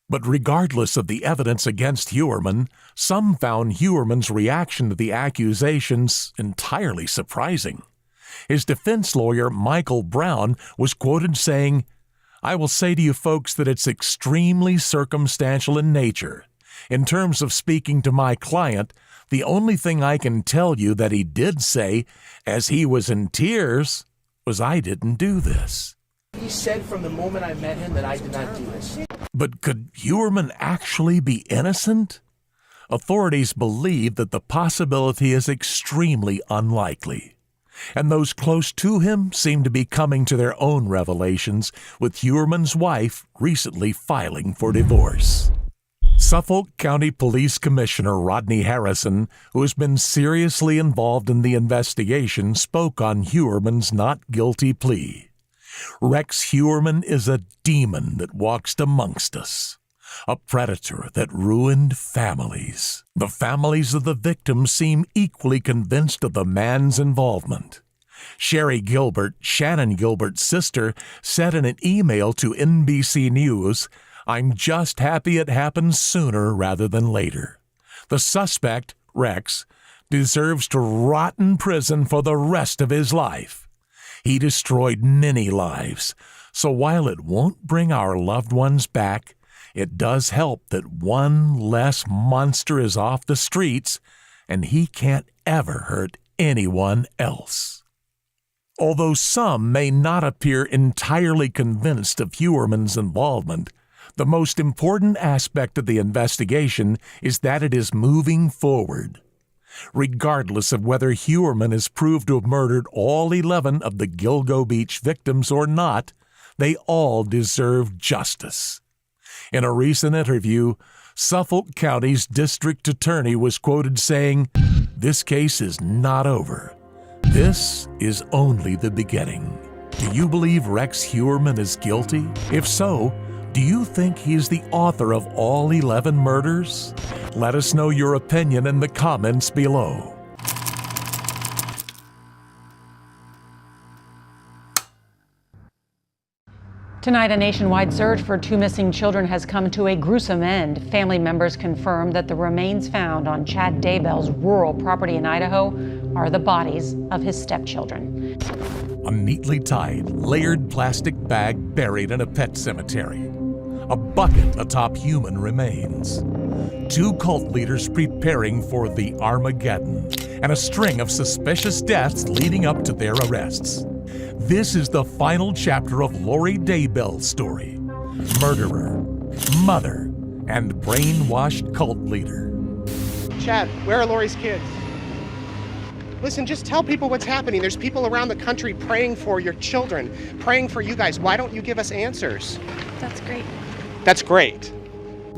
But regardless of the evidence against Heuermann, some found Heuermann's reaction to the accusations entirely surprising. His defense lawyer, Michael Brown, was quoted saying, "I will say to you folks that it's extremely circumstantial in nature. In terms of speaking to my client, the only thing I can tell you that he did say, as he was in tears, was I didn't do this." He said from the moment I met him that I did not do this. But could Heuermann actually be innocent? Authorities believe that the possibility is extremely unlikely, and those close to him seem to be coming to their own revelations, with Heuermann's wife recently filing for divorce. Suffolk County Police Commissioner Rodney Harrison, who has been seriously involved in the investigation, spoke on Heuermann's not guilty plea. Rex Heuermann is a demon that walks amongst us, a predator that ruined families. The families of the victims seem equally convinced of the man's involvement. Sherry Gilbert, Shannon Gilbert's sister, said in an email to NBC News, "I'm just happy it happened sooner rather than later. The suspect, Rex, deserves to rot in prison for the rest of his life. He destroyed many lives, so while it won't bring our loved ones back, it does help that one less monster is off the streets, and he can't ever hurt anyone else." Although some may not appear entirely convinced of Heuermann's involvement, the most important aspect of the investigation is that it is moving forward. Regardless of whether Heuermann is proved to have murdered all 11 of the Gilgo Beach victims or not, they all deserve justice. In a recent interview, Suffolk County's district attorney was quoted saying, "This case is not over. This is only the beginning." Do you believe Rex Heuermann is guilty? If so, do you think he is the author of all 11 murders? Let us know your opinion in the comments below. Tonight, a nationwide search for 2 missing children has come to a gruesome end. Family members confirm that the remains found on Chad Daybell's rural property in Idaho are the bodies of his stepchildren. A neatly tied, layered plastic bag buried in a pet cemetery. A bucket atop human remains. 2 cult leaders preparing for the Armageddon, and a string of suspicious deaths leading up to their arrests. This is the final chapter of Lori Daybell's story. Murderer, mother, and brainwashed cult leader. Chad, where are Lori's kids? Listen, just tell people what's happening. There's people around the country praying for your children, praying for you guys. Why don't you give us answers? That's great. That's great.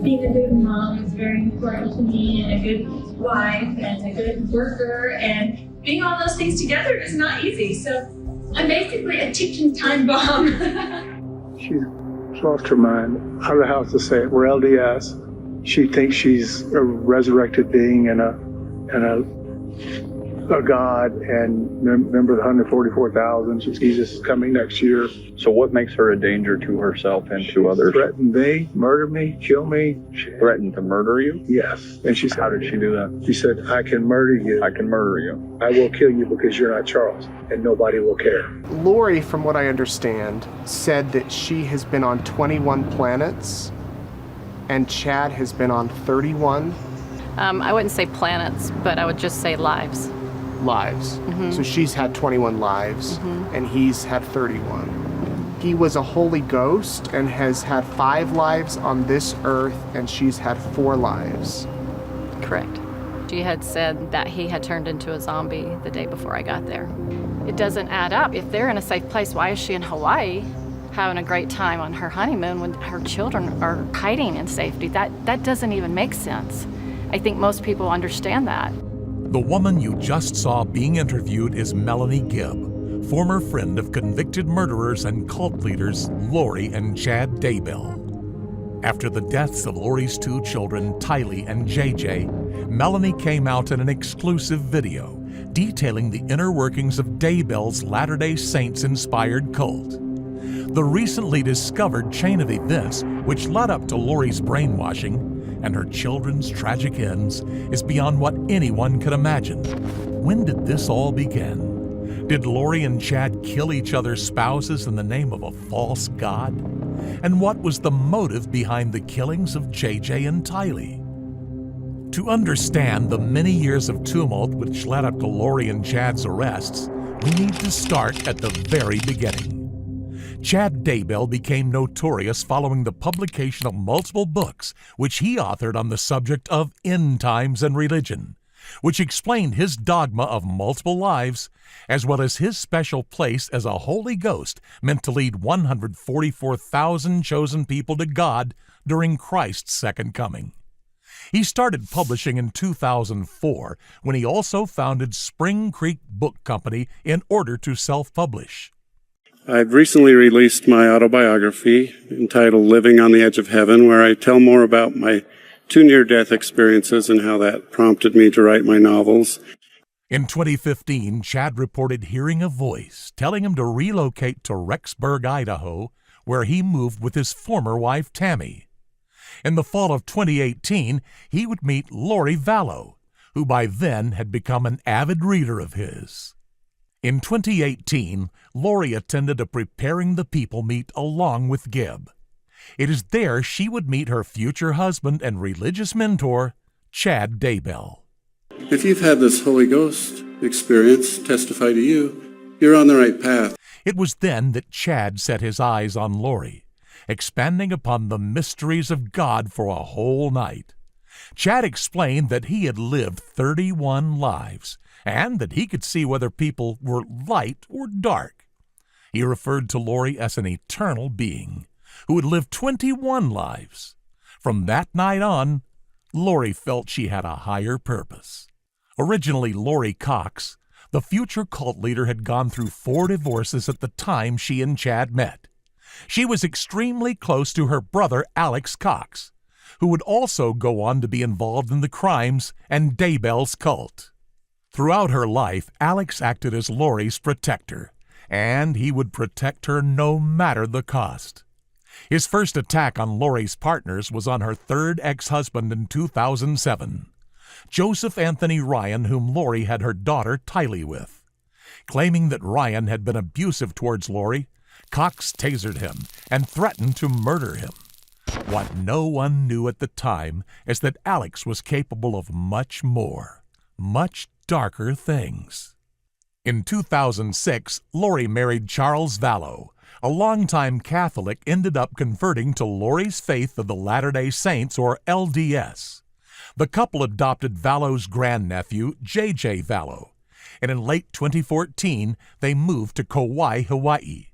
Being a good mom is very important to me, and a good wife, and a good worker, and being all those things together is not easy. So I'm basically a ticking time bomb. She's lost her mind. I don't know how else to say it. We're LDS. She thinks she's a resurrected being and a God, and remember the 144,000. Jesus is coming next year. So what makes her a danger to herself and to others? Threatened me, murder me, kill me. She threatened to murder you? Yes. And she said, how did she do that? She said, I can murder you. I can murder you. I will kill you because you're not Charles, and nobody will care. Lori, from what I understand, said that she has been on 21 planets, and Chad has been on 31. I wouldn't say planets, but I would just say lives. Lives. Mm-hmm. So she's had 21 lives, and he's had 31. He was a holy ghost and has had 5 lives on this earth, and she's had 4 lives. Correct. She had said that he had turned into a zombie the day before I got there. It doesn't add up. If they're in a safe place, why is she in Hawaii having a great time on her honeymoon when her children are hiding in safety? That doesn't even make sense. I think most people understand that. The woman you just saw being interviewed is Melanie Gibb, former friend of convicted murderers and cult leaders Lori and Chad Daybell. After the deaths of Lori's 2 children, Tylee and JJ, Melanie came out in an exclusive video detailing the inner workings of Daybell's Latter-day Saints-inspired cult. The recently discovered chain of events which led up to Lori's brainwashing and her children's tragic ends is beyond what anyone could imagine. When did this all begin? Did Lori and Chad kill each other's spouses in the name of a false god? And what was the motive behind the killings of JJ and Tylee? To understand the many years of tumult which led up to Lori and Chad's arrests, we need to start at the very beginning. Chad Daybell became notorious following the publication of multiple books which he authored on the subject of end times and religion, which explained his dogma of multiple lives, as well as his special place as a Holy Ghost meant to lead 144,000 chosen people to God during Christ's second coming. He started publishing in 2004 when he also founded Spring Creek Book Company in order to self-publish. I've recently released my autobiography entitled Living on the Edge of Heaven, where I tell more about my 2 near-death experiences and how that prompted me to write my novels. In 2015, Chad reported hearing a voice telling him to relocate to Rexburg, Idaho, where he moved with his former wife, Tammy. In the fall of 2018, he would meet Lori Vallow, who by then had become an avid reader of his. In 2018, Lori attended a Preparing the People meet along with Gibb. It is there she would meet her future husband and religious mentor, Chad Daybell. If you've had this Holy Ghost experience testify to you, you're on the right path. It was then that Chad set his eyes on Lori, expanding upon the mysteries of God for a whole night. Chad explained that he had lived 31 lives, and that he could see whether people were light or dark. He referred to Lori as an eternal being who had lived 21 lives. From that night on, Lori felt she had a higher purpose. Originally Lori Cox, the future cult leader had gone through 4 divorces at the time she and Chad met. She was extremely close to her brother Alex Cox, who would also go on to be involved in the crimes and Daybell's cult. Throughout her life, Alex acted as Lori's protector, and he would protect her no matter the cost. His first attack on Lori's partners was on her 3rd ex-husband in 2007, Joseph Anthony Ryan, whom Lori had her daughter Tylee with. Claiming that Ryan had been abusive towards Lori, Cox tasered him and threatened to murder him. What no one knew at the time is that Alex was capable of much more, much darker things. In 2006, Lori married Charles Vallow. A longtime Catholic ended up converting to Lori's faith of the Latter-day Saints, or LDS. The couple adopted Vallow's grandnephew, JJ Vallow, and in late 2014, they moved to Kauai, Hawaii.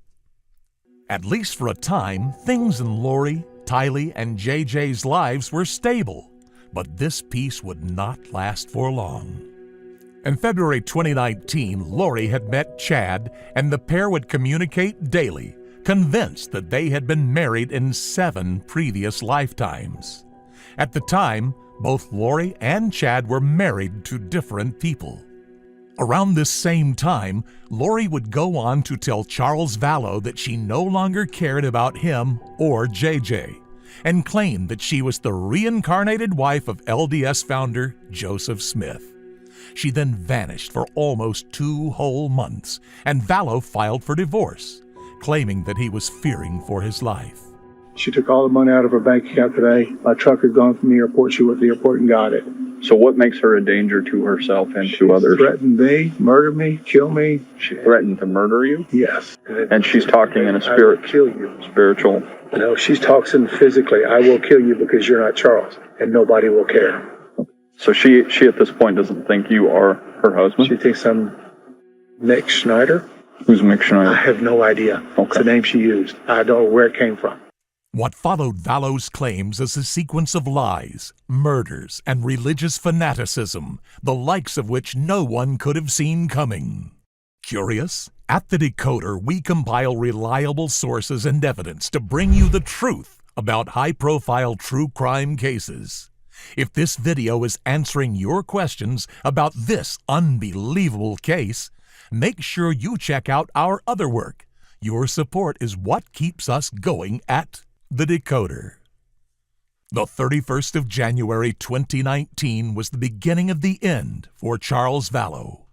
At least for a time, things in Lori, Tylee, and JJ's lives were stable, but this peace would not last for long. In February 2019, Lori had met Chad, and the pair would communicate daily, convinced that they had been married in 7 previous lifetimes. At the time, both Lori and Chad were married to different people. Around this same time, Lori would go on to tell Charles Vallow that she no longer cared about him or JJ, and claimed that she was the reincarnated wife of LDS founder Joseph Smith. She then vanished for almost 2 whole months, and Vallow filed for divorce, claiming that he was fearing for his life. She took all the money out of her bank account today. My truck had gone from the airport. She went to the airport and got it. So what makes her a danger to herself and to others? Threatened me, murder me, kill me. She threatened to murder you? Yes. And she's talking in a spirit. I will kill you. Spiritual. No, she's talking physically. I will kill you because you're not Charles, and nobody will care. So she at this point doesn't think you are her husband? She thinks I'm Mick Schneider. Who's Mick Schneider? I have no idea. Okay. It's the name she used. I don't know where it came from. What followed Vallow's claims is a sequence of lies, murders, and religious fanaticism, the likes of which no one could have seen coming. Curious? At The Decoder, we compile reliable sources and evidence to bring you the truth about high-profile true crime cases. If this video is answering your questions about this unbelievable case, make sure you check out our other work, Your support is what keeps us going at The Decoder. The 31st of January 2019 was the beginning of the end for Charles Vallow.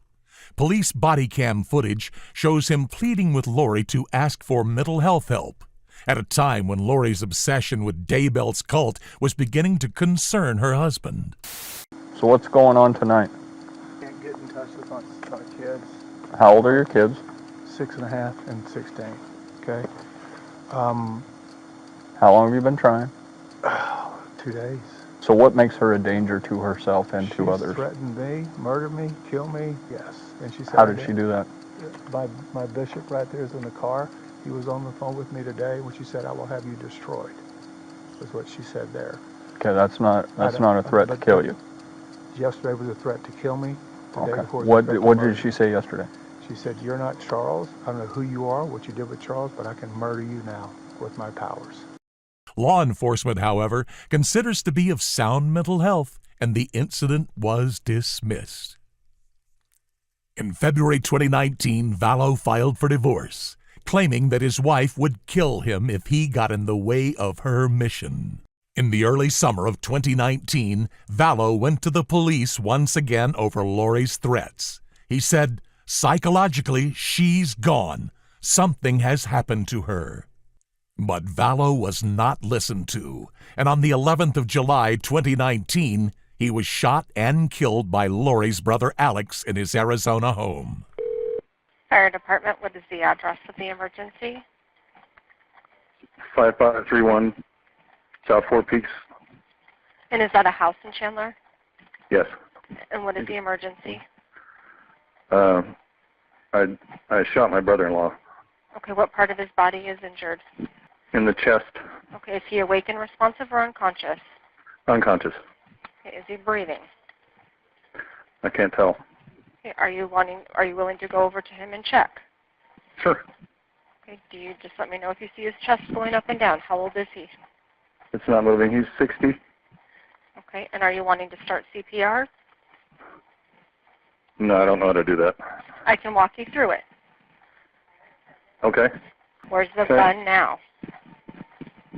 Police body cam footage shows him pleading with Lori to ask for mental health help at a time when Lori's obsession with Daybell's cult was beginning to concern her husband. So what's going on tonight? Can't get in touch with our kids. How old are your kids? 6.5 and 16. Okay. How long have you been trying? 2 days. So what makes her a danger to herself and to others? Threatened me, murder me, kill me. Yes. And she said. How did she do that? My bishop right there is in the car. He was on the phone with me today when she said, "I will have you destroyed." Was what she said there. Okay, that's not a threat to kill you. Yesterday was a threat to kill me. Today, Okay. of course, What did she say yesterday? She said, "You're not Charles. I don't know who you are, what you did with Charles, but I can murder you now with my powers." Law enforcement, however, considers to be of sound mental health, and the incident was dismissed. In February 2019, Vallow filed for divorce, claiming that his wife would kill him if he got in the way of her mission. In the early summer of 2019, Vallow went to the police once again over Lori's threats. He said, psychologically, she's gone. Something has happened to her. But Vallow was not listened to, and on the 11th of July 2019, he was shot and killed by Lori's brother Alex in his Arizona home. Fire department, what is the address of the emergency? 5531 South Four Peaks. And is that a house in Chandler? Yes. And what is the emergency? I shot my brother-in-law Okay, what part of his body is injured? in the chest, Okay, is he awake and responsive or unconscious? unconscious. Okay, is he breathing? I can't tell. Okay, are you willing to go over to him and check? Sure. Okay, do you just let me know if you see his chest going up and down? How old is he? It's not moving. He's 60. Okay, and are you wanting to start CPR? No, I don't know how to do that. I can walk you through it. Okay. Where's the Okay. gun now?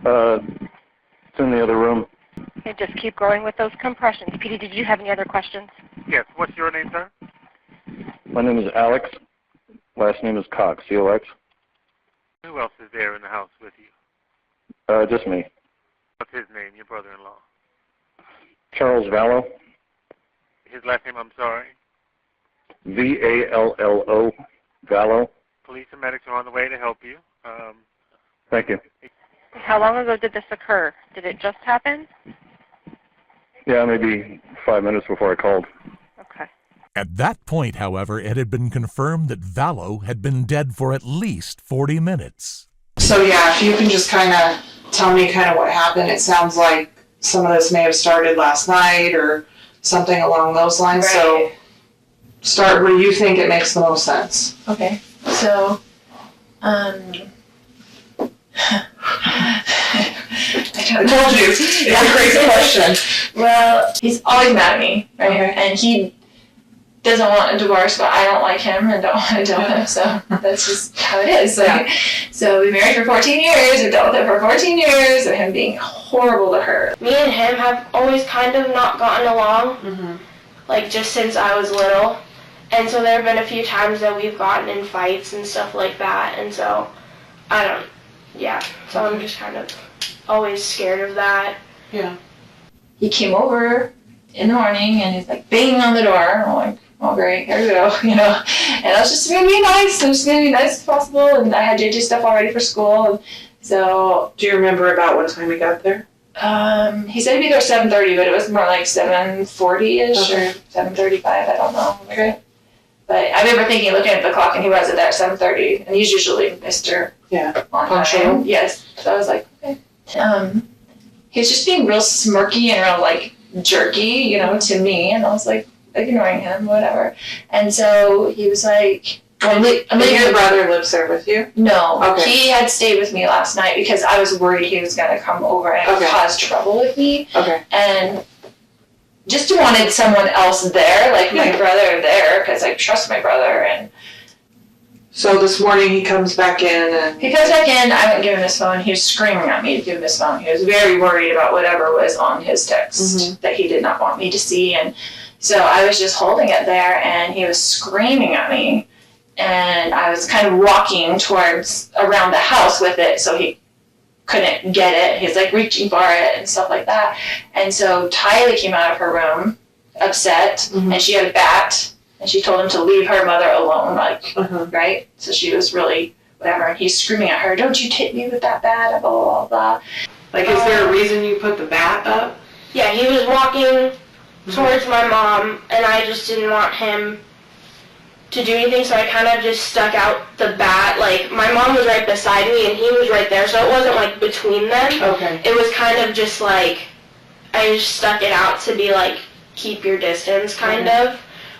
It's in the other room. Okay, just keep going with those compressions. Petey, did you have any other questions? Yes. What's your name, sir? My name is Alex. Last name is Cox, C-O-X. Who else is there in the house with you? Just me. What's his name, your brother-in-law? Charles Vallow. His last name, I'm sorry. V-A-L-L-O. Vallow. Police and medics are on the way to help you. Thank you. How long ago did this occur? Did it just happen? Yeah, maybe 5 minutes before I called. Okay. At that point, however, it had been confirmed that Vallow had been dead for at least 40 minutes. So yeah, if you can just kind of tell me kind of what happened. It sounds like some of this may have started last night or something along those lines. Right. So start where you think it makes the most sense. Okay, so, I told you, it's a crazy question. Well, he's always mad at me, right? Okay. And he doesn't want a divorce, but I don't like him and don't want to deal with him, so that's just how it is. Like, so we married for 14 years, we dealt with it for 14 years, of him being horrible to her. Me and him have always kind of not gotten along, like just since I was little. And so there have been a few times that we've gotten in fights and stuff like that, and so so I'm just kind of always scared of that. Yeah. He came over in the morning and he's like banging on the door. I'm like, oh great, here we go, you know. And I was just gonna be nice. I was gonna be nice as possible. And I had JJ stuff all ready for school. And so. Do you remember about what time he got there? He said he'd be there 7:30, but it was more like 7:40ish Okay. or 7:35. I don't know. Okay. But I remember looking at the clock, and he wasn't there at 7:30, and he's usually Mr. On Punctual. time. Yes. So I was like, okay. He was just being real smirky and real like jerky, you know, to me, and I was like ignoring him, whatever. And so he was like, And your brother lives there with you? No. Okay. He had stayed with me last night because I was worried he was going to come over and cause trouble with me. Okay. And just wanted someone else there, like my brother there, because I trust my brother. And So this morning he comes back in and... He comes back in, I wouldn't give him his phone. He was screaming at me to give him his phone. He was very worried about whatever was on his text that he did not want me to see. And so I was just holding it there, and he was screaming at me. And I was kind of walking towards around the house with it, so he couldn't get it. He was like reaching for it and stuff like that. And so Tylee came out of her room upset, and she had a bat. And she told him to leave her mother alone, like, right? So she was really, whatever. And he's screaming at her, don't you hit me with that bat, blah, blah, blah. Like, is there a reason you put the bat up? Yeah, he was walking towards my mom, and I just didn't want him to do anything, so I kind of just stuck out the bat. Like, my mom was right beside me, and he was right there, so it wasn't, like, between them. Okay. It was kind of just, like, I just stuck it out to be, like, keep your distance, kind of.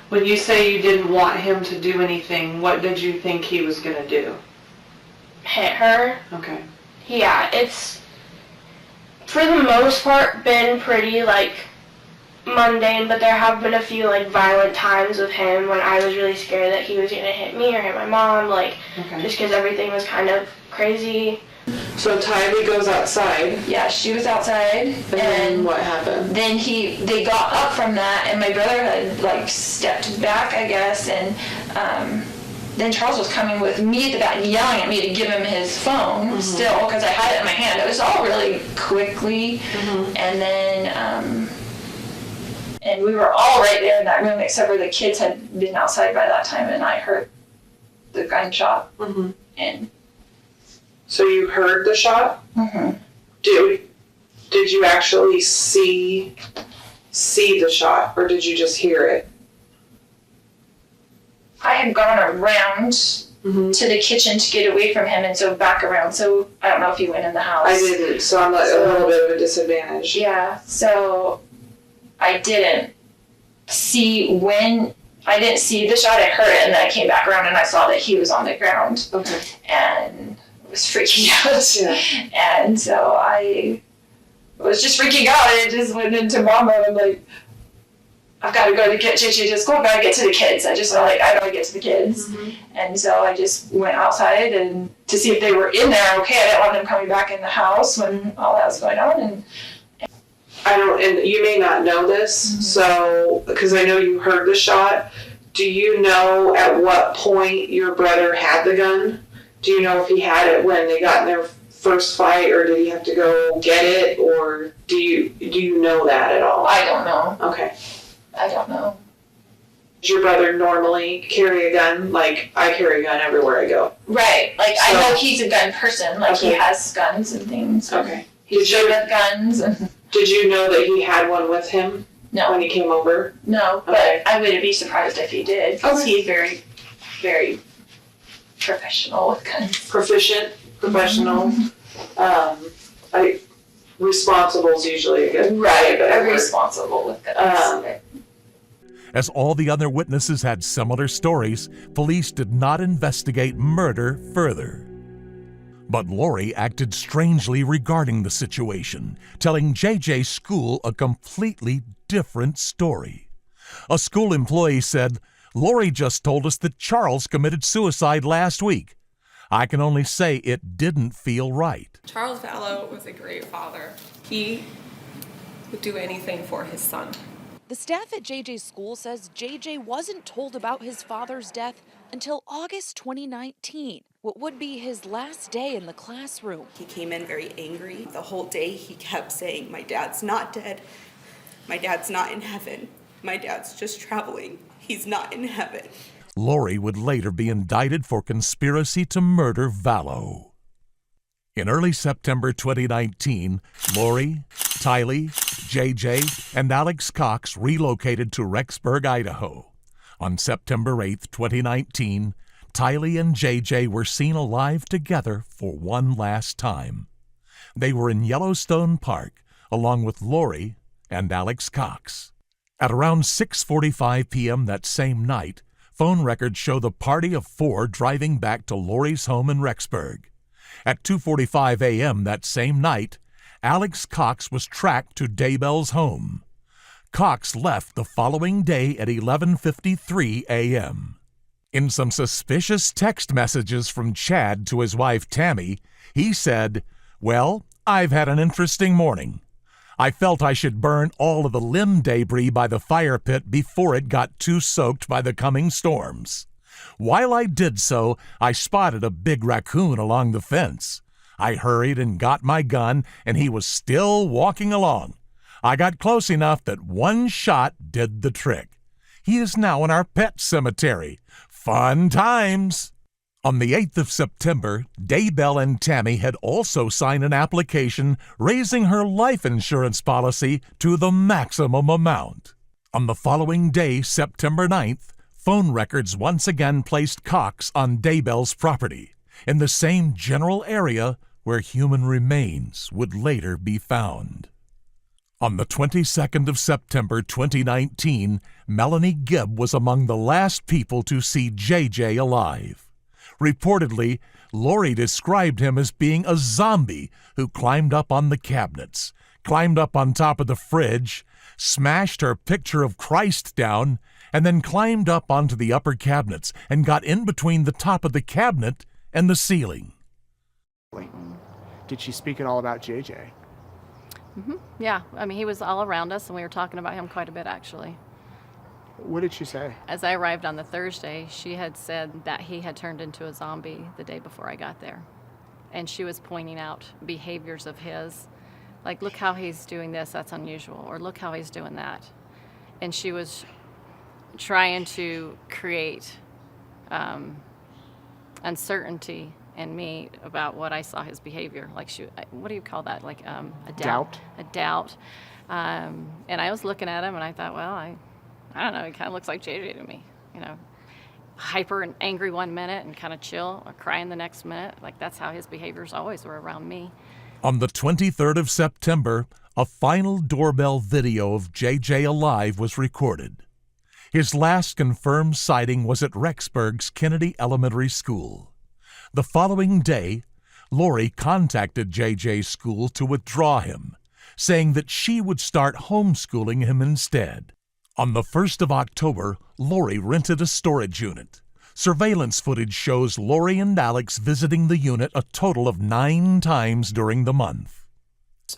When you say you didn't want him to do anything, what did you think he was going to do? Hit her. Okay. Yeah, it's, for the most part, been pretty, like, mundane, but there have been a few, like, violent times with him when I was really scared that he was going to hit me or hit my mom, like, just because everything was kind of crazy. So Tylee goes outside. Yeah, she was outside. And then what happened? Then they got up from that, and my brother had, like, stepped back, I guess, and then Charles was coming with me at the back, yelling at me to give him his phone still, because I had it in my hand. It was all really quickly, and then, and we were all right there in that room, except for the kids had been outside by that time, and I heard the gunshot. And so you heard the shot? Did you actually see the shot, or did you just hear it? I had gone around to the kitchen to get away from him, and so back around. So I don't know if he went in the house. I didn't, so I'm a little bit of a disadvantage. Yeah, so I didn't see the shot. I heard it, and then I came back around and I saw that he was on the ground. Okay. And was freaking out. Yeah. And so I was just freaking out, and it just went into mom mode. I'm like, I've got to go to get JJ to school. I've got to get to the kids. I just felt like I got to get to the kids. And so I just went outside and to see if they were in there. Okay, I didn't want them coming back in the house when all that was going on. And you may not know this, so, because I know you heard the shot. Do you know at what point your brother had the gun? Do you know if he had it when they got in their first fight, or did he have to go get it, or do you know that at all? I don't know. Okay. I don't know. Does your brother normally carry a gun? Like, I carry a gun everywhere I go. Right. Like, so, I know he's a gun person. Like, he has guns and things. Okay. He's good with guns. Did you know that he had one with him? No. When he came over? No, but I wouldn't be surprised if he did, because he's very, very professional with guns. Proficient, professional. Responsible is usually a good word. Right, responsible with guns. As all the other witnesses had similar stories, police did not investigate murder further. But Lori acted strangely regarding the situation, telling JJ's school a completely different story. A school employee said, "Lori just told us that Charles committed suicide last week. I can only say it didn't feel right." Charles Vallow was a great father. He would do anything for his son. The staff at JJ's school says JJ wasn't told about his father's death until August 2019, what would be his last day in the classroom. He came in very angry. The whole day he kept saying, "My dad's not dead. My dad's not in heaven. My dad's just traveling. He's not in heaven." Lori would later be indicted for conspiracy to murder Vallow. In early September 2019, Lori, Tylee, JJ, and Alex Cox relocated to Rexburg, Idaho. On September 8, 2019, Tylee and JJ were seen alive together for one last time. They were in Yellowstone Park, along with Lori and Alex Cox. At around 6:45 p.m. that same night, phone records show the party of four driving back to Lori's home in Rexburg. At 2:45 a.m. that same night, Alex Cox was tracked to Daybell's home. Cox left the following day at 11:53 a.m. In some suspicious text messages from Chad to his wife Tammy, he said, "Well, I've had an interesting morning. I felt I should burn all of the limb debris by the fire pit before it got too soaked by the coming storms. While I did so, I spotted a big raccoon along the fence. I hurried and got my gun, and he was still walking along. I got close enough that one shot did the trick. He is now in our pet cemetery. Fun times!" On the 8th of September, Daybell and Tammy had also signed an application raising her life insurance policy to the maximum amount. On the following day, September 9th, phone records once again placed Cox on Daybell's property, in the same general area where human remains would later be found. On the 22nd of September 2019, Melanie Gibb was among the last people to see JJ alive. Reportedly, Lori described him as being a zombie who climbed up on the cabinets, climbed up on top of the fridge, smashed her picture of Christ down, and then climbed up onto the upper cabinets and got in between the top of the cabinet and the ceiling. Did she speak at all about JJ? Yeah, I mean, he was all around us, and we were talking about him quite a bit, actually. What did she say? As I arrived on the Thursday, she had said that he had turned into a zombie the day before I got there. And she was pointing out behaviors of his, like, look how he's doing this, that's unusual, or look how he's doing that. And she was trying to create uncertainty in me about what I saw his behavior. Like, what do you call that? Like a doubt. A doubt. And I was looking at him, and I thought, well, I don't know, he kind of looks like JJ to me. You know, hyper and angry one minute and kind of chill or crying the next minute. Like, that's how his behaviors always were around me. On the 23rd of September, a final doorbell video of JJ alive was recorded. His last confirmed sighting was at Rexburg's Kennedy Elementary School. The following day, Lori contacted JJ's school to withdraw him, saying that she would start homeschooling him instead. On the 1st of October, Lori rented a storage unit. Surveillance footage shows Lori and Alex visiting the unit a total of 9 times during the month.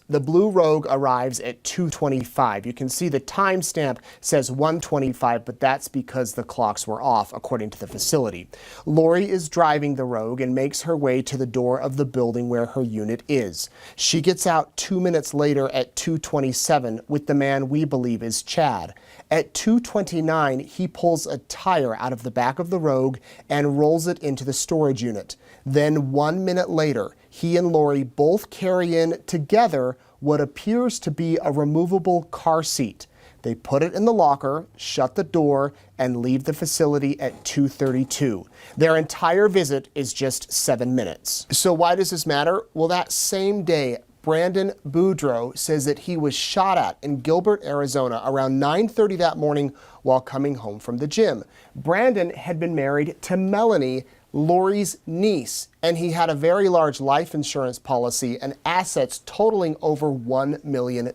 The blue Rogue arrives at 2:25. You can see the timestamp says 1:25, but that's because the clocks were off, according to the facility. Lori is driving the Rogue and makes her way to the door of the building where her unit is. She gets out 2 minutes later at 2:27 with the man we believe is Chad. At 2:29, he pulls a tire out of the back of the Rogue and rolls it into the storage unit. Then 1 minute later, he and Lori both carry in together what appears to be a removable car seat. They put it in the locker, shut the door, and leave the facility at 2:32. Their entire visit is just 7 minutes. So why does this matter? Well, that same day, Brandon Boudreaux says that he was shot at in Gilbert, Arizona around 9:30 that morning while coming home from the gym. Brandon had been married to Melanie, Lori's niece, and he had a very large life insurance policy and assets totaling over $1 million.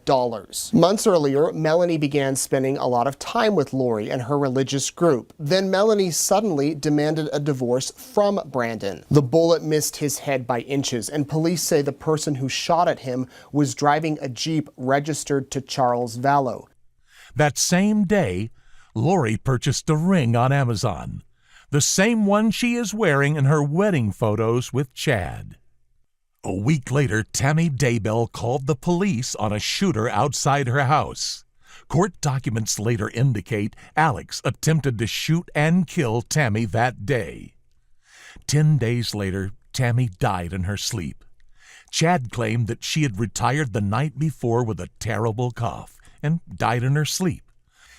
Months earlier, Melanie began spending a lot of time with Lori and her religious group. Then Melanie suddenly demanded a divorce from Brandon. The bullet missed his head by inches, and police say the person who shot at him was driving a Jeep registered to Charles Vallow. That same day, Lori purchased a ring on Amazon, the same one she is wearing in her wedding photos with Chad. A week later, Tammy Daybell called the police on a shooter outside her house. Court documents later indicate Alex attempted to shoot and kill Tammy that day. 10 days later, Tammy died in her sleep. Chad claimed that she had retired the night before with a terrible cough and died in her sleep.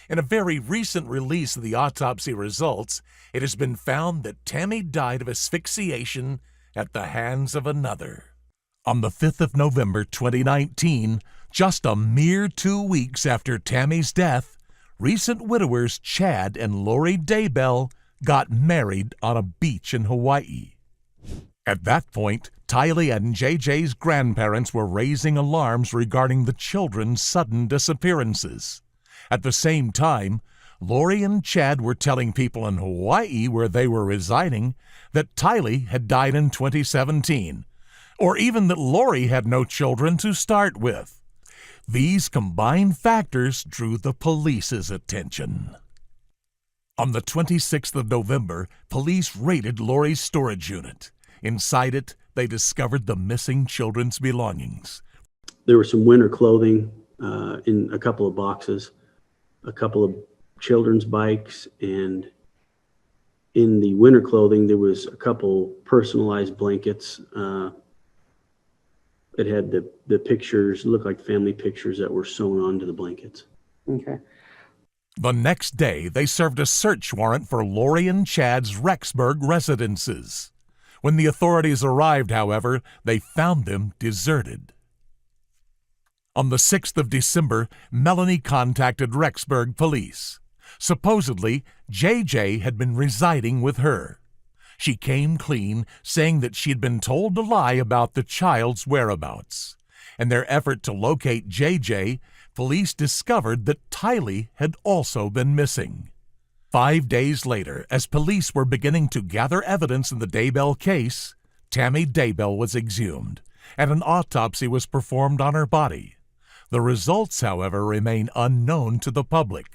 In a very recent release of the autopsy results, it has been found that Tammy died of asphyxiation at the hands of another. On the 5th of November 2019, just a mere 2 weeks after Tammy's death, recent widowers Chad and Lori Daybell got married on a beach in Hawaii. At that point, Tylee and JJ's grandparents were raising alarms regarding the children's sudden disappearances. At the same time, Lori and Chad were telling people in Hawaii, where they were residing, that Tylee had died in 2017, or even that Lori had no children to start with. These combined factors drew the police's attention. On the 26th of November, police raided Lori's storage unit. Inside it, they discovered the missing children's belongings. There was some winter clothing in a couple of boxes, a couple of children's bikes, and in the winter clothing, there was a couple personalized blankets. It had the pictures, looked like family pictures that were sewn onto the blankets. Okay. The next day, they served a search warrant for Lori and Chad's Rexburg residences. When the authorities arrived, however, they found them deserted. On the 6th of December, Melanie contacted Rexburg police. Supposedly, JJ had been residing with her. She came clean, saying that she had been told to lie about the child's whereabouts. In their effort to locate JJ, police discovered that Tylee had also been missing. 5 days later, as police were beginning to gather evidence in the Daybell case, Tammy Daybell was exhumed, and an autopsy was performed on her body. The results, however, remain unknown to the public.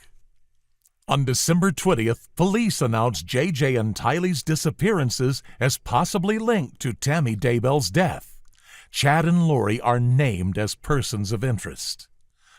On December 20th, police announced JJ and Tylee's disappearances as possibly linked to Tammy Daybell's death. Chad and Lori are named as persons of interest.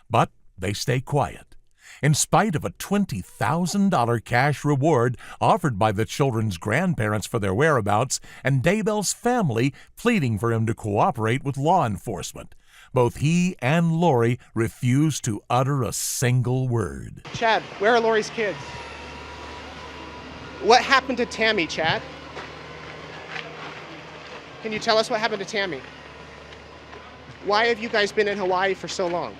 But they stay quiet. In spite of a $20,000 cash reward offered by the children's grandparents for their whereabouts and Daybell's family pleading for him to cooperate with law enforcement, both he and Lori refuse to utter a single word. Chad, where are Lori's kids? What happened to Tammy, Chad? Can you tell us what happened to Tammy? Why have you guys been in Hawaii for so long?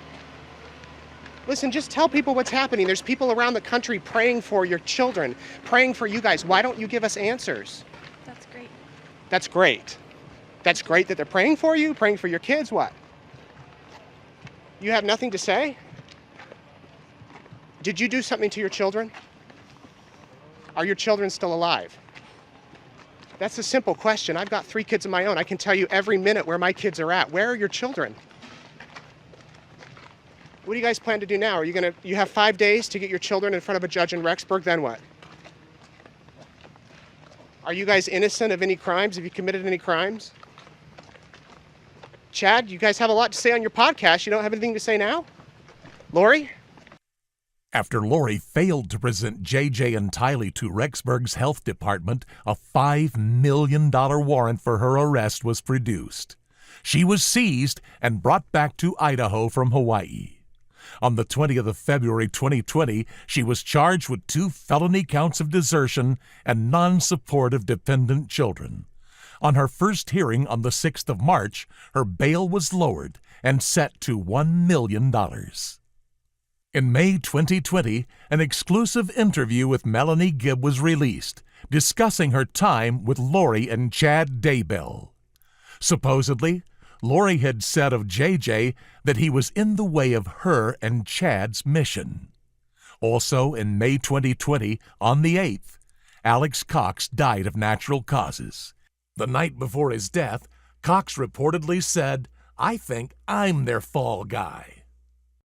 Listen, just tell people what's happening. There's people around the country praying for your children, praying for you guys. Why don't you give us answers? That's great. That's great. That's great that they're praying for you, praying for your kids. What? You have nothing to say? Did you do something to your children? Are your children still alive? That's a simple question. I've got 3 kids of my own. I can tell you every minute where my kids are at. Where are your children? What do you guys plan to do now? You have 5 days to get your children in front of a judge in Rexburg, then what? Are you guys innocent of any crimes? Have you committed any crimes? Chad, you guys have a lot to say on your podcast. You don't have anything to say now? Lori? After Lori failed to present JJ and Tylee to Rexburg's health department, a $5 million warrant for her arrest was produced. She was seized and brought back to Idaho from Hawaii. On the 20th of February 2020, she was charged with 2 felony counts of desertion and non-support of dependent children. On her first hearing on the 6th of March, her bail was lowered and set to $1 million. In May 2020, an exclusive interview with Melanie Gibb was released, discussing her time with Lori and Chad Daybell. Supposedly, Lori had said of JJ that he was in the way of her and Chad's mission. Also, in May 2020, on the 8th, Alex Cox died of natural causes. The night before his death, Cox reportedly said, "I think I'm their fall guy."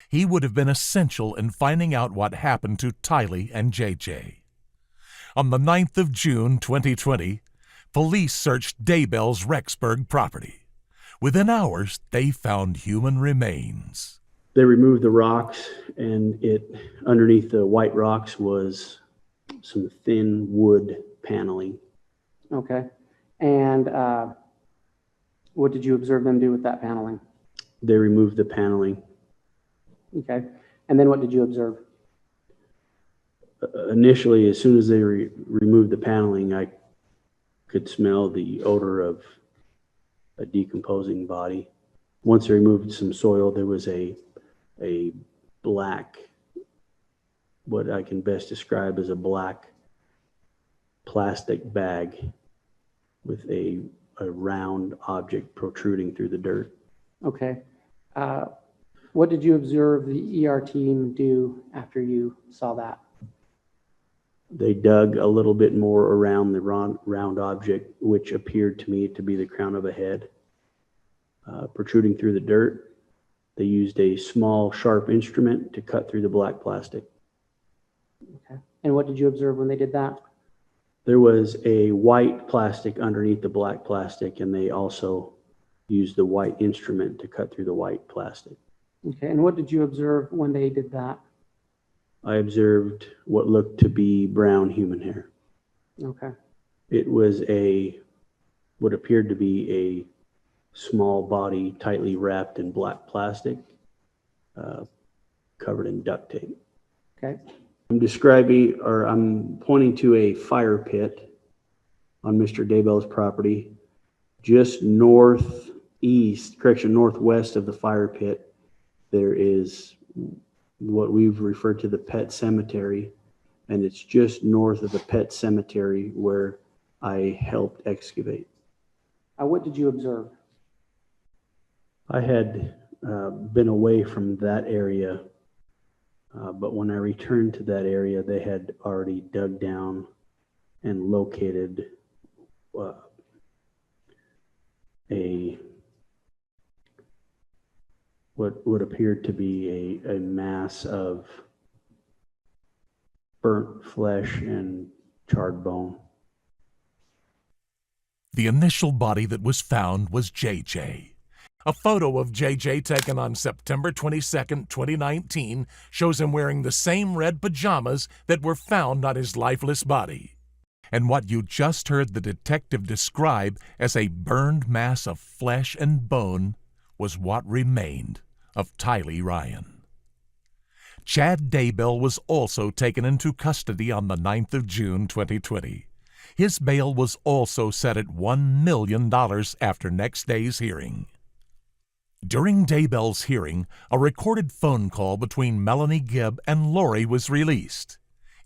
He would have been essential in finding out what happened to Tylee and JJ. On the 9th of June 2020, police searched Daybell's Rexburg property. Within hours, they found human remains. They removed the rocks, and underneath the white rocks was some thin wood paneling. Okay. And what did you observe them do with that paneling? They removed the paneling. Okay. And then what did you observe? Initially, as soon as they removed the paneling, I could smell the odor of a decomposing body. Once they removed some soil, there was a black, what I can best describe as a black plastic bag with a round object protruding through the dirt. Okay. What did you observe the ER team do after you saw that? They dug a little bit more around the round object, which appeared to me to be the crown of a head, protruding through the dirt. They used a small, sharp instrument to cut through the black plastic. Okay. And what did you observe when they did that? There was a white plastic underneath the black plastic, and they also used the white instrument to cut through the white plastic. Okay. And what did you observe when they did that? I observed what looked to be brown human hair. Okay. It was what appeared to be a small body tightly wrapped in black plastic, covered in duct tape. Okay. I'm pointing to a fire pit on Mr. Daybell's property, just northwest of the fire pit. There is what we've referred to the pet cemetery, and it's just north of the pet cemetery where I helped excavate. What did you observe? I had been away from that area, but when I returned to that area, they had already dug down and located what appeared to be a mass of burnt flesh and charred bone. The initial body that was found was JJ. A photo of JJ taken on September 22, 2019 shows him wearing the same red pajamas that were found on his lifeless body. And what you just heard the detective describe as a burned mass of flesh and bone was what remained of Tylee Ryan. Chad Daybell was also taken into custody on the 9th of June 2020. His bail was also set at $1 million after next day's hearing. During Daybell's hearing, a recorded phone call between Melanie Gibb and Lori was released.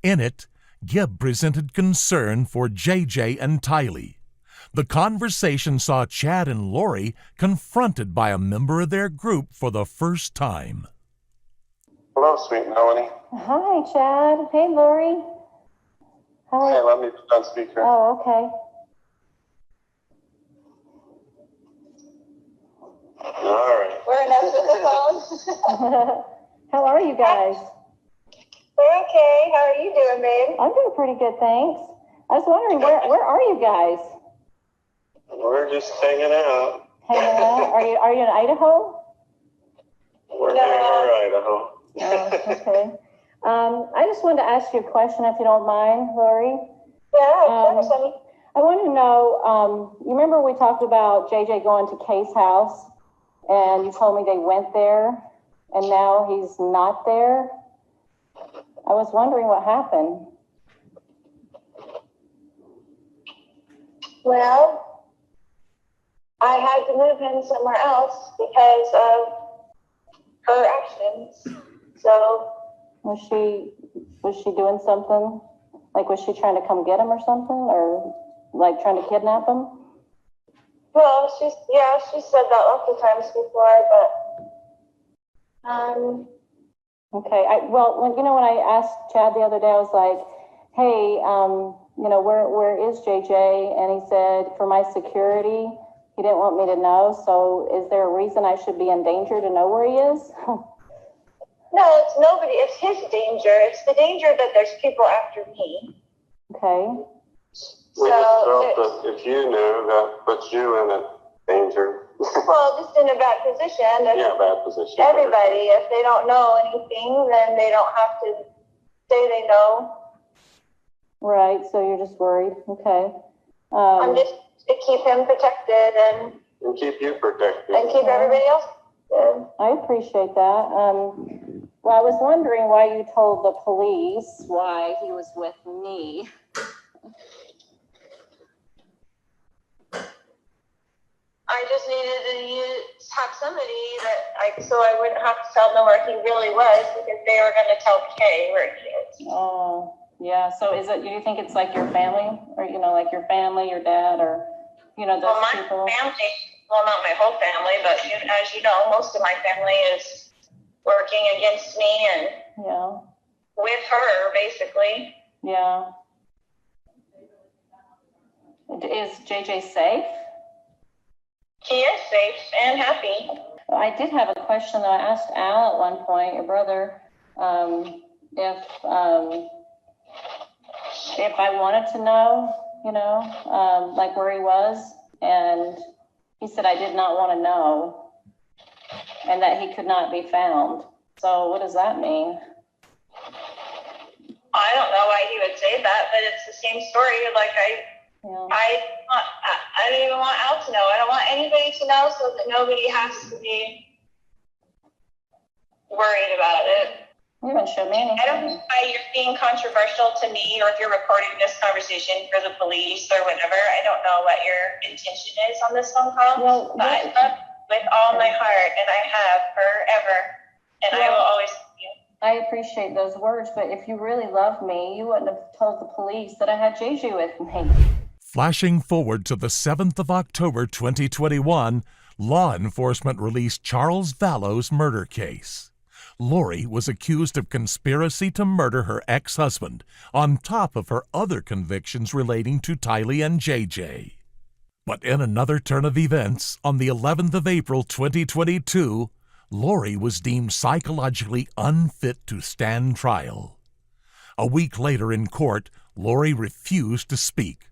In it, Gibb presented concern for JJ and Tylee. The conversation saw Chad and Lori confronted by a member of their group for the first time. Hello, sweet Melanie. Hi, Chad. Hey, Lori. Hey, let me put on speaker. Oh, okay. All right. We're enough with the phone. How are you guys? We're okay. How are you doing, babe? I'm doing pretty good, thanks. I was wondering, where are you guys? We're just hanging out. Hanging out? Are you in Idaho? We're near Idaho. Oh, okay. I just wanted to ask you a question, if you don't mind, Lori. Yeah, of course. I want to know, you remember we talked about JJ going to Kay's house, and you told me they went there, and now he's not there? I was wondering what happened. Well, I had to move him somewhere else because of her actions. So Was she doing something? Like, was she trying to come get him or something? Or like trying to kidnap him? well, she said that lots of times before, but Okay. When I asked Chad the other day, I was like, hey, where is JJ? And he said, for my security, he didn't want me to know. So is there a reason I should be in danger to know where he is? no, it's nobody. It's his danger. It's the danger that there's people after me. Okay. We just felt that if you knew, that puts you in a danger. Well, just in a bad position. Bad position. Everybody, if they don't know anything, then they don't have to say they know. Right. So you're just worried. Okay. I'm just to keep him protected and keep you protected. And keep everybody else good. I appreciate that. Well, I was wondering why you told the police why he was with me. I just needed to have somebody so I wouldn't have to tell them where he really was, because they were going to tell Kay where he is. Oh, yeah. So do you think it's like your family, or, like your family, your dad, or, those people? Family, well, not my whole family, but as you know, most of my family is working against me and with her, basically. Yeah. Is JJ safe? He is safe and happy. I did have a question that I asked Al at one point, your brother, if I wanted to know, like where he was, and he said I did not want to know, and that he could not be found. So what does that mean? I don't know why he would say that, but it's the same story. Like I don't even want Al to know. I don't want anybody to know, so that nobody has to be worried about it. You haven't shown me anything. I don't know why you're being controversial to me, or if you're recording this conversation for the police or whatever. I don't know what your intention is on this phone call. But I love you with all my heart, and I have forever, and I will always love you. I appreciate those words, but if you really loved me, you wouldn't have told the police that I had JJ with me. Flashing forward to the 7th of October 2021, law enforcement released Charles Vallow's murder case. Lori was accused of conspiracy to murder her ex-husband, on top of her other convictions relating to Tylee and JJ. But in another turn of events, on the 11th of April 2022, Lori was deemed psychologically unfit to stand trial. A week later in court, Lori refused to speak.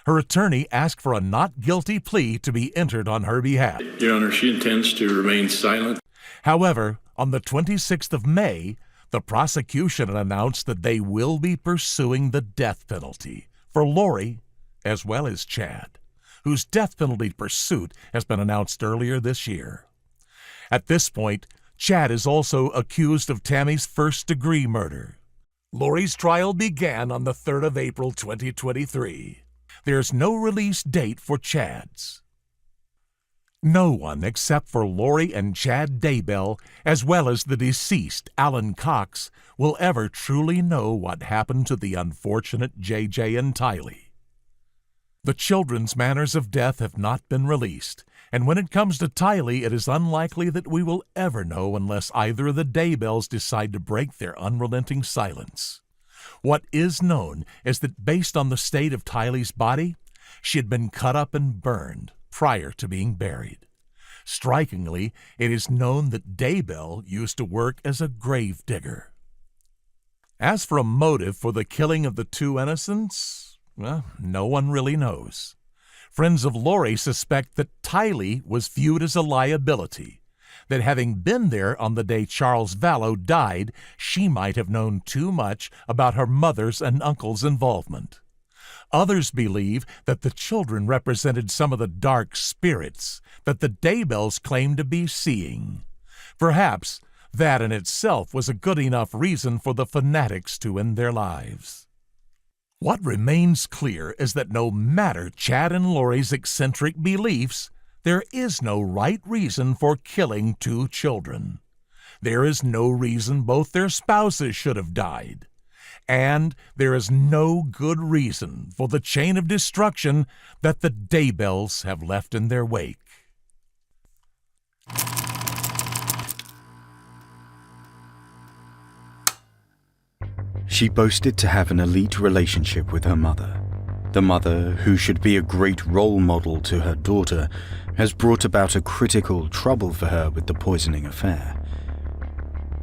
Her attorney asked for a not guilty plea to be entered on her behalf. Your Honor, she intends to remain silent. However, on the 26th of May, the prosecution announced that they will be pursuing the death penalty for Lori as well as Chad, whose death penalty pursuit has been announced earlier this year. At this point, Chad is also accused of Tammy's first-degree murder. Lori's trial began on the 3rd of April 2023. There's no release date for Chad's. No one except for Lori and Chad Daybell, as well as the deceased Alan Cox, will ever truly know what happened to the unfortunate JJ and Tylee. The children's manners of death have not been released, and when it comes to Tylee, it is unlikely that we will ever know unless either of the Daybells decide to break their unrelenting silence. What is known is that based on the state of Tylee's body, she had been cut up and burned prior to being buried. Strikingly, it is known that Daybell used to work as a grave digger. As for a motive for the killing of the two innocents, well, no one really knows. Friends of Lori suspect that Tylee was viewed as a liability, that having been there on the day Charles Vallow died, she might have known too much about her mother's and uncle's involvement. Others believe that the children represented some of the dark spirits that the Daybells claimed to be seeing. Perhaps that in itself was a good enough reason for the fanatics to end their lives. What remains clear is that no matter Chad and Lori's eccentric beliefs, there is no right reason for killing two children. There is no reason both their spouses should have died. And there is no good reason for the chain of destruction that the Daybells have left in their wake. She boasted to have an elite relationship with her mother. The mother, who should be a great role model to her daughter, has brought about a critical trouble for her with the poisoning affair.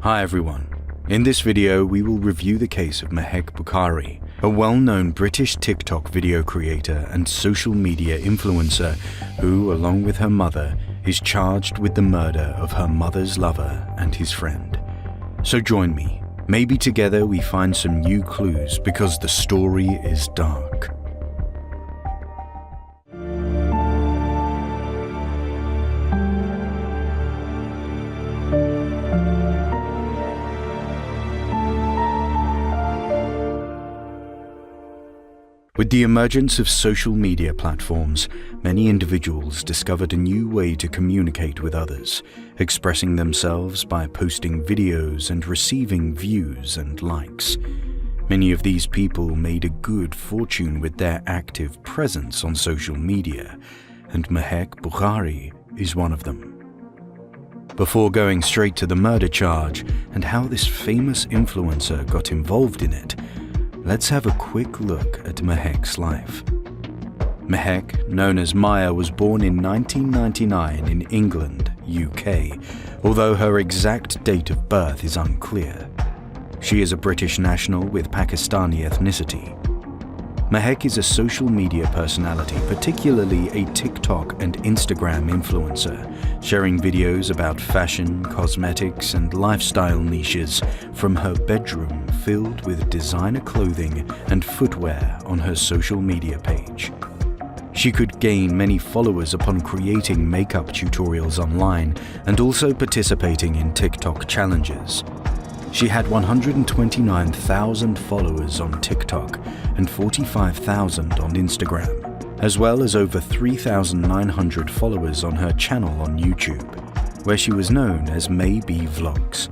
Hi everyone. In this video, we will review the case of Mehek Bukhari, a well-known British TikTok video creator and social media influencer who, along with her mother, is charged with the murder of her mother's lover and his friend. So join me. Maybe together we find some new clues because the story is dark. With the emergence of social media platforms, many individuals discovered a new way to communicate with others, expressing themselves by posting videos and receiving views and likes. Many of these people made a good fortune with their active presence on social media, and Mehek Bukhari is one of them. Before going straight to the murder charge and how this famous influencer got involved in it, let's have a quick look at Mehek's life. Mehek, known as Maya, was born in 1999 in England, UK, although her exact date of birth is unclear. She is a British national with Pakistani ethnicity. Mehek is a social media personality, particularly a TikTok and Instagram influencer, sharing videos about fashion, cosmetics, and lifestyle niches from her bedroom filled with designer clothing and footwear on her social media page. She could gain many followers upon creating makeup tutorials online and also participating in TikTok challenges. She had 129,000 followers on TikTok and 45,000 on Instagram, as well as over 3,900 followers on her channel on YouTube, where she was known as Maybe Vlogs.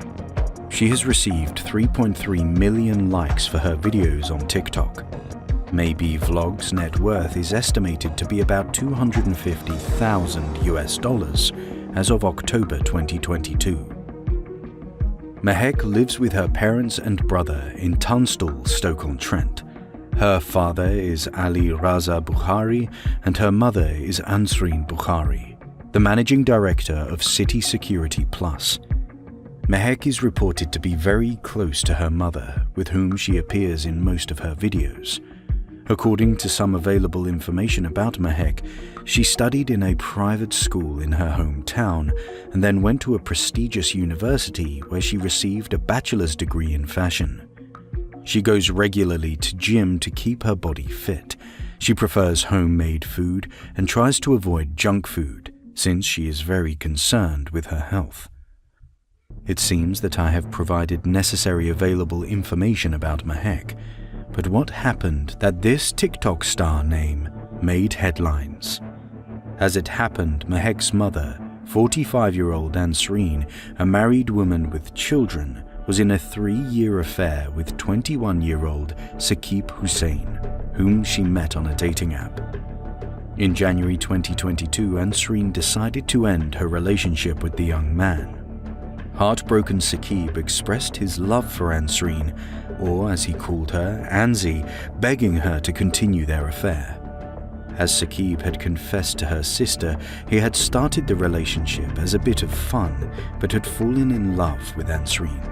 She has received 3.3 million likes for her videos on TikTok. Maybe Vlogs' net worth is estimated to be about $250,000 US as of October 2022. Mehek lives with her parents and brother in Tunstall, Stoke-on-Trent. Her father is Ali Raza Bukhari and her mother is Ansreen Bukhari, the managing director of City Security Plus. Mehek is reported to be very close to her mother, with whom she appears in most of her videos. According to some available information about Mehek, she studied in a private school in her hometown and then went to a prestigious university where she received a bachelor's degree in fashion. She goes regularly to gym to keep her body fit. She prefers homemade food and tries to avoid junk food since she is very concerned with her health. It seems that I have provided necessary available information about Mehek, but what happened that this TikTok star name made headlines? As it happened, Mehek's mother, 45-year-old Ansreen, a married woman with children, was in a 3-year affair with 21-year-old Saqib Hussain, whom she met on a dating app. In January 2022, Ansreen decided to end her relationship with the young man. Heartbroken Saqib expressed his love for Ansreen, or as he called her, Anzi, begging her to continue their affair. As Saqib had confessed to her sister, he had started the relationship as a bit of fun, but had fallen in love with Ansreen.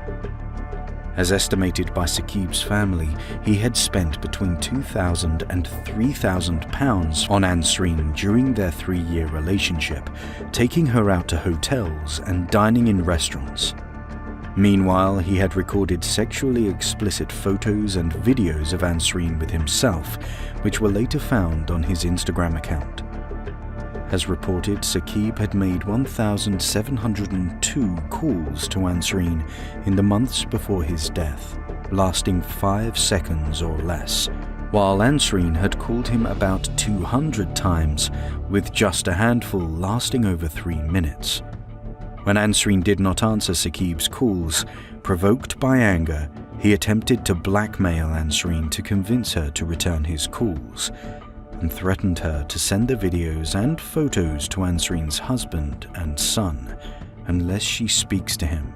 As estimated by Saqib's family, he had spent between £2,000 and £3,000 on Ansreen during their 3-year relationship, taking her out to hotels and dining in restaurants. Meanwhile, he had recorded sexually explicit photos and videos of Ansreen with himself, which were later found on his Instagram account. As reported, Saqib had made 1,702 calls to Ansreen in the months before his death, lasting 5 seconds or less, while Ansreen had called him about 200 times, with just a handful lasting over 3 minutes. When Ansreen did not answer Saqib's calls, provoked by anger, he attempted to blackmail Ansreen to convince her to return his calls, and threatened her to send the videos and photos to Ansreen's husband and son unless she speaks to him.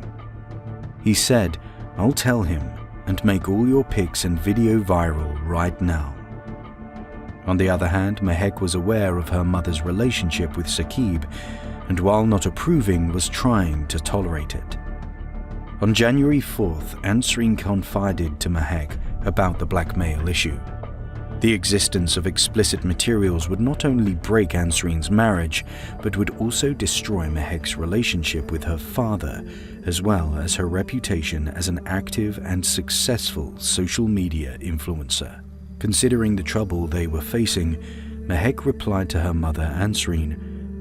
He said, "I'll tell him and make all your pics and video viral right now." On the other hand, Mehek was aware of her mother's relationship with Saqib, and while not approving, was trying to tolerate it. On January 4th, Ansreen confided to Mehek about the blackmail issue. The existence of explicit materials would not only break Ansreen's marriage, but would also destroy Mehek's relationship with her father, as well as her reputation as an active and successful social media influencer. Considering the trouble they were facing, Mehek replied to her mother, Ansreen,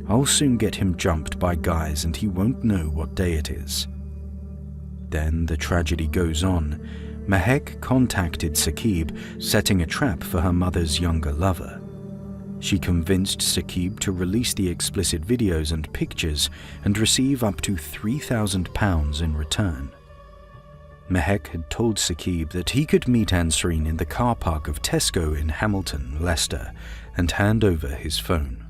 "I'll soon get him jumped by guys and he won't know what day it is." Then the tragedy goes on. Mehek contacted Saqib, setting a trap for her mother's younger lover. She convinced Saqib to release the explicit videos and pictures and receive up to £3,000 in return. Mehek had told Saqib that he could meet Ansreen in the car park of Tesco in Hamilton, Leicester, and hand over his phone.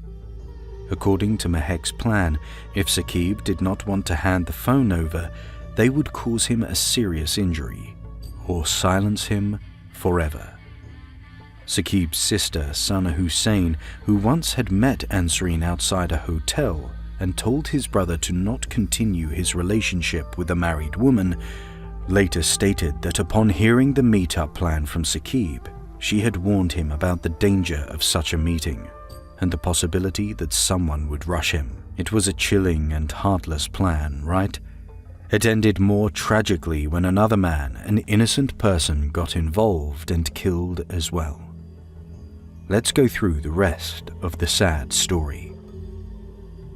According to Mehek's plan, if Saqib did not want to hand the phone over, they would cause him a serious injury, or silence him forever. Saqib's sister, Sana Hussein, who once had met Ansareen outside a hotel and told his brother to not continue his relationship with a married woman, later stated that upon hearing the meet-up plan from Saqib, she had warned him about the danger of such a meeting and the possibility that someone would rush him. It was a chilling and heartless plan, right? It ended more tragically when another man, an innocent person, got involved and killed as well. Let's go through the rest of the sad story.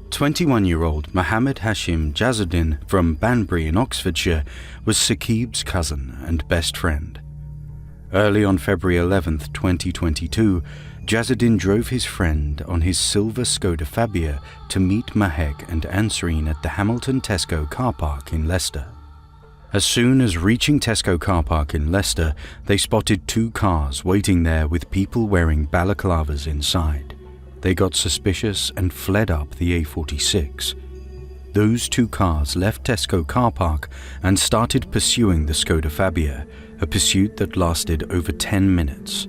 21-year-old Mohammed Hashim Jazzuddin from Banbury in Oxfordshire was Saqib's cousin and best friend. Early on February 11th, 2022, Jazzuddin drove his friend on his silver Skoda Fabia to meet Mahek and Ansareen at the Hamilton Tesco car park in Leicester. As soon as reaching Tesco car park in Leicester, they spotted 2 cars waiting there with people wearing balaclavas inside. They got suspicious and fled up the A46. Those 2 cars left Tesco car park and started pursuing the Skoda Fabia, a pursuit that lasted over 10 minutes.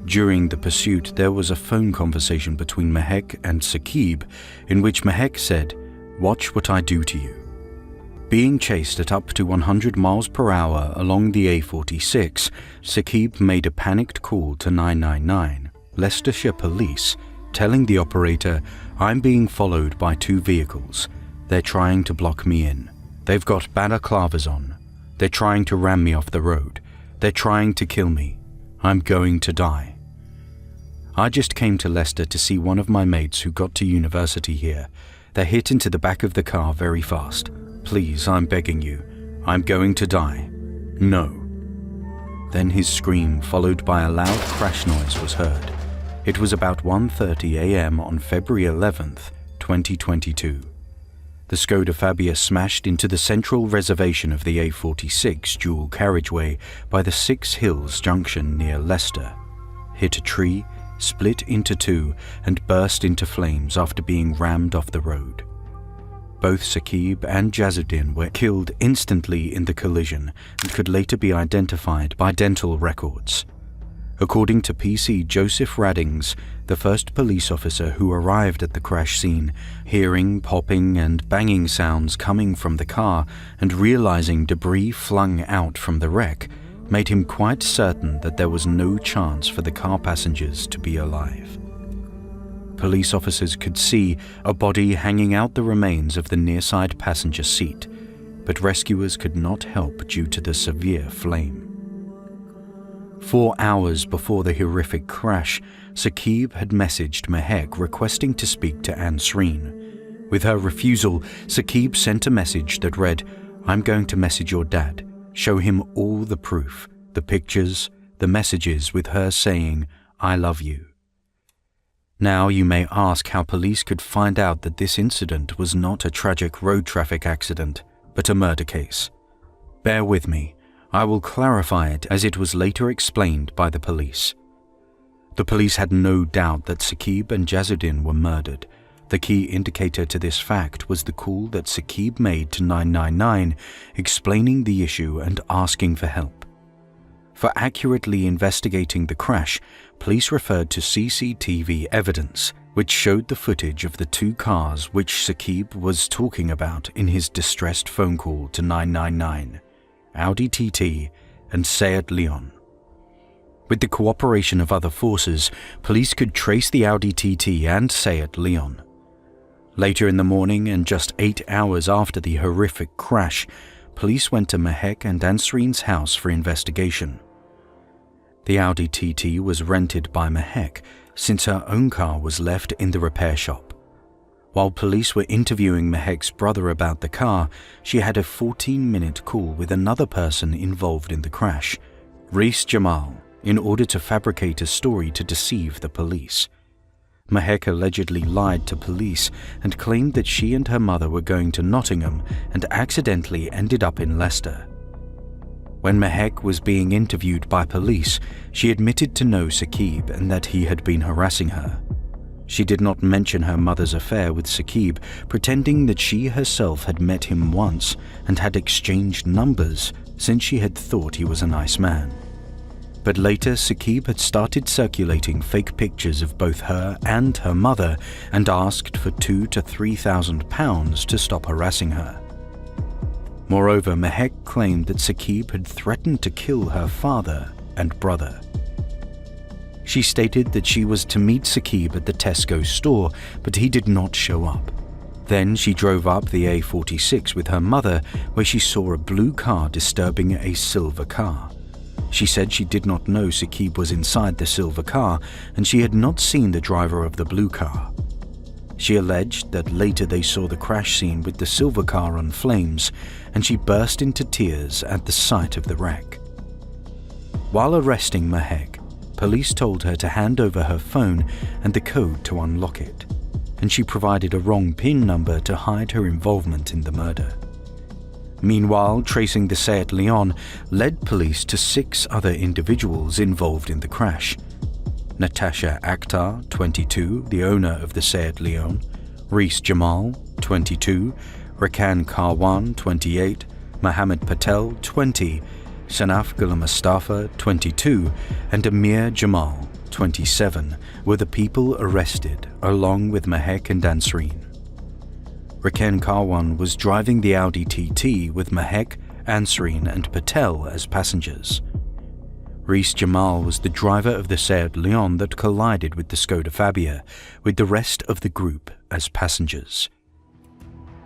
During the pursuit, there was a phone conversation between Mahek and Saqib in which Mahek said, "Watch what I do to you." Being chased at up to 100 miles per hour along the A46, Saqib made a panicked call to 999, Leicestershire Police, telling the operator, "I'm being followed by 2 vehicles. They're trying to block me in. They've got balaclavas on. They're trying to ram me off the road. They're trying to kill me. I'm going to die. I just came to Leicester to see one of my mates who got to university here. They hit into the back of the car very fast. Please, I'm begging you. I'm going to die. No." Then his scream, followed by a loud crash noise, was heard. It was about 1:30 a.m. on February 11th, 2022. The Skoda Fabia smashed into the central reservation of the A46 dual carriageway by the 6 Hills junction near Leicester, hit a tree, split into 2, and burst into flames after being rammed off the road. Both Saqib and Jazzuddin were killed instantly in the collision and could later be identified by dental records. According to PC Joseph Raddings, the first police officer who arrived at the crash scene, hearing popping and banging sounds coming from the car and realizing debris flung out from the wreck, made him quite certain that there was no chance for the car passengers to be alive. Police officers could see a body hanging out the remains of the nearside passenger seat, but rescuers could not help due to the severe flame. 4 hours before the horrific crash, Saqib had messaged Mahek requesting to speak to Ansareen. With her refusal, Saqib sent a message that read, "I'm going to message your dad. Show him all the proof, the pictures, the messages with her saying, 'I love you.'" Now you may ask how police could find out that this incident was not a tragic road traffic accident, but a murder case. Bear with me. I will clarify it as it was later explained by the police. The police had no doubt that Saqib and Jazzuddin were murdered. The key indicator to this fact was the call that Saqib made to 999, explaining the issue and asking for help. For accurately investigating the crash, police referred to CCTV evidence, which showed the footage of the 2 cars which Saqib was talking about in his distressed phone call to 999, Audi TT and Seat Leon. With the cooperation of other forces, police could trace the Audi TT and Seat Leon. Later in the morning, and just 8 hours after the horrific crash, police went to Mahek and Ansareen's house for investigation. The Audi TT was rented by Mahek since her own car was left in the repair shop. While police were interviewing Mahek's brother about the car, she had a 14-minute call with another person involved in the crash, Rees Jamal, in order to fabricate a story to deceive the police. Mahek allegedly lied to police and claimed that she and her mother were going to Nottingham and accidentally ended up in Leicester. When Mahek was being interviewed by police, she admitted to know Saqib and that he had been harassing her. She did not mention her mother's affair with Saqib, pretending that she herself had met him once and had exchanged numbers since she had thought he was a nice man. But later, Saqib had started circulating fake pictures of both her and her mother and asked for £2,000 to £3,000 to stop harassing her. Moreover, Mehek claimed that Saqib had threatened to kill her father and brother. She stated that she was to meet Saqib at the Tesco store, but he did not show up. Then she drove up the A46 with her mother, where she saw a blue car disturbing a silver car. She said she did not know Saqib was inside the silver car, and she had not seen the driver of the blue car. She alleged that later they saw the crash scene with the silver car on flames, and she burst into tears at the sight of the wreck. While arresting Mehek, police told her to hand over her phone and the code to unlock it, and she provided a wrong PIN number to hide her involvement in the murder. Meanwhile, tracing the Seat Leon led police to 6 other individuals involved in the crash. Natasha Akhtar, 22, the owner of the Seat Leon, Rees Jamal, 22, Rakan Karwan, 28, Mohammed Patel, 20, Sanaf Gul Mustafa, 22, and Amir Jamal, 27, were the people arrested, along with Mehek and Ansreen. Rakan Karwan was driving the Audi TT with Mehek, Ansreen, and Patel as passengers. Rees Jamal was the driver of the Seat Leon that collided with the Skoda Fabia, with the rest of the group as passengers.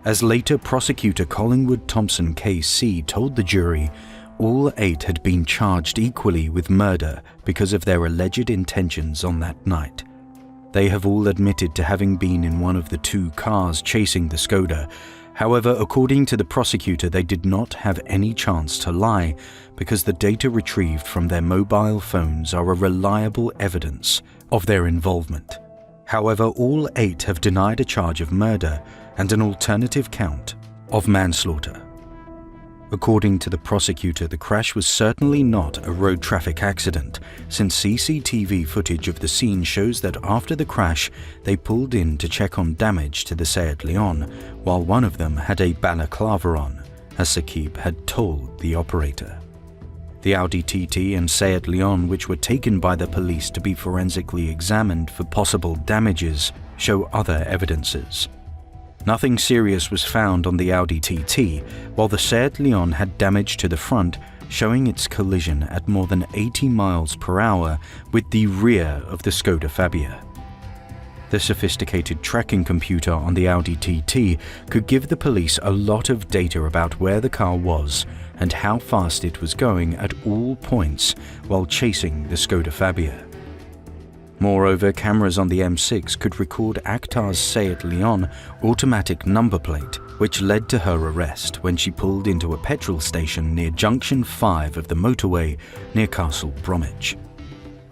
As later prosecutor Collingwood Thompson KC told the jury, all 8 had been charged equally with murder because of their alleged intentions on that night. They have all admitted to having been in one of the 2 cars chasing the Skoda. However, according to the prosecutor, they did not have any chance to lie because the data retrieved from their mobile phones are a reliable evidence of their involvement. However, all 8 have denied a charge of murder and an alternative count of manslaughter. According to the prosecutor, the crash was certainly not a road traffic accident, since CCTV footage of the scene shows that after the crash, they pulled in to check on damage to the Seat Leon, while one of them had a balaclava on, as Saqib had told the operator. The Audi TT and Seat Leon, which were taken by the police to be forensically examined for possible damages, show other evidences. Nothing serious was found on the Audi TT, while the Seat Leon had damage to the front, showing its collision at more than 80 miles per hour with the rear of the Skoda Fabia. The sophisticated tracking computer on the Audi TT could give the police a lot of data about where the car was and how fast it was going at all points while chasing the Skoda Fabia. Moreover, cameras on the M6 could record Akhtar's Seat Leon automatic number plate, which led to her arrest when she pulled into a petrol station near Junction 5 of the motorway near Castle Bromwich.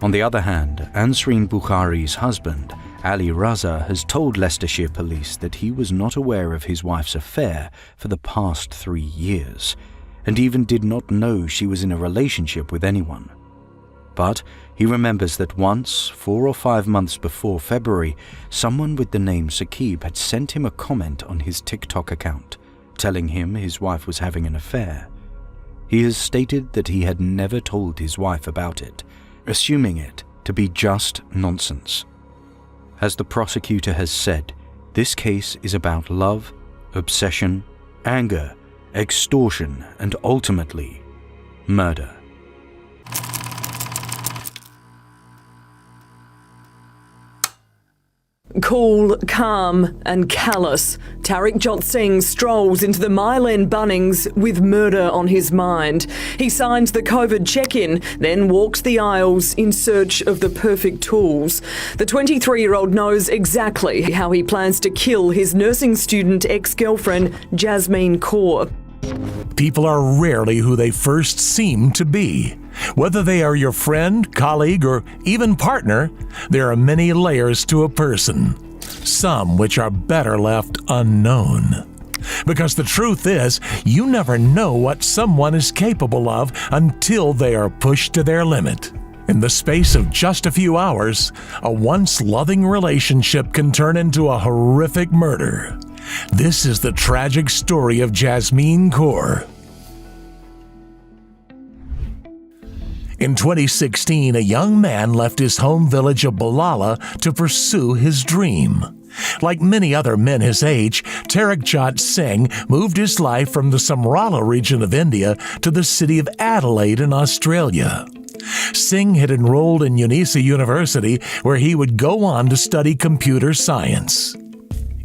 On the other hand, Ansreen Bukhari's husband, Ali Raza, has told Leicestershire police that he was not aware of his wife's affair for the past 3 years, and even did not know she was in a relationship with anyone. But he remembers that once, 4 or 5 months before February, someone with the name Saqib had sent him a comment on his TikTok account, telling him his wife was having an affair. He has stated that he had never told his wife about it, assuming it to be just nonsense. As the prosecutor has said, this case is about love, obsession, anger, extortion, and ultimately, murder. Cool, calm and callous, Tarakjot Singh strolls into the Mile End Bunnings with murder on his mind. He signs the COVID check-in, then walks the aisles in search of the perfect tools. The 23-year-old knows exactly how he plans to kill his nursing student ex-girlfriend, Jasmine Kaur. People are rarely who they first seem to be. Whether they are your friend, colleague, or even partner, there are many layers to a person, some which are better left unknown. Because the truth is, you never know what someone is capable of until they are pushed to their limit. In the space of just a few hours, a once loving relationship can turn into a horrific murder. This is the tragic story of Jasmine Kaur. In 2016, a young man left his home village of Balala to pursue his dream. Like many other men his age, Tarakjot Singh moved his life from the Samrala region of India to the city of Adelaide in Australia. Singh had enrolled in UNISA University, where he would go on to study computer science.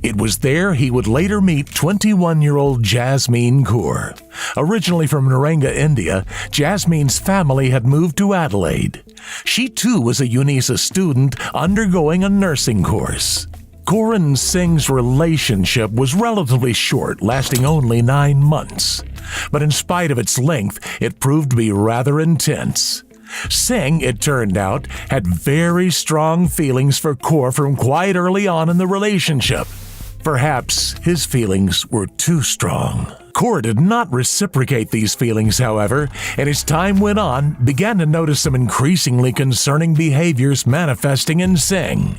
It was there he would later meet 21-year-old Jasmine Kaur. Originally from Naranga, India, Jasmine's family had moved to Adelaide. She too was a UNISA student undergoing a nursing course. Kaur and Singh's relationship was relatively short, lasting only 9 months. But in spite of its length, it proved to be rather intense. Singh, it turned out, had very strong feelings for Kaur from quite early on in the relationship. Perhaps his feelings were too strong. Kaur did not reciprocate these feelings, however, and as time went on, began to notice some increasingly concerning behaviors manifesting in Singh.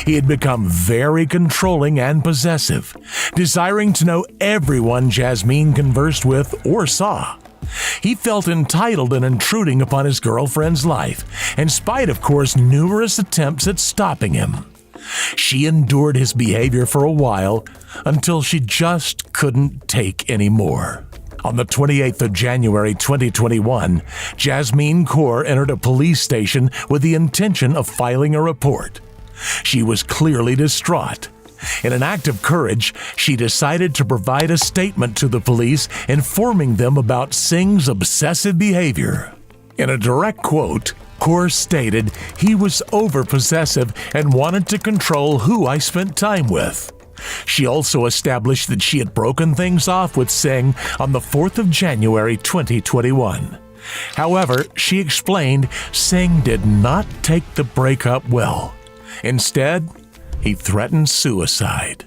He had become very controlling and possessive, desiring to know everyone Jasmine conversed with or saw. He felt entitled in intruding upon his girlfriend's life, in spite of Kaur's numerous attempts at stopping him. She endured his behavior for a while until she just couldn't take any more. On the 28th of January 2021, Jasmine Kaur entered a police station with the intention of filing a report. She was clearly distraught. In an act of courage, she decided to provide a statement to the police informing them about Singh's obsessive behavior. In a direct quote, Kaur stated, "He was over-possessive and wanted to control who I spent time with." She also established that she had broken things off with Singh on the 4th of January 2021. However, she explained Singh did not take the breakup well. Instead, he threatened suicide.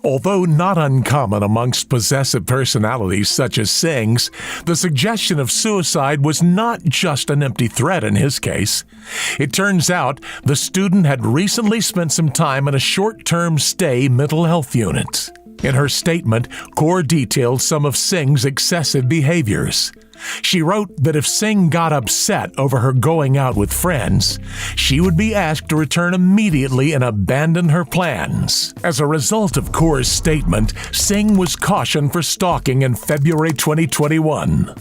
Although not uncommon amongst possessive personalities such as Singh's, the suggestion of suicide was not just an empty threat in his case. It turns out the student had recently spent some time in a short-term stay mental health unit. In her statement, Kaur detailed some of Singh's excessive behaviors. She wrote that if Singh got upset over her going out with friends, she would be asked to return immediately and abandon her plans. As a result of Kaur's statement, Singh was cautioned for stalking in February 2021.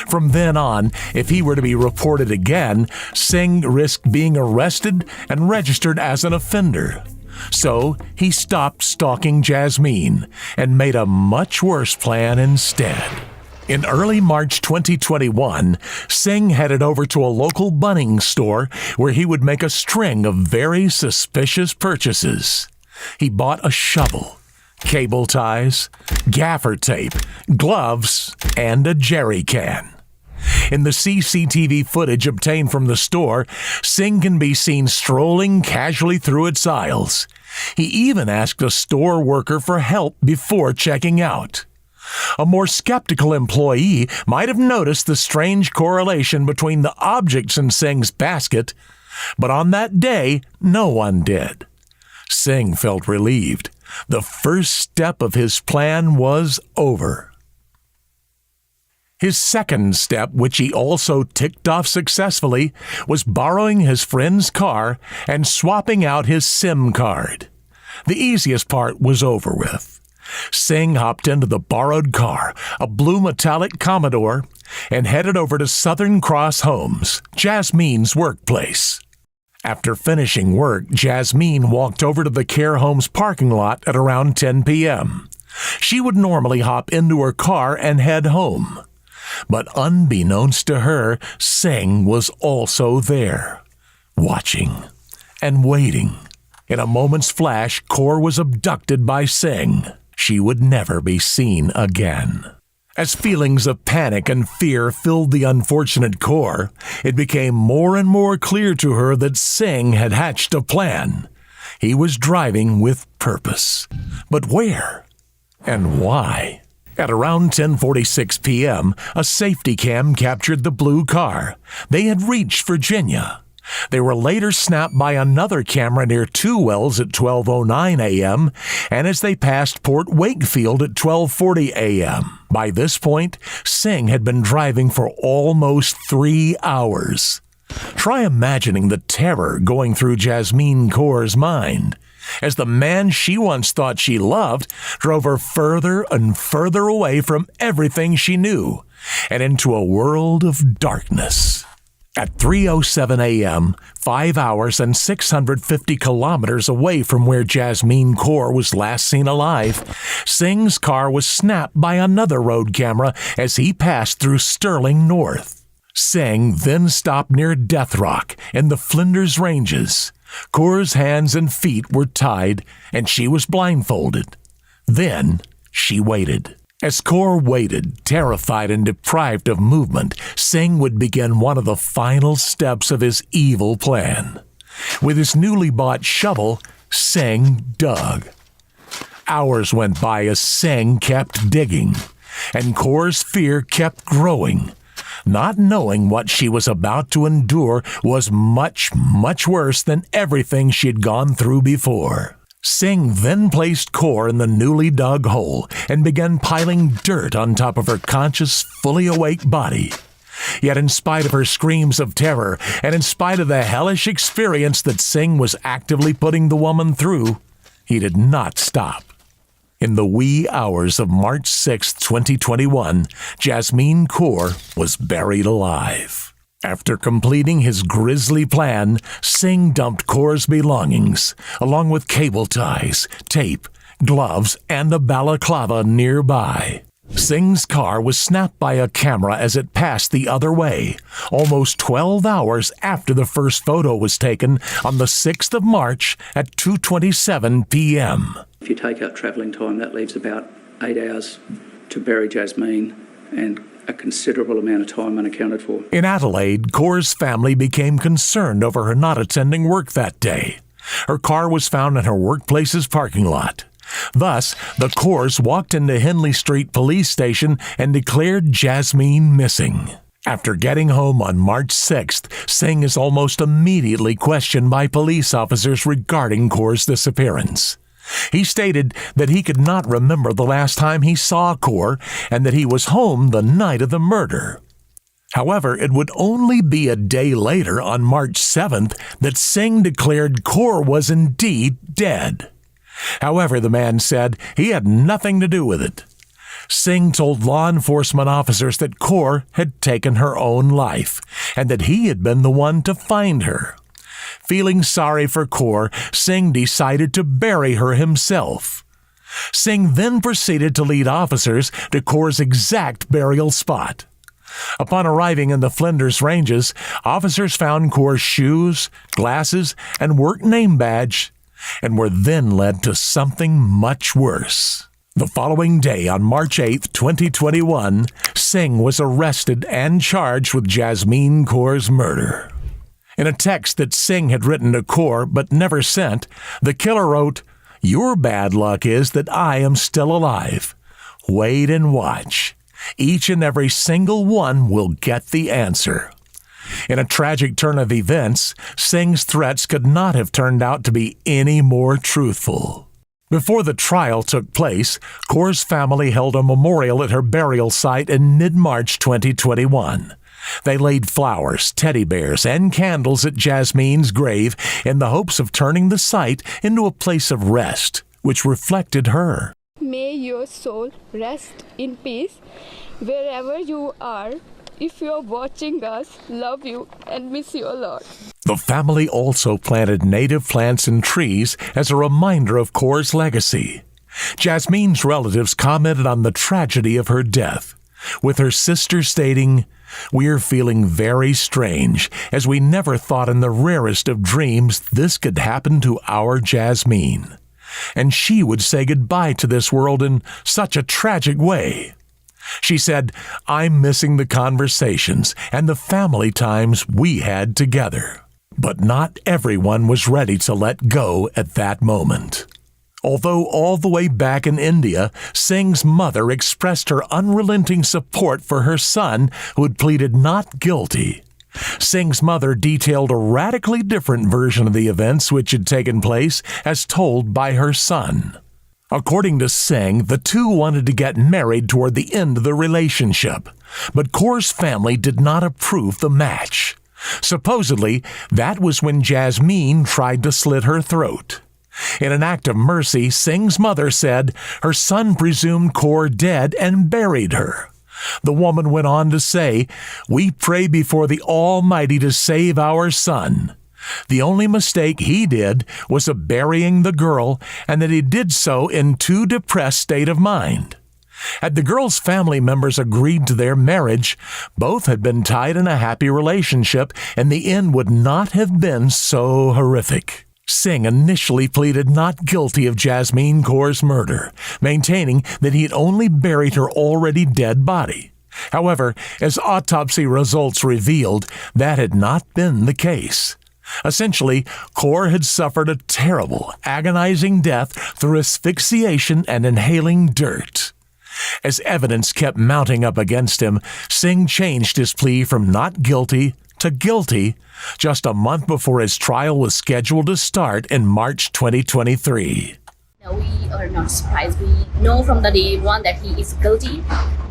From then on, if he were to be reported again, Singh risked being arrested and registered as an offender. So he stopped stalking Jasmine and made a much worse plan instead. In early March 2021, Singh headed over to a local Bunnings store where he would make a string of very suspicious purchases. He bought a shovel, cable ties, gaffer tape, gloves, and a jerry can. In the CCTV footage obtained from the store, Singh can be seen strolling casually through its aisles. He even asked a store worker for help before checking out. A more skeptical employee might have noticed the strange correlation between the objects in Singh's basket, but on that day, no one did. Singh felt relieved. The first step of his plan was over. His second step, which he also ticked off successfully, was borrowing his friend's car and swapping out his SIM card. The easiest part was over with. Singh hopped into the borrowed car, a blue metallic Commodore, and headed over to Southern Cross Homes, Jasmine's workplace. After finishing work, Jasmine walked over to the care home's parking lot at around 10 p.m. She would normally hop into her car and head home. But unbeknownst to her, Singh was also there, watching and waiting. In a moment's flash, Kaur was abducted by Singh. She would never be seen again. As feelings of panic and fear filled the unfortunate Kaur, it became more and more clear to her that Singh had hatched a plan. He was driving with purpose. But where? And why? At around 10:46 p.m., a safety cam captured the blue car. They had reached Virginia. They were later snapped by another camera near Two Wells at 12:09 a.m. and as they passed Port Wakefield at 12:40 a.m. By this point, Singh had been driving for almost 3 hours. Try imagining the terror going through Jasmine Kaur's mind as the man she once thought she loved drove her further and further away from everything she knew and into a world of darkness. At 3:07 a.m., 5 hours and 650 kilometers away from where Jasmine Kaur was last seen alive, Singh's car was snapped by another road camera as he passed through Sterling North. Singh then stopped near Death Rock in the Flinders Ranges. Kaur's hands and feet were tied, and she was blindfolded. Then she waited. As Kaur waited, terrified and deprived of movement, Singh would begin one of the final steps of his evil plan. With his newly bought shovel, Singh dug. Hours went by as Singh kept digging, and Kaur's fear kept growing. Not knowing what she was about to endure was much, much worse than everything she had gone through before. Singh then placed Kaur in the newly dug hole and began piling dirt on top of her conscious, fully awake body. Yet in spite of her screams of terror, and in spite of the hellish experience that Singh was actively putting the woman through, he did not stop. In the wee hours of March 6, 2021, Jasmine Kaur was buried alive. After completing his grisly plan, Singh dumped Kaur's belongings, along with cable ties, tape, gloves, and a balaclava nearby. Singh's car was snapped by a camera as it passed the other way, almost 12 hours after the first photo was taken on the 6th of March at 2:27 p.m. If you take out travelling time, that leaves about 8 hours to bury Jasmine, and a considerable amount of time unaccounted for. In Adelaide, Kaur's family became concerned over her not attending work that day. Her car was found in her workplace's parking lot. Thus, the Kaurs walked into Henley Street Police Station and declared Jasmine missing. After getting home on March 6th, Singh is almost immediately questioned by police officers regarding Kaur's disappearance. He stated that he could not remember the last time he saw Kaur and that he was home the night of the murder. However, it would only be a day later, on March 7th, that Singh declared Kaur was indeed dead. However, the man said he had nothing to do with it. Singh told law enforcement officers that Kaur had taken her own life and that he had been the one to find her. Feeling sorry for Kaur, Singh decided to bury her himself. Singh then proceeded to lead officers to Kaur's exact burial spot. Upon arriving in the Flinders Ranges, officers found Kaur's shoes, glasses, and work name badge, and were then led to something much worse. The following day, on March 8, 2021, Singh was arrested and charged with Jasmine Kaur's murder. In a text that Singh had written to Kaur but never sent, the killer wrote, "Your bad luck is that I am still alive. Wait and watch. Each and every single one will get the answer." In a tragic turn of events, Singh's threats could not have turned out to be any more truthful. Before the trial took place, Kaur's family held a memorial at her burial site in mid-March 2021. They laid flowers, teddy bears, and candles at Jasmine's grave in the hopes of turning the site into a place of rest, which reflected her. May your soul rest in peace wherever you are. If you're watching us, love you and miss you a lot. The family also planted native plants and trees as a reminder of Kaur's legacy. Jasmine's relatives commented on the tragedy of her death, with her sister stating, "We're feeling very strange, as we never thought in the rarest of dreams this could happen to our Jasmine. And she would say goodbye to this world in such a tragic way." She said, "I'm missing the conversations and the family times we had together." But not everyone was ready to let go at that moment. Although all the way back in India, Singh's mother expressed her unrelenting support for her son, who had pleaded not guilty. Singh's mother detailed a radically different version of the events which had taken place as told by her son. According to Singh, the two wanted to get married toward the end of the relationship, but Kaur's family did not approve the match. Supposedly, that was when Jasmine tried to slit her throat. In an act of mercy, Singh's mother said her son presumed Kaur dead and buried her. The woman went on to say, "We pray before the Almighty to save our son. The only mistake he did was of burying the girl, and that he did so in too depressed state of mind." Had the girl's family members agreed to their marriage, both had been tied in a happy relationship, and the end would not have been so horrific. Singh initially pleaded not guilty of Jasmine Kaur's murder, maintaining that he had only buried her already dead body. However, as autopsy results revealed, that had not been the case. Essentially, Kaur had suffered a terrible, agonizing death through asphyxiation and inhaling dirt. As evidence kept mounting up against him, Singh changed his plea from not guilty to guilty just a month before his trial was scheduled to start in March 2023. No, we are not surprised. We know from the day one that he is guilty,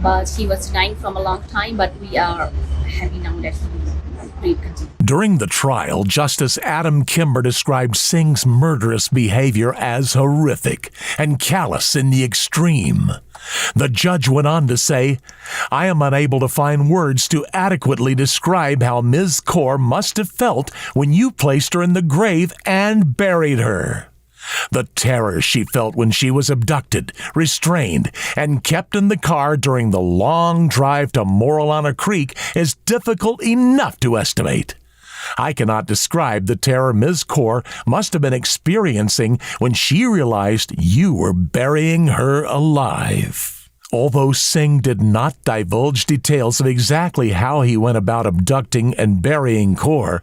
but he was denying from a long time, but we are happy now that he pleaded guilty. During the trial, Justice Adam Kimber described Singh's murderous behavior as horrific and callous in the extreme. The judge went on to say, "I am unable to find words to adequately describe how Ms. Kaur must have felt when you placed her in the grave and buried her. The terror she felt when she was abducted, restrained, and kept in the car during the long drive to Morawalana Creek is difficult enough to estimate. I cannot describe the terror Ms. Kaur must have been experiencing when she realized you were burying her alive." Although Singh did not divulge details of exactly how he went about abducting and burying Kaur,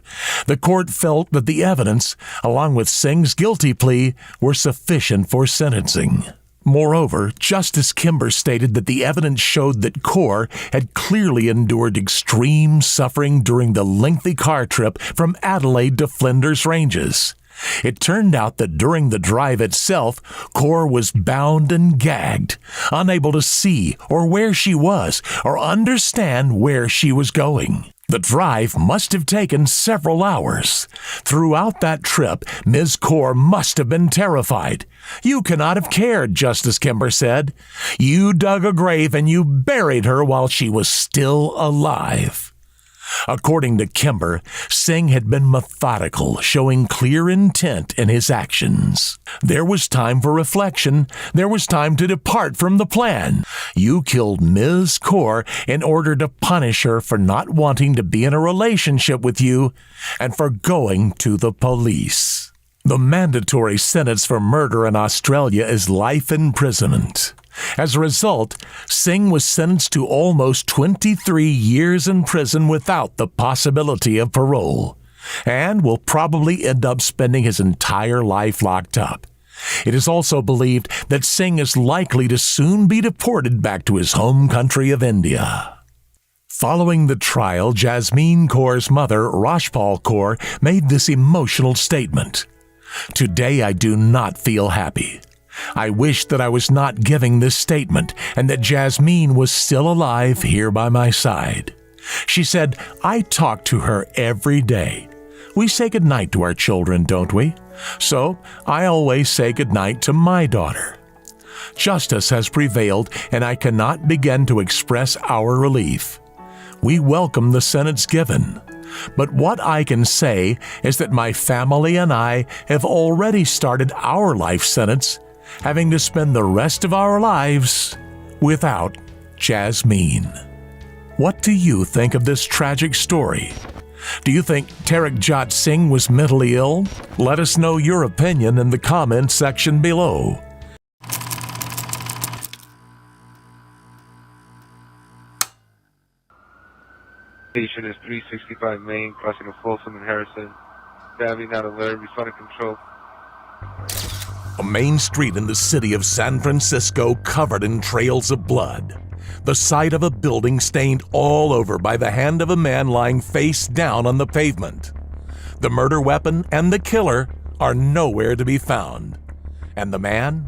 the court felt that the evidence, along with Singh's guilty plea, were sufficient for sentencing. Moreover, Justice Kimber stated that the evidence showed that Kaur had clearly endured extreme suffering during the lengthy car trip from Adelaide to Flinders Ranges. It turned out that during the drive itself, Kaur was bound and gagged, unable to see or where she was or understand where she was going. The drive must have taken several hours. Throughout that trip, Ms. Kaur must have been terrified. "You cannot have cared," Justice Kimber said. "You dug a grave and you buried her while she was still alive." According to Kimber, Singh had been methodical, showing clear intent in his actions. There was time for reflection. There was time to depart from the plan. You killed Ms. Kaur in order to punish her for not wanting to be in a relationship with you and for going to the police. The mandatory sentence for murder in Australia is life imprisonment. As a result, Singh was sentenced to almost 23 years in prison without the possibility of parole, and will probably end up spending his entire life locked up. It is also believed that Singh is likely to soon be deported back to his home country of India. Following the trial, Jasmine Kaur's mother, Rajpal Kaur, made this emotional statement. "Today I do not feel happy. I wish that I was not giving this statement and that Jasmine was still alive here by my side." She said, "I talk to her every day. We say goodnight to our children, don't we? So I always say goodnight to my daughter." Justice has prevailed, and I cannot begin to express our relief. We welcome the sentence given. But what I can say is that my family and I have already started our life sentence, having to spend the rest of our lives without Jasmine. What do you think of this tragic story? Do you think Tariqjot Singh was mentally ill? Let us know your opinion in the comments section below. Station is 365 Main, crossing of Folsom and Harrison. Family not alert, responding control. A main street in the city of San Francisco covered in trails of blood. The side of a building stained all over by the hand of a man lying face down on the pavement. The murder weapon and the killer are nowhere to be found. And the man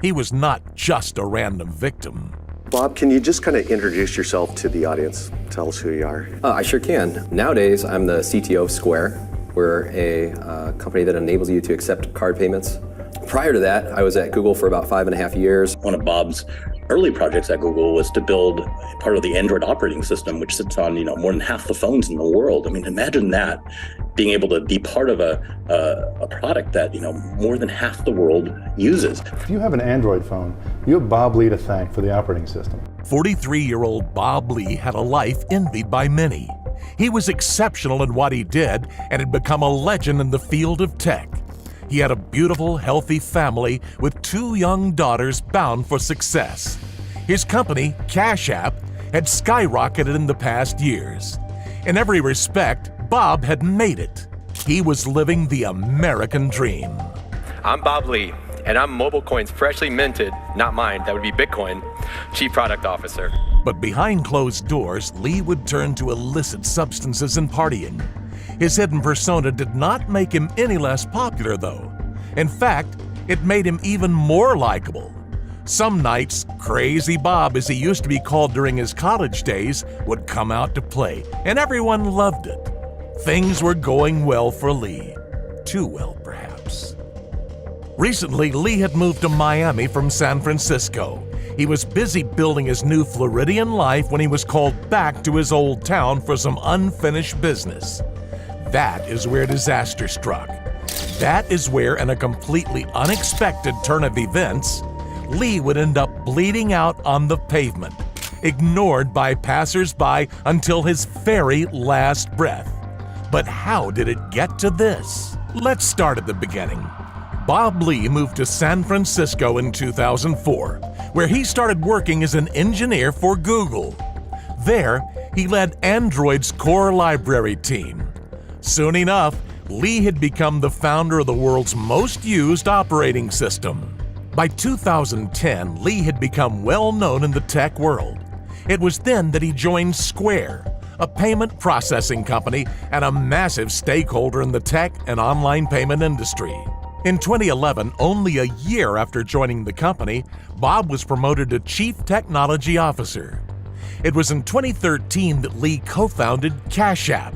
He was not just a random victim. Bob, can you just kind of introduce yourself to the audience? Tell us who you are. I sure can. Nowadays, I'm the CTO of Square. We're a company that enables you to accept card payments. Prior to that, I was at Google for about 5.5 years. One of Bob's early projects at Google was to build part of the Android operating system, which sits on more than half the phones in the world. I mean, imagine that, being able to be part of a product that more than half the world uses. If you have an Android phone, you have Bob Lee to thank for the operating system. 43-year-old Bob Lee had a life envied by many. He was exceptional in what he did and had become a legend in the field of tech. He had a beautiful, healthy family with 2 young daughters bound for success. His company, Cash App, had skyrocketed in the past years. In every respect, Bob had made it. He was living the American dream. I'm Bob Lee, and I'm MobileCoin's freshly minted, not mine, that would be Bitcoin, Chief Product Officer. But behind closed doors, Lee would turn to illicit substances and partying. His hidden persona did not make him any less popular, though. In fact, it made him even more likable. Some nights, Crazy Bob, as he used to be called during his college days, would come out to play, and everyone loved it. Things were going well for Lee. Too well, perhaps. Recently, Lee had moved to Miami from San Francisco. He was busy building his new Floridian life when he was called back to his old town for some unfinished business. That is where disaster struck. That is where, in a completely unexpected turn of events, Lee would end up bleeding out on the pavement, ignored by passers-by until his very last breath. But how did it get to this? Let's start at the beginning. Bob Lee moved to San Francisco in 2004, where he started working as an engineer for Google. There, he led Android's core library team. Soon enough, Lee had become the founder of the world's most used operating system. By 2010, Lee had become well known in the tech world. It was then that he joined Square, a payment processing company and a massive stakeholder in the tech and online payment industry. In 2011, only a year after joining the company, Bob was promoted to Chief Technology Officer. It was in 2013 that Lee co-founded Cash App.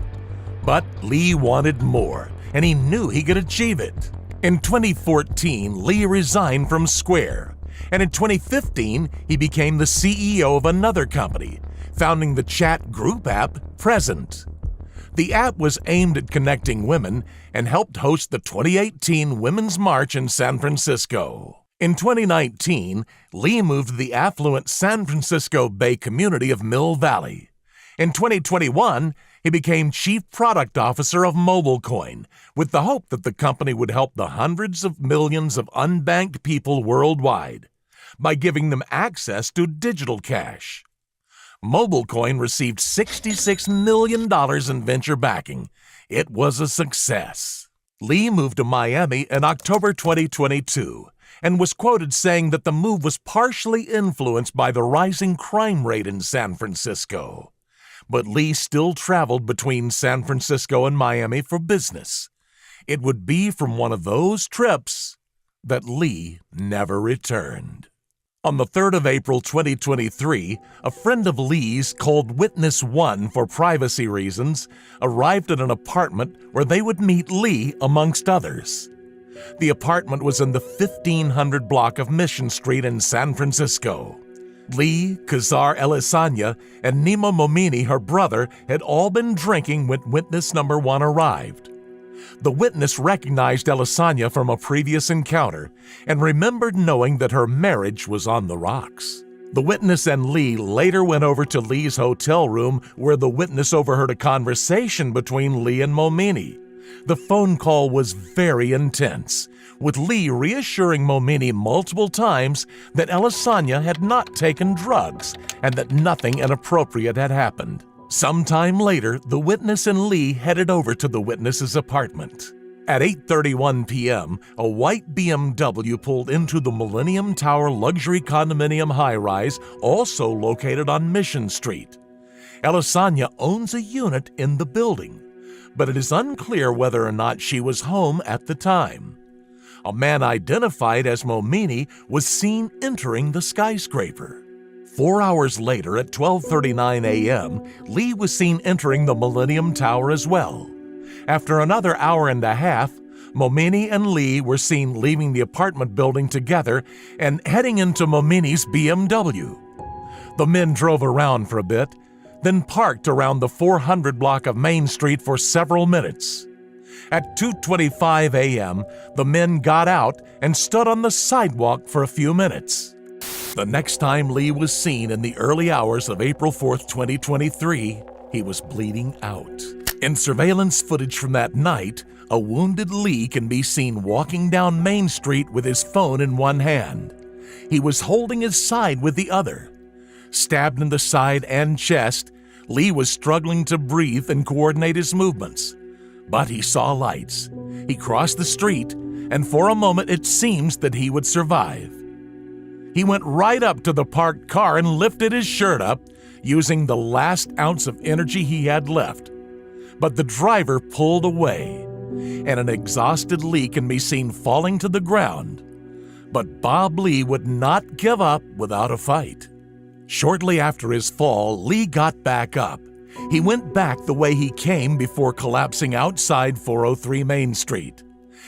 But Lee wanted more, and he knew he could achieve it. In 2014, Lee resigned from Square, and in 2015, he became the CEO of another company, founding the chat group app Present. The app was aimed at connecting women and helped host the 2018 Women's March in San Francisco. In 2019, Lee moved to the affluent San Francisco Bay community of Mill Valley. In 2021, he became Chief Product Officer of MobileCoin, with the hope that the company would help the hundreds of millions of unbanked people worldwide by giving them access to digital cash. MobileCoin received $66 million in venture backing. It was a success. Lee moved to Miami in October 2022 and was quoted saying that the move was partially influenced by the rising crime rate in San Francisco. But Lee still traveled between San Francisco and Miami for business. It would be from one of those trips that Lee never returned. On the 3rd of April 2023, a friend of Lee's called Witness One for privacy reasons arrived at an apartment where they would meet Lee amongst others. The apartment was in the 1500 block of Mission Street in San Francisco. Lee, Kazar Elisanya, and Nima Momini, her brother, had all been drinking when witness number one arrived. The witness recognized Elisanya from a previous encounter and remembered knowing that her marriage was on the rocks. The witness and Lee later went over to Lee's hotel room where the witness overheard a conversation between Lee and Momini. The phone call was very intense, with Lee reassuring Momini multiple times that Elisanya had not taken drugs and that nothing inappropriate had happened. Sometime later, the witness and Lee headed over to the witness's apartment. At 8:31 p.m., a white BMW pulled into the Millennium Tower luxury condominium high-rise, also located on Mission Street. Elisanya owns a unit in the building, but it is unclear whether or not she was home at the time. A man identified as Momini was seen entering the skyscraper. 4 hours later at 12:39 a.m., Lee was seen entering the Millennium Tower as well. After another hour and a half, Momini and Lee were seen leaving the apartment building together and heading into Momini's BMW. The men drove around for a bit, then parked around the 400 block of Main Street for several minutes. At 2:25 a.m., the men got out and stood on the sidewalk for a few minutes. The next time Lee was seen in the early hours of April 4, 2023, he was bleeding out. In surveillance footage from that night, a wounded Lee can be seen walking down Main Street with his phone in one hand. He was holding his side with the other. Stabbed in the side and chest, Lee was struggling to breathe and coordinate his movements. But he saw lights. He crossed the street, and for a moment it seems that he would survive. He went right up to the parked car and lifted his shirt up, using the last ounce of energy he had left. But the driver pulled away, and an exhausted Lee can be seen falling to the ground. But Bob Lee would not give up without a fight. Shortly after his fall, Lee got back up. He went back the way he came before collapsing outside 403 Main Street.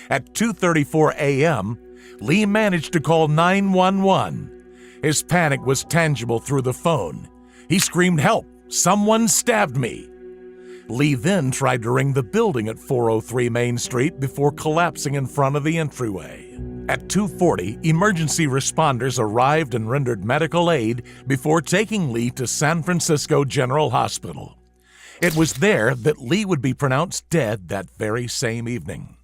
At 2:34 a.m., Lee managed to call 911. His panic was tangible through the phone. He screamed, "Help! Someone stabbed me!" Lee then tried to ring the building at 403 Main Street before collapsing in front of the entryway. At 2:40, emergency responders arrived and rendered medical aid before taking Lee to San Francisco General Hospital. It was there that Lee would be pronounced dead that very same evening.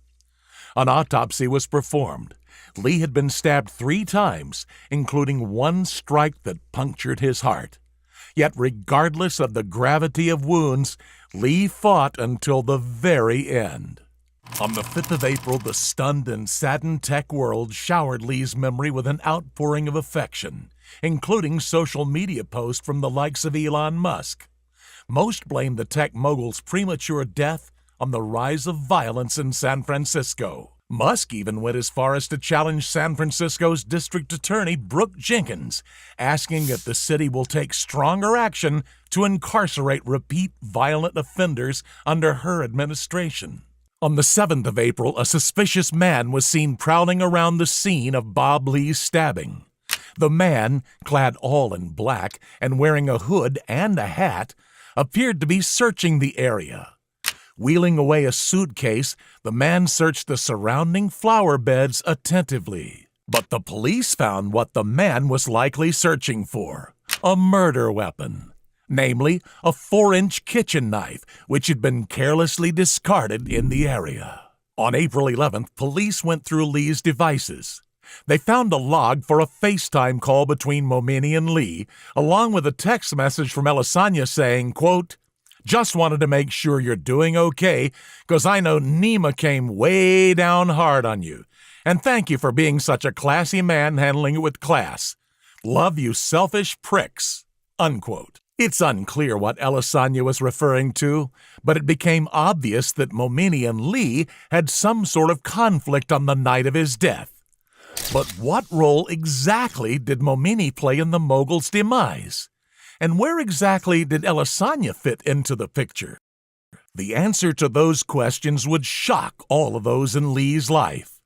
An autopsy was performed. Lee had been stabbed 3 times, including one strike that punctured his heart. Yet regardless of the gravity of wounds, Lee fought until the very end. On the 5th of April, the stunned and saddened tech world showered Lee's memory with an outpouring of affection, including social media posts from the likes of Elon Musk. Most blame the tech mogul's premature death on the rise of violence in San Francisco. Musk even went as far as to challenge San Francisco's District Attorney Brooke Jenkins, asking if the city will take stronger action to incarcerate repeat violent offenders under her administration. On the 7th of April, a suspicious man was seen prowling around the scene of Bob Lee's stabbing. The man, clad all in black and wearing a hood and a hat, appeared to be searching the area. Wheeling away a suitcase, the man searched the surrounding flower beds attentively. But the police found what the man was likely searching for: a murder weapon. Namely, a 4-inch kitchen knife, which had been carelessly discarded in the area. On April 11th, police went through Lee's devices. They found a log for a FaceTime call between Momini and Lee, along with a text message from Elisanya saying, quote, "Just wanted to make sure you're doing okay, 'cause I know Nima came way down hard on you. And thank you for being such a classy man handling it with class. Love, you selfish pricks." Unquote. It's unclear what Elisanya was referring to, but it became obvious that Momini and Lee had some sort of conflict on the night of his death. But what role exactly did Momini play in the mogul's demise? And where exactly did Elisanya fit into the picture? The answer to those questions would shock all of those in Lee's life.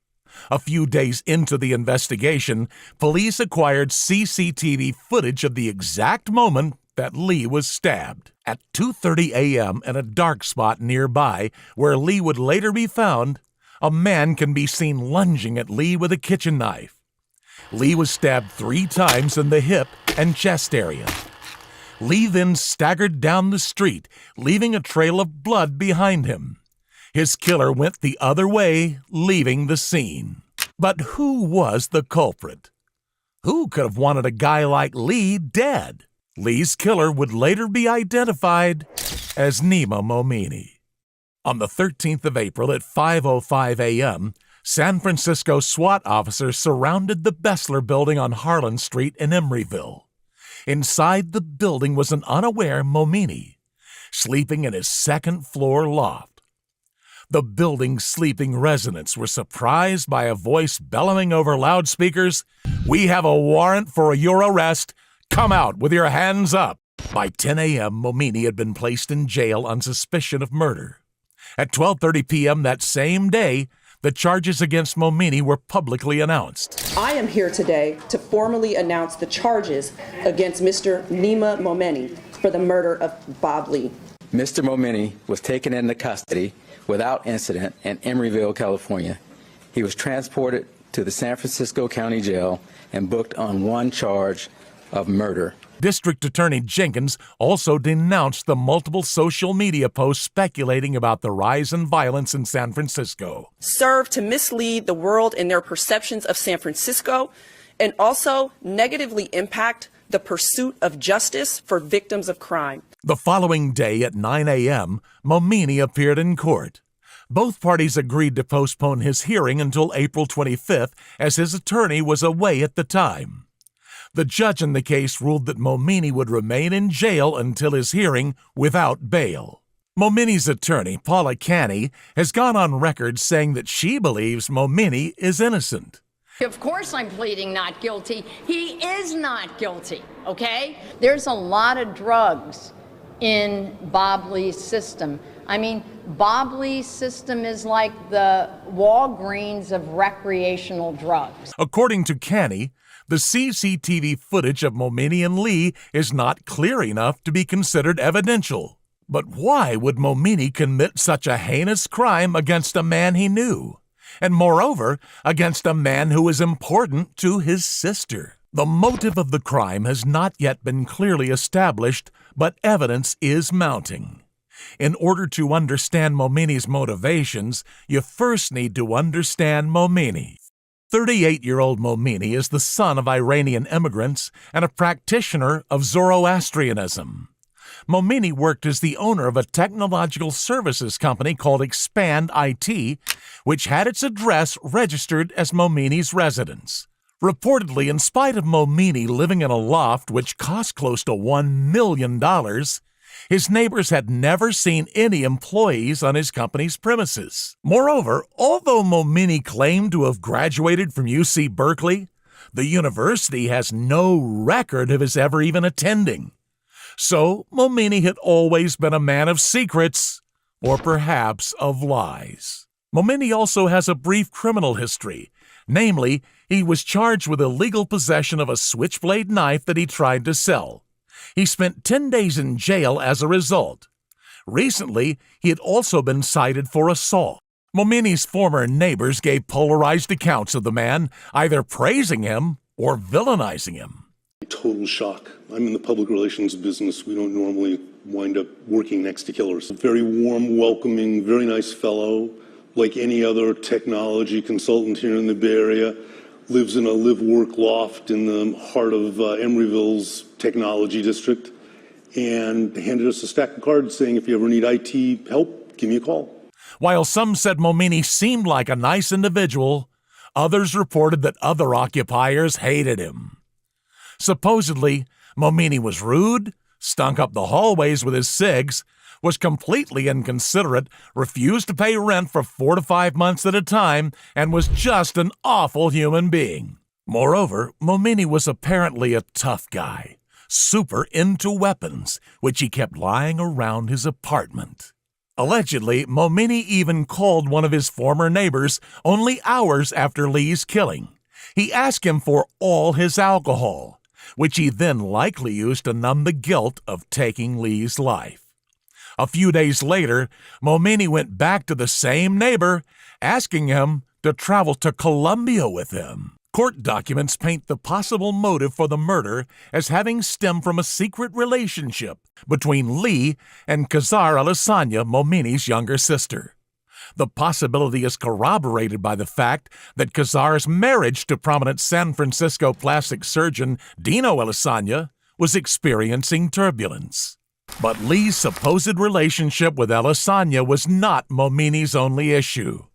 A few days into the investigation, police acquired CCTV footage of the exact moment that Lee was stabbed. At 2:30 a.m. in a dark spot nearby, where Lee would later be found, a man can be seen lunging at Lee with a kitchen knife. Lee was stabbed 3 times in the hip and chest area. Lee then staggered down the street, leaving a trail of blood behind him. His killer went the other way, leaving the scene. But who was the culprit? Who could have wanted a guy like Lee dead? Lee's killer would later be identified as Nima Momini. On the 13th of April at 5:05 a.m., San Francisco SWAT officers surrounded the Bessler building on Harlan Street in Emeryville. Inside the building was an unaware Momini, sleeping in his second-floor loft. The building's sleeping residents were surprised by a voice bellowing over loudspeakers, "We have a warrant for your arrest. Come out with your hands up." By 10 a.m., Momeni had been placed in jail on suspicion of murder. At 12:30 p.m. that same day, the charges against Momeni were publicly announced. I am here today to formally announce the charges against Mr. Nima Momeni for the murder of Bob Lee. Mr. Momeni was taken into custody without incident in Emeryville, California. He was transported to the San Francisco County Jail and booked on one charge of murder. District Attorney Jenkins also denounced the multiple social media posts speculating about the rise in violence in San Francisco. Serve to mislead the world in their perceptions of San Francisco and also negatively impact the pursuit of justice for victims of crime. The following day at 9 a.m., Momeni appeared in court. Both parties agreed to postpone his hearing until April 25th, as his attorney was away at the time. The judge in the case ruled that Momeni would remain in jail until his hearing without bail. Momeni's attorney, Paula Canny, has gone on record saying that she believes Momeni is innocent. Of course I'm pleading not guilty. He is not guilty, okay? There's a lot of drugs in Bob Lee's system. I mean, Bob Lee's system is like the Walgreens of recreational drugs. According to Canny, the CCTV footage of Momeni and Lee is not clear enough to be considered evidential. But why would Momeni commit such a heinous crime against a man he knew? And moreover, against a man who is important to his sister. The motive of the crime has not yet been clearly established, but evidence is mounting. In order to understand Momeni's motivations, you first need to understand Momeni. 38-year-old Momeni is the son of Iranian immigrants and a practitioner of Zoroastrianism. Momeni worked as the owner of a technological services company called Expand IT, which had its address registered as Momeni's residence. Reportedly, in spite of Momeni living in a loft which cost close to $1 million, his neighbors had never seen any employees on his company's premises. Moreover, although Momeni claimed to have graduated from UC Berkeley, the university has no record of his ever even attending. So, Momeni had always been a man of secrets, or perhaps of lies. Momeni also has a brief criminal history. Namely, he was charged with illegal possession of a switchblade knife that he tried to sell. He spent 10 days in jail as a result. Recently, he had also been cited for assault. Momeni's former neighbors gave polarized accounts of the man, either praising him or villainizing him. Total shock. I'm in the public relations business. We don't normally wind up working next to killers. Very warm, welcoming, very nice fellow, like any other technology consultant here in the Bay Area. Lives in a live-work loft in the heart of Emeryville's technology district, and handed us a stack of cards saying, if you ever need IT help, give me a call. While some said Momeni seemed like a nice individual, others reported that other occupiers hated him. Supposedly, Momeni was rude, stunk up the hallways with his cigs, was completely inconsiderate, refused to pay rent for 4 to 5 months at a time, and was just an awful human being. Moreover, Momeni was apparently a tough guy, super into weapons, which he kept lying around his apartment. Allegedly, Momeni even called one of his former neighbors only hours after Lee's killing. He asked him for all his alcohol, which he then likely used to numb the guilt of taking Lee's life. A few days later, Momeni went back to the same neighbor, asking him to travel to Colombia with him. Court documents paint the possible motive for the murder as having stemmed from a secret relationship between Lee and Kazar Alessandra, Momeni's younger sister. The possibility is corroborated by the fact that Kazar's marriage to prominent San Francisco plastic surgeon Dino Alessandra was experiencing turbulence. But Lee's supposed relationship with Alessandra was not Momeni's only issue.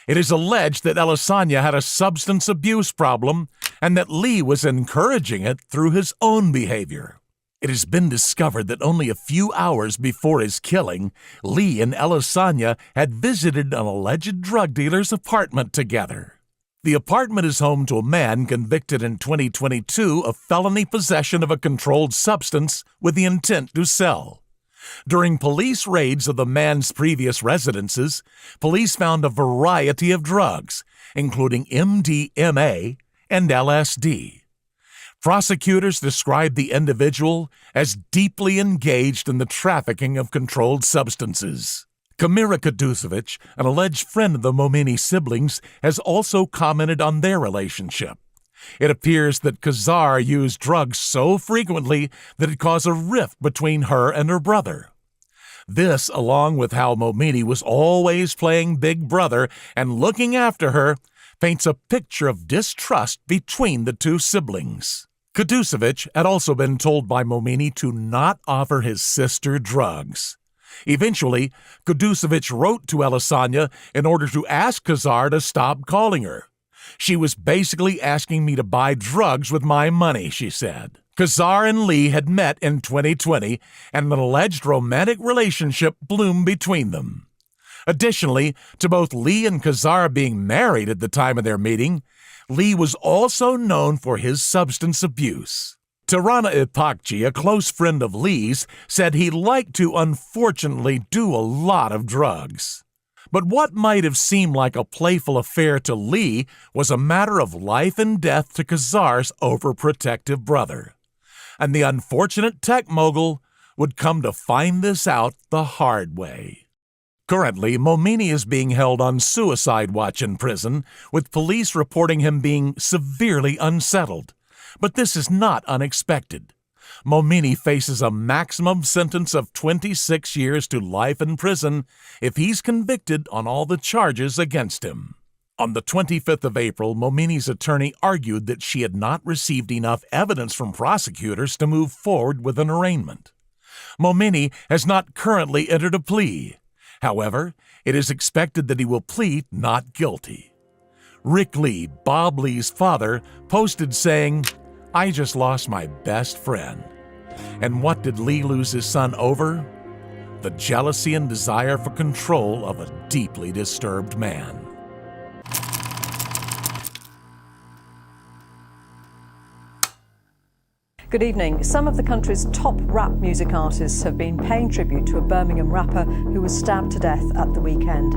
It is alleged that Alessandra had a substance abuse problem and that Lee was encouraging it through his own behavior. It has been discovered that only a few hours before his killing, Lee and Elisanya had visited an alleged drug dealer's apartment together. The apartment is home to a man convicted in 2022 of felony possession of a controlled substance with the intent to sell. During police raids of the man's previous residences, police found a variety of drugs, including MDMA and LSD. Prosecutors described the individual as deeply engaged in the trafficking of controlled substances. Kamira Kudusovic, an alleged friend of the Momeni siblings, has also commented on their relationship. It appears that Khazar used drugs so frequently that it caused a rift between her and her brother. This, along with how Momeni was always playing Big Brother and looking after her, paints a picture of distrust between the two siblings. Kudusovic had also been told by Momeni to not offer his sister drugs. Eventually, Kudusovic wrote to Elisanya in order to ask Khazar to stop calling her. She was basically asking me to buy drugs with my money, she said. Khazar and Lee had met in 2020, and an alleged romantic relationship bloomed between them. Additionally, to both Lee and Khazar being married at the time of their meeting, Lee was also known for his substance abuse. Tirana Ipakci, a close friend of Lee's, said he liked to unfortunately do a lot of drugs. But what might have seemed like a playful affair to Lee was a matter of life and death to Khazar's overprotective brother. And the unfortunate tech mogul would come to find this out the hard way. Currently, Momeni is being held on suicide watch in prison, with police reporting him being severely unsettled. But this is not unexpected. Momeni faces a maximum sentence of 26 years to life in prison if he's convicted on all the charges against him. On the 25th of April, Momeni's attorney argued that she had not received enough evidence from prosecutors to move forward with an arraignment. Momeni has not currently entered a plea. However, it is expected that he will plead not guilty. Rick Lee, Bob Lee's father, posted saying, "I just lost my best friend." And what did Lee lose his son over? The jealousy and desire for control of a deeply disturbed man. Good evening. Some of the country's top rap music artists have been paying tribute to a Birmingham rapper who was stabbed to death at the weekend.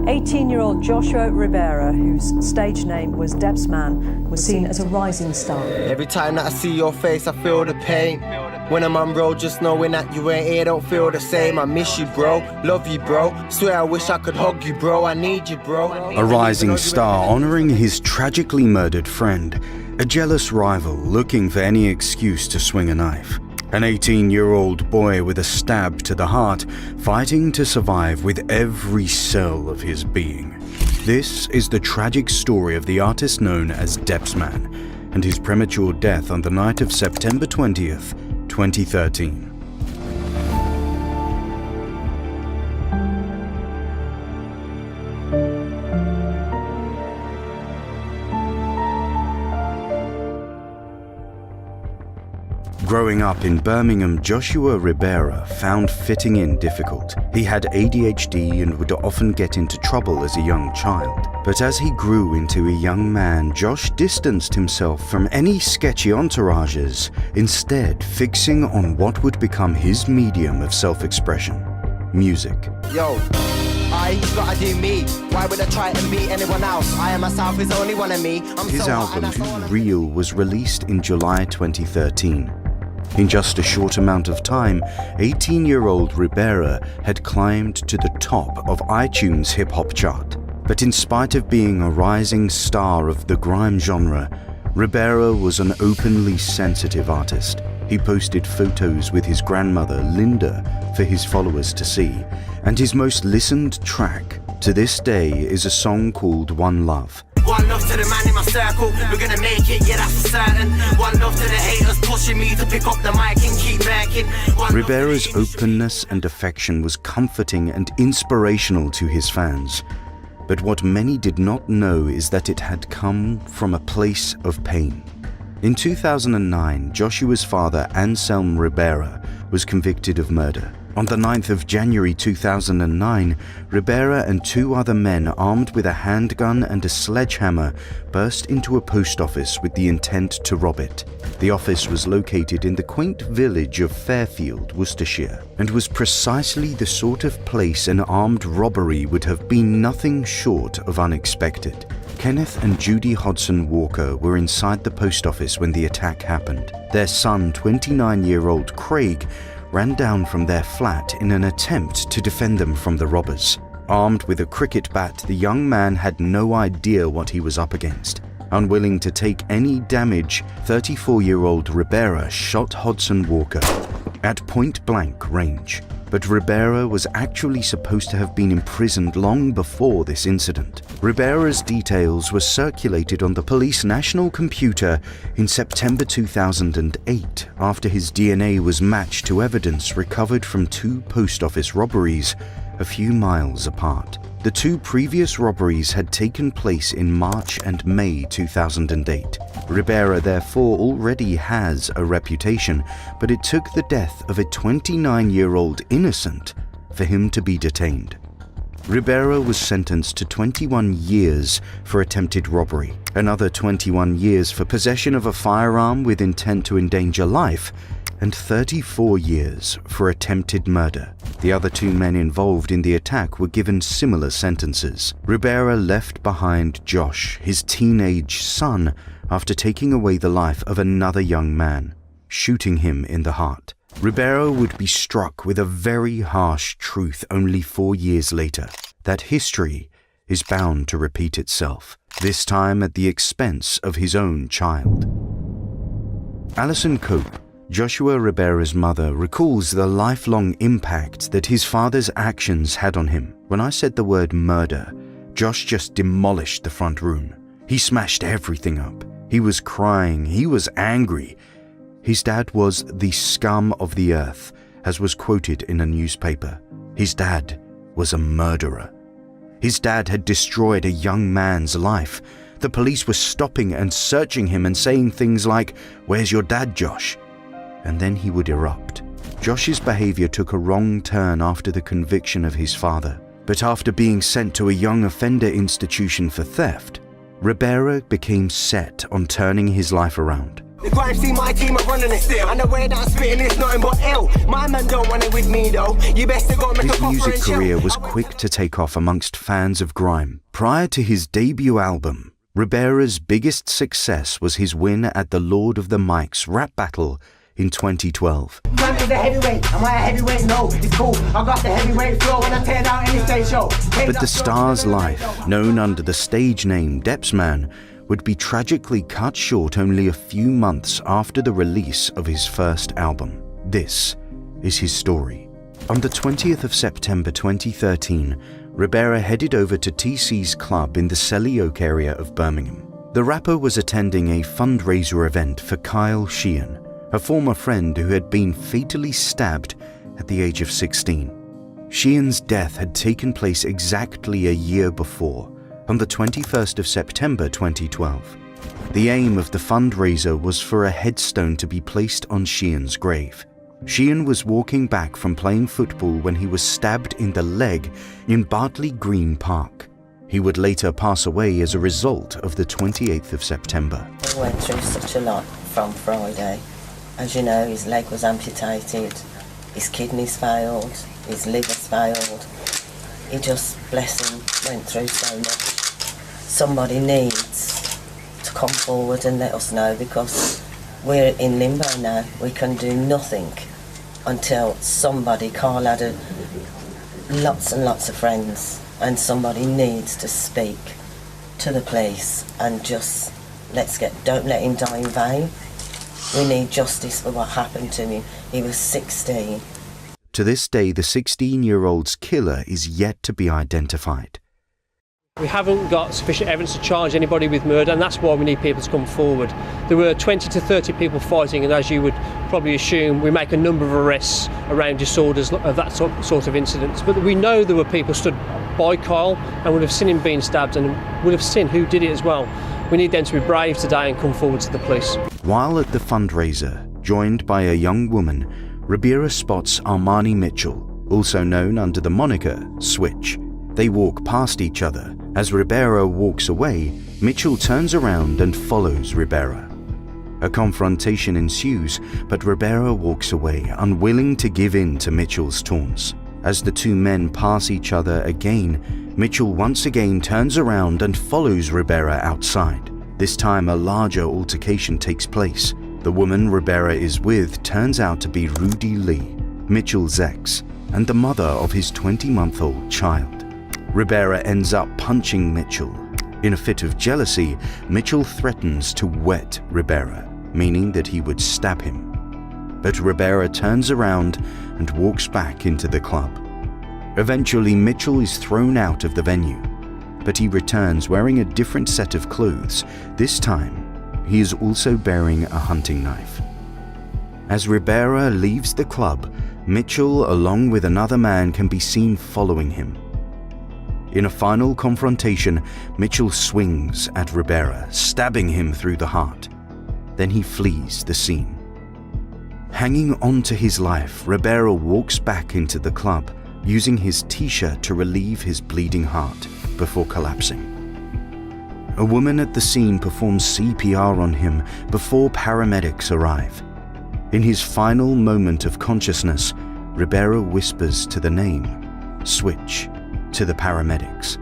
18-year-old Joshua Rivera, whose stage name was Debs Man, was seen as a rising star. Every time that I see your face, I feel the pain. When I'm on road, just knowing that you ain't here, don't feel the same. I miss you, bro. Love you, bro. Swear I wish I could hug you, bro. I need you, bro. A rising star honoring his tragically murdered friend. A jealous rival looking for any excuse to swing a knife. An 18-year-old boy with a stab to the heart, fighting to survive with every cell of his being. This is the tragic story of the artist known as Debs Man and his premature death on the night of September 20th, 2013. Growing up in Birmingham, Joshua Rivera found fitting in difficult. He had ADHD and would often get into trouble as a young child. But as he grew into a young man, Josh distanced himself from any sketchy entourages, instead fixing on what would become his medium of self-expression: music. Yo, I gotta do me. Why would I try to be anyone else? I am myself is only one of me. His album Too Real was released in July 2013. In just a short amount of time, 18-year-old Rivera had climbed to the top of iTunes hip-hop chart. But in spite of being a rising star of the grime genre, Rivera was an openly sensitive artist. He posted photos with his grandmother, Linda, for his followers to see, and his most listened track to this day is a song called One Love. One love to the man in my circle, we're gonna make it, yeah, that's for certain. One love to the haters pushing me to pick up the mic and keep making. Rivera's openness and affection was comforting and inspirational to his fans. But what many did not know is that it had come from a place of pain. In 2009, Joshua's father, Anselm Ribera, was convicted of murder. On the 9th of January 2009, Ribera and 2 other men armed with a handgun and a sledgehammer burst into a post office with the intent to rob it. The office was located in the quaint village of Fairfield, Worcestershire, and was precisely the sort of place an armed robbery would have been nothing short of unexpected. Kenneth and Judy Hodson Walker were inside the post office when the attack happened. Their son, 29-year-old Craig, ran down from their flat in an attempt to defend them from the robbers. Armed with a cricket bat, the young man had no idea what he was up against. Unwilling to take any damage, 34-year-old Ribera shot Hodson Walker at point-blank range. But Ribera was actually supposed to have been imprisoned long before this incident. Ribera's details were circulated on the police national computer in September 2008 after his DNA was matched to evidence recovered from 2 post office robberies a few miles apart. The 2 previous robberies had taken place in March and May 2008. Ribera therefore already has a reputation, but it took the death of a 29-year-old innocent for him to be detained. Ribera was sentenced to 21 years for attempted robbery, another 21 years for possession of a firearm with intent to endanger life, and 34 years for attempted murder. The other 2 men involved in the attack were given similar sentences. Ribera left behind Josh, his teenage son, after taking away the life of another young man, shooting him in the heart. Ribera would be struck with a very harsh truth only 4 years later, that history is bound to repeat itself, this time at the expense of his own child. Alison Cope, Joshua Ribera's mother, recalls the lifelong impact that his father's actions had on him. When I said the word murder, Josh just demolished the front room. He smashed everything up. He was crying. He was angry. His dad was the scum of the earth, as was quoted in a newspaper. His dad was a murderer. His dad had destroyed a young man's life. The police were stopping and searching him and saying things like, "Where's your dad, Josh?" And then he would erupt. Josh's behavior took a wrong turn after the conviction of his father. But after being sent to a young offender institution for theft, Ribera became set on turning his life around. The crime scene, my team are running it still. And the way that I'm spitting is nothing but ill. My man don't want it with me though. You best to go make His music career was quick to take off amongst fans of grime. Prior to his debut album, Ribera's biggest success was his win at the Lord of the Mics rap battle in 2012. Man is a heavyweight. Am I a heavyweight? No, it's cool. I got the heavyweight flow when I tear down any stage show. But the star's life, known under the stage name Depsman, would be tragically cut short only a few months after the release of his first album. This is his story. On the 20th of September 2013, Ribera headed over to TC's club in the Selly Oak area of Birmingham. The rapper was attending a fundraiser event for Kyle Sheehan, a former friend who had been fatally stabbed at the age of 16. Sheehan's death had taken place exactly a year before, on the 21st of September 2012. The aim of the fundraiser was for a headstone to be placed on Sheehan's grave. Sheehan was walking back from playing football when he was stabbed in the leg in Bartley Green Park. He would later pass away as a result of the 28th of September. He went through such a lot from Friday. As you know, his leg was amputated, his kidneys failed, his liver's failed. He just, bless him, went through so much. Somebody needs to come forward and let us know, because we're in limbo now. We can do nothing until somebody, Carl had lots and lots of friends, and somebody needs to speak to the police and just, don't let him die in vain. We need justice for what happened to him. He was 16. To this day, the 16-year-old's killer is yet to be identified. We haven't got sufficient evidence to charge anybody with murder, and that's why we need people to come forward. There were 20 to 30 people fighting, and as you would probably assume, we make a number of arrests around disorders of that sort of incidents. But we know there were people stood by Kyle and would have seen him being stabbed and would have seen who did it as well. We need them to be brave today and come forward to the police. While at the fundraiser, joined by a young woman, Ribera spots Armani Mitchell, also known under the moniker Switch. They walk past each other. As Ribera walks away, Mitchell turns around and follows Ribera. A confrontation ensues, but Ribera walks away, unwilling to give in to Mitchell's taunts. As the two men pass each other again, Mitchell once again turns around and follows Ribera outside. This time a larger altercation takes place. The woman Ribera is with turns out to be Rudy Lee, Mitchell's ex, and the mother of his 20-month-old child. Ribera ends up punching Mitchell. In a fit of jealousy, Mitchell threatens to wet Ribera, meaning that he would stab him. But Ribera turns around and walks back into the club. Eventually, Mitchell is thrown out of the venue, but he returns wearing a different set of clothes. This time, he is also bearing a hunting knife. As Ribera leaves the club, Mitchell, along with another man, can be seen following him. In a final confrontation, Mitchell swings at Ribera, stabbing him through the heart. Then he flees the scene. Hanging on to his life, Ribera walks back into the club, using his t-shirt to relieve his bleeding heart before collapsing. A woman at the scene performs CPR on him before paramedics arrive. In his final moment of consciousness, Ribera whispers to the name, Switch, to the paramedics.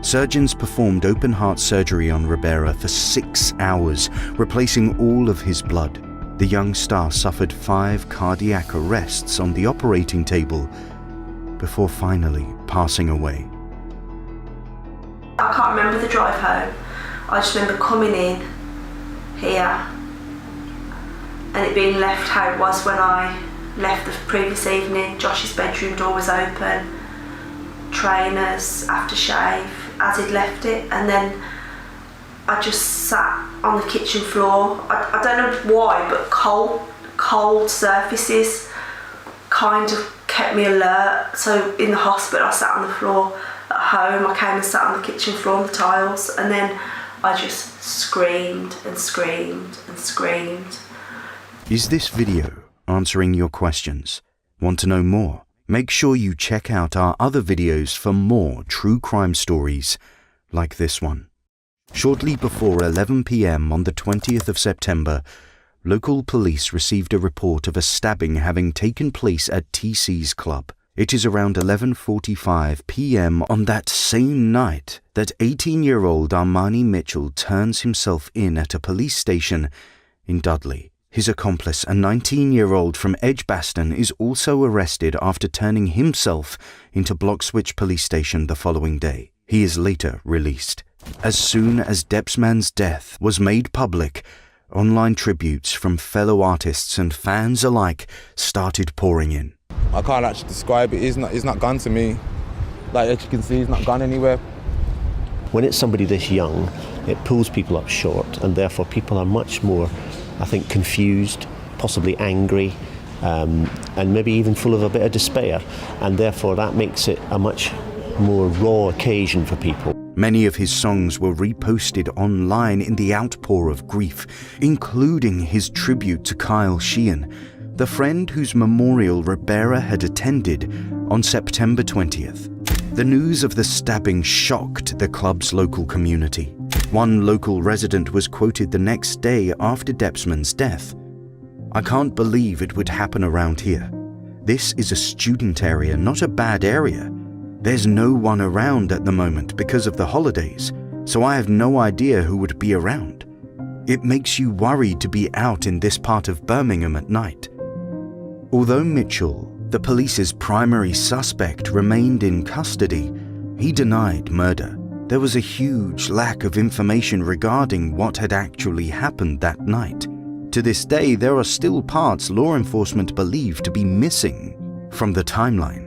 Surgeons performed open-heart surgery on Ribera for 6 hours, replacing all of his blood. The young star suffered 5 cardiac arrests on the operating table before finally passing away. I can't remember the drive home. I just remember coming in here and it being left how it was when I left the previous evening. Josh's bedroom door was open, trainers, aftershave, as he'd left it, and then I just sat on the kitchen floor. I don't know why, but cold surfaces kind of kept me alert. So in the hospital I sat on the floor. At home I came and sat on the kitchen floor on the tiles, and then I just screamed and screamed and screamed. Is this video answering your questions? Want to know more? Make sure you check out our other videos for more true crime stories like this one. Shortly before 11 p.m. on the 20th of September, local police received a report of a stabbing having taken place at TC's club. It is around 11:45 p.m. on that same night that 18-year-old Armani Mitchell turns himself in at a police station in Dudley. His accomplice, a 19-year-old from Edgbaston, is also arrested after turning himself into Bloxwich Police Station the following day. He is later released. As soon as Debsman's death was made public, online tributes from fellow artists and fans alike started pouring in. I can't actually describe it. He's not gone to me. Like, as you can see, he's not gone anywhere. When it's somebody this young, it pulls people up short, and therefore people are much more, I think, confused, possibly angry, and maybe even full of a bit of despair. And therefore that makes it a much more raw occasion for people. Many of his songs were reposted online in the outpour of grief, including his tribute to Kyle Sheehan, the friend whose memorial Ribera had attended on September 20th. The news of the stabbing shocked the club's local community. One local resident was quoted the next day after Debsman's death. "I can't believe it would happen around here. This is a student area, not a bad area. There's no one around at the moment because of the holidays, so I have no idea who would be around. It makes you worried to be out in this part of Birmingham at night." Although Mitchell, the police's primary suspect, remained in custody, he denied murder. There was a huge lack of information regarding what had actually happened that night. To this day, there are still parts law enforcement believe to be missing from the timeline.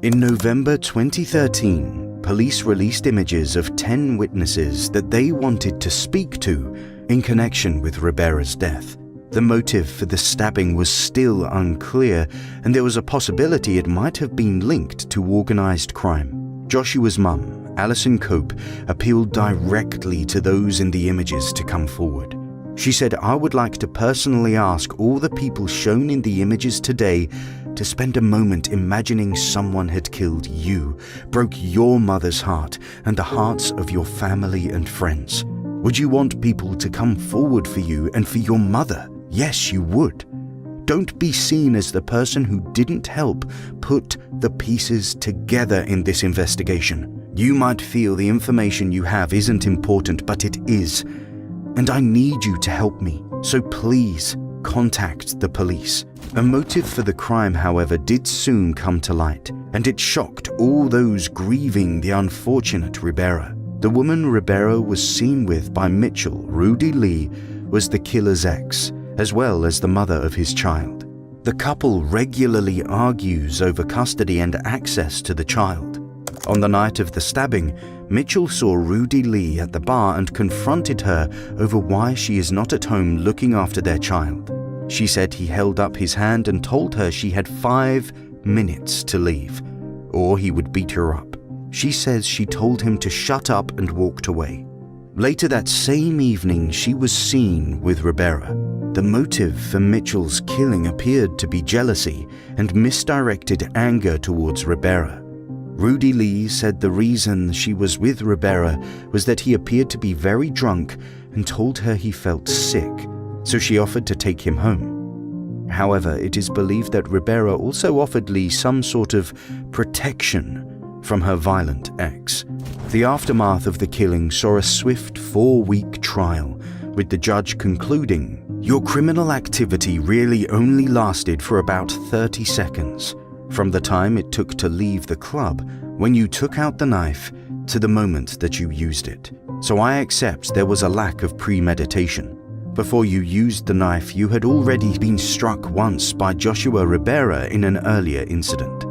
In November 2013, police released images of 10 witnesses that they wanted to speak to in connection with Ribera's death. The motive for the stabbing was still unclear, and there was a possibility it might have been linked to organized crime. Joshua's mum, Alison Cope appealed directly to those in the images to come forward. She said, "I would like to personally ask all the people shown in the images today to spend a moment imagining someone had killed you, broke your mother's heart and the hearts of your family and friends. Would you want people to come forward for you and for your mother? Yes, you would. Don't be seen as the person who didn't help put the pieces together in this investigation. You might feel the information you have isn't important, but it is. And I need you to help me. So please contact the police." A motive for the crime, however, did soon come to light, and it shocked all those grieving the unfortunate Ribera. The woman Ribera was seen with by Mitchell, Rudy Lee, was the killer's ex, as well as the mother of his child. The couple regularly argues over custody and access to the child. On the night of the stabbing, Mitchell saw Rudy Lee at the bar and confronted her over why she is not at home looking after their child. She said he held up his hand and told her she had 5 minutes to leave, or he would beat her up. She says she told him to shut up and walked away. Later that same evening, she was seen with Ribera. The motive for Mitchell's killing appeared to be jealousy and misdirected anger towards Ribera. Rudy Lee said the reason she was with Ribera was that he appeared to be very drunk and told her he felt sick, so she offered to take him home. However, it is believed that Ribera also offered Lee some sort of protection from her violent ex. The aftermath of the killing saw a swift 4-week trial, with the judge concluding, "Your criminal activity really only lasted for about 30 seconds. From the time it took to leave the club, when you took out the knife, to the moment that you used it. So I accept there was a lack of premeditation. Before you used the knife, you had already been struck once by Joshua Ribera in an earlier incident."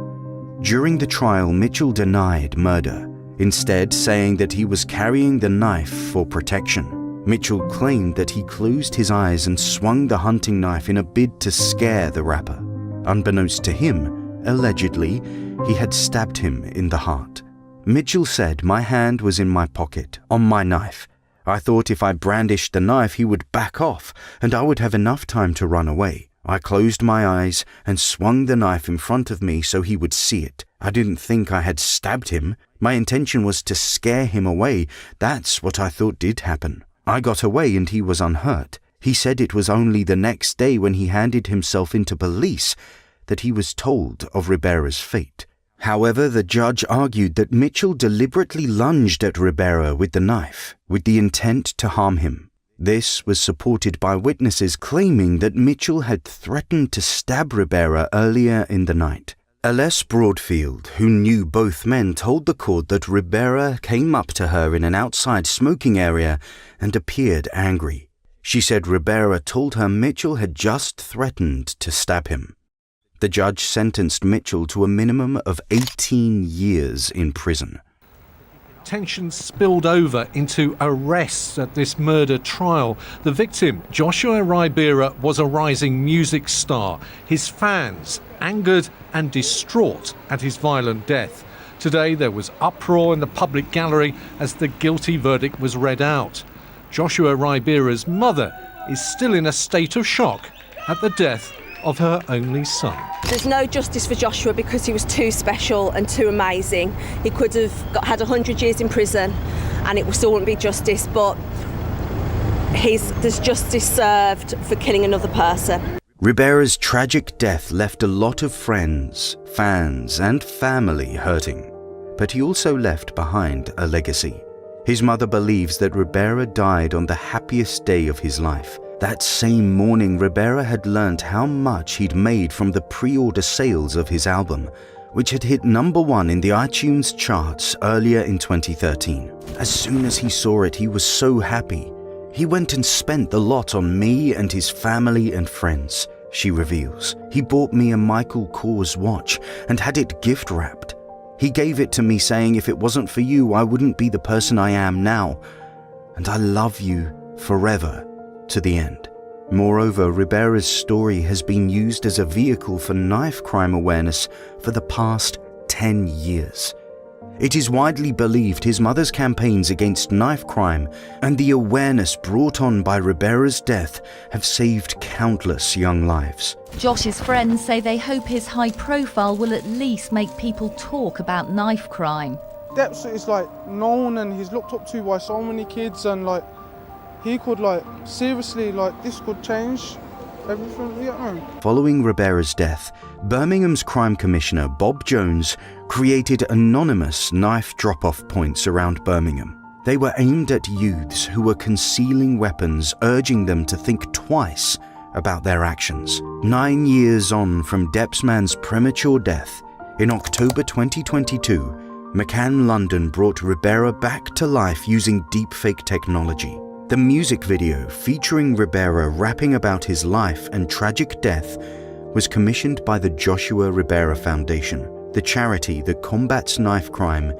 During the trial, Mitchell denied murder, instead saying that he was carrying the knife for protection. Mitchell claimed that he closed his eyes and swung the hunting knife in a bid to scare the rapper. Unbeknownst to him, allegedly, he had stabbed him in the heart. Mitchell said, "My hand was in my pocket, on my knife. I thought if I brandished the knife he would back off and I would have enough time to run away. I closed my eyes and swung the knife in front of me so he would see it. I didn't think I had stabbed him. My intention was to scare him away. That's what I thought did happen. I got away and he was unhurt. He said it was only the next day when he handed himself into police that he was told of Ribera's fate." However, the judge argued that Mitchell deliberately lunged at Ribera with the knife, with the intent to harm him. This was supported by witnesses claiming that Mitchell had threatened to stab Ribera earlier in the night. Aless Broadfield, who knew both men, told the court that Ribera came up to her in an outside smoking area and appeared angry. She said Ribera told her Mitchell had just threatened to stab him. The judge sentenced Mitchell to a minimum of 18 years in prison. Tension spilled over into arrests at this murder trial. The victim, Joshua Ribera, was a rising music star. His fans angered and distraught at his violent death. Today there was uproar in the public gallery as the guilty verdict was read out. Joshua Ribera's mother is still in a state of shock at the death of her only son. There's no justice for Joshua because he was too special and too amazing. He could have had 100 years in prison and it still wouldn't be justice, but there's justice served for killing another person. Ribera's tragic death left a lot of friends, fans and family hurting, but he also left behind a legacy. His mother believes that Ribera died on the happiest day of his life. That same morning, Ribera had learnt how much he'd made from the pre-order sales of his album, which had hit #1 in the iTunes charts earlier in 2013. As soon as he saw it, he was so happy. He went and spent the lot on me and his family and friends, she reveals. He bought me a Michael Kors watch and had it gift-wrapped. He gave it to me saying if it wasn't for you, I wouldn't be the person I am now. And I love you forever. To the end. Moreover, Ribera's story has been used as a vehicle for knife crime awareness for the past 10 years. It is widely believed his mother's campaigns against knife crime and the awareness brought on by Ribera's death have saved countless young lives. Josh's friends say they hope his high profile will at least make people talk about knife crime. Deps is like known and he's looked up to by so many kids, and like he could like seriously like this could change everything. Following Ribera's death, Birmingham's crime commissioner Bob Jones created anonymous knife drop-off points around Birmingham. They were aimed at youths who were concealing weapons, urging them to think twice about their actions. 9 years on from Depsman's premature death, in October 2022, McCann London brought Ribera back to life using deepfake technology. The music video featuring Ribera rapping about his life and tragic death was commissioned by the Joshua Ribera Foundation, the charity that combats knife crime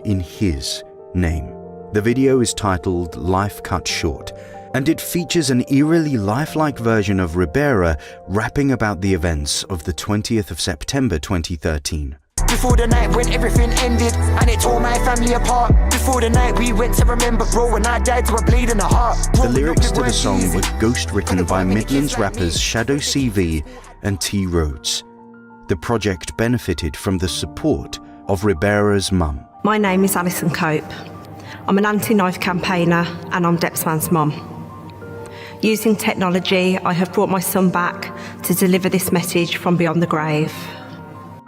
in his name. The video is titled Life Cut Short, and it features an eerily lifelike version of Ribera rapping about the events of the 20th of September 2013. Before the night when everything ended and it tore my family apart. Before the night we went to remember, bro, when I died to a bleed in the heart. The lyrics to the song were ghost-written by Midlands rappers Shadow CV and T. Rhodes. The project benefited from the support of Ribera's mum. My name is Alison Cope. I'm an anti-knife campaigner and I'm Depsman's mum. Using technology, I have brought my son back to deliver this message from beyond the grave.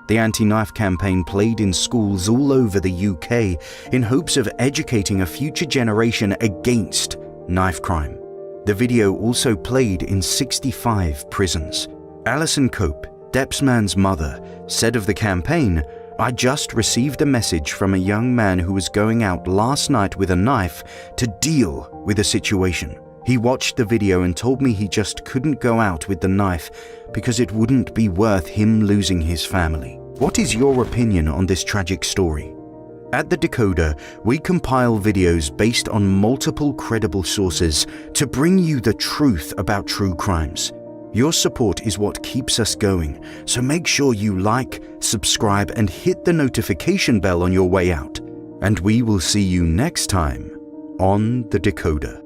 The anti-knife campaign played in schools all over the UK in hopes of educating a future generation against knife crime. The video also played in 65 prisons. Alison Cope, Depsman's mother, said of the campaign, "I just received a message from a young man who was going out last night with a knife to deal with a situation. He watched the video and told me he just couldn't go out with the knife because it wouldn't be worth him losing his family." What is your opinion on this tragic story? At The Decoder, we compile videos based on multiple credible sources to bring you the truth about true crimes. Your support is what keeps us going, so make sure you like, subscribe, and hit the notification bell on your way out. And we will see you next time on The Decoder.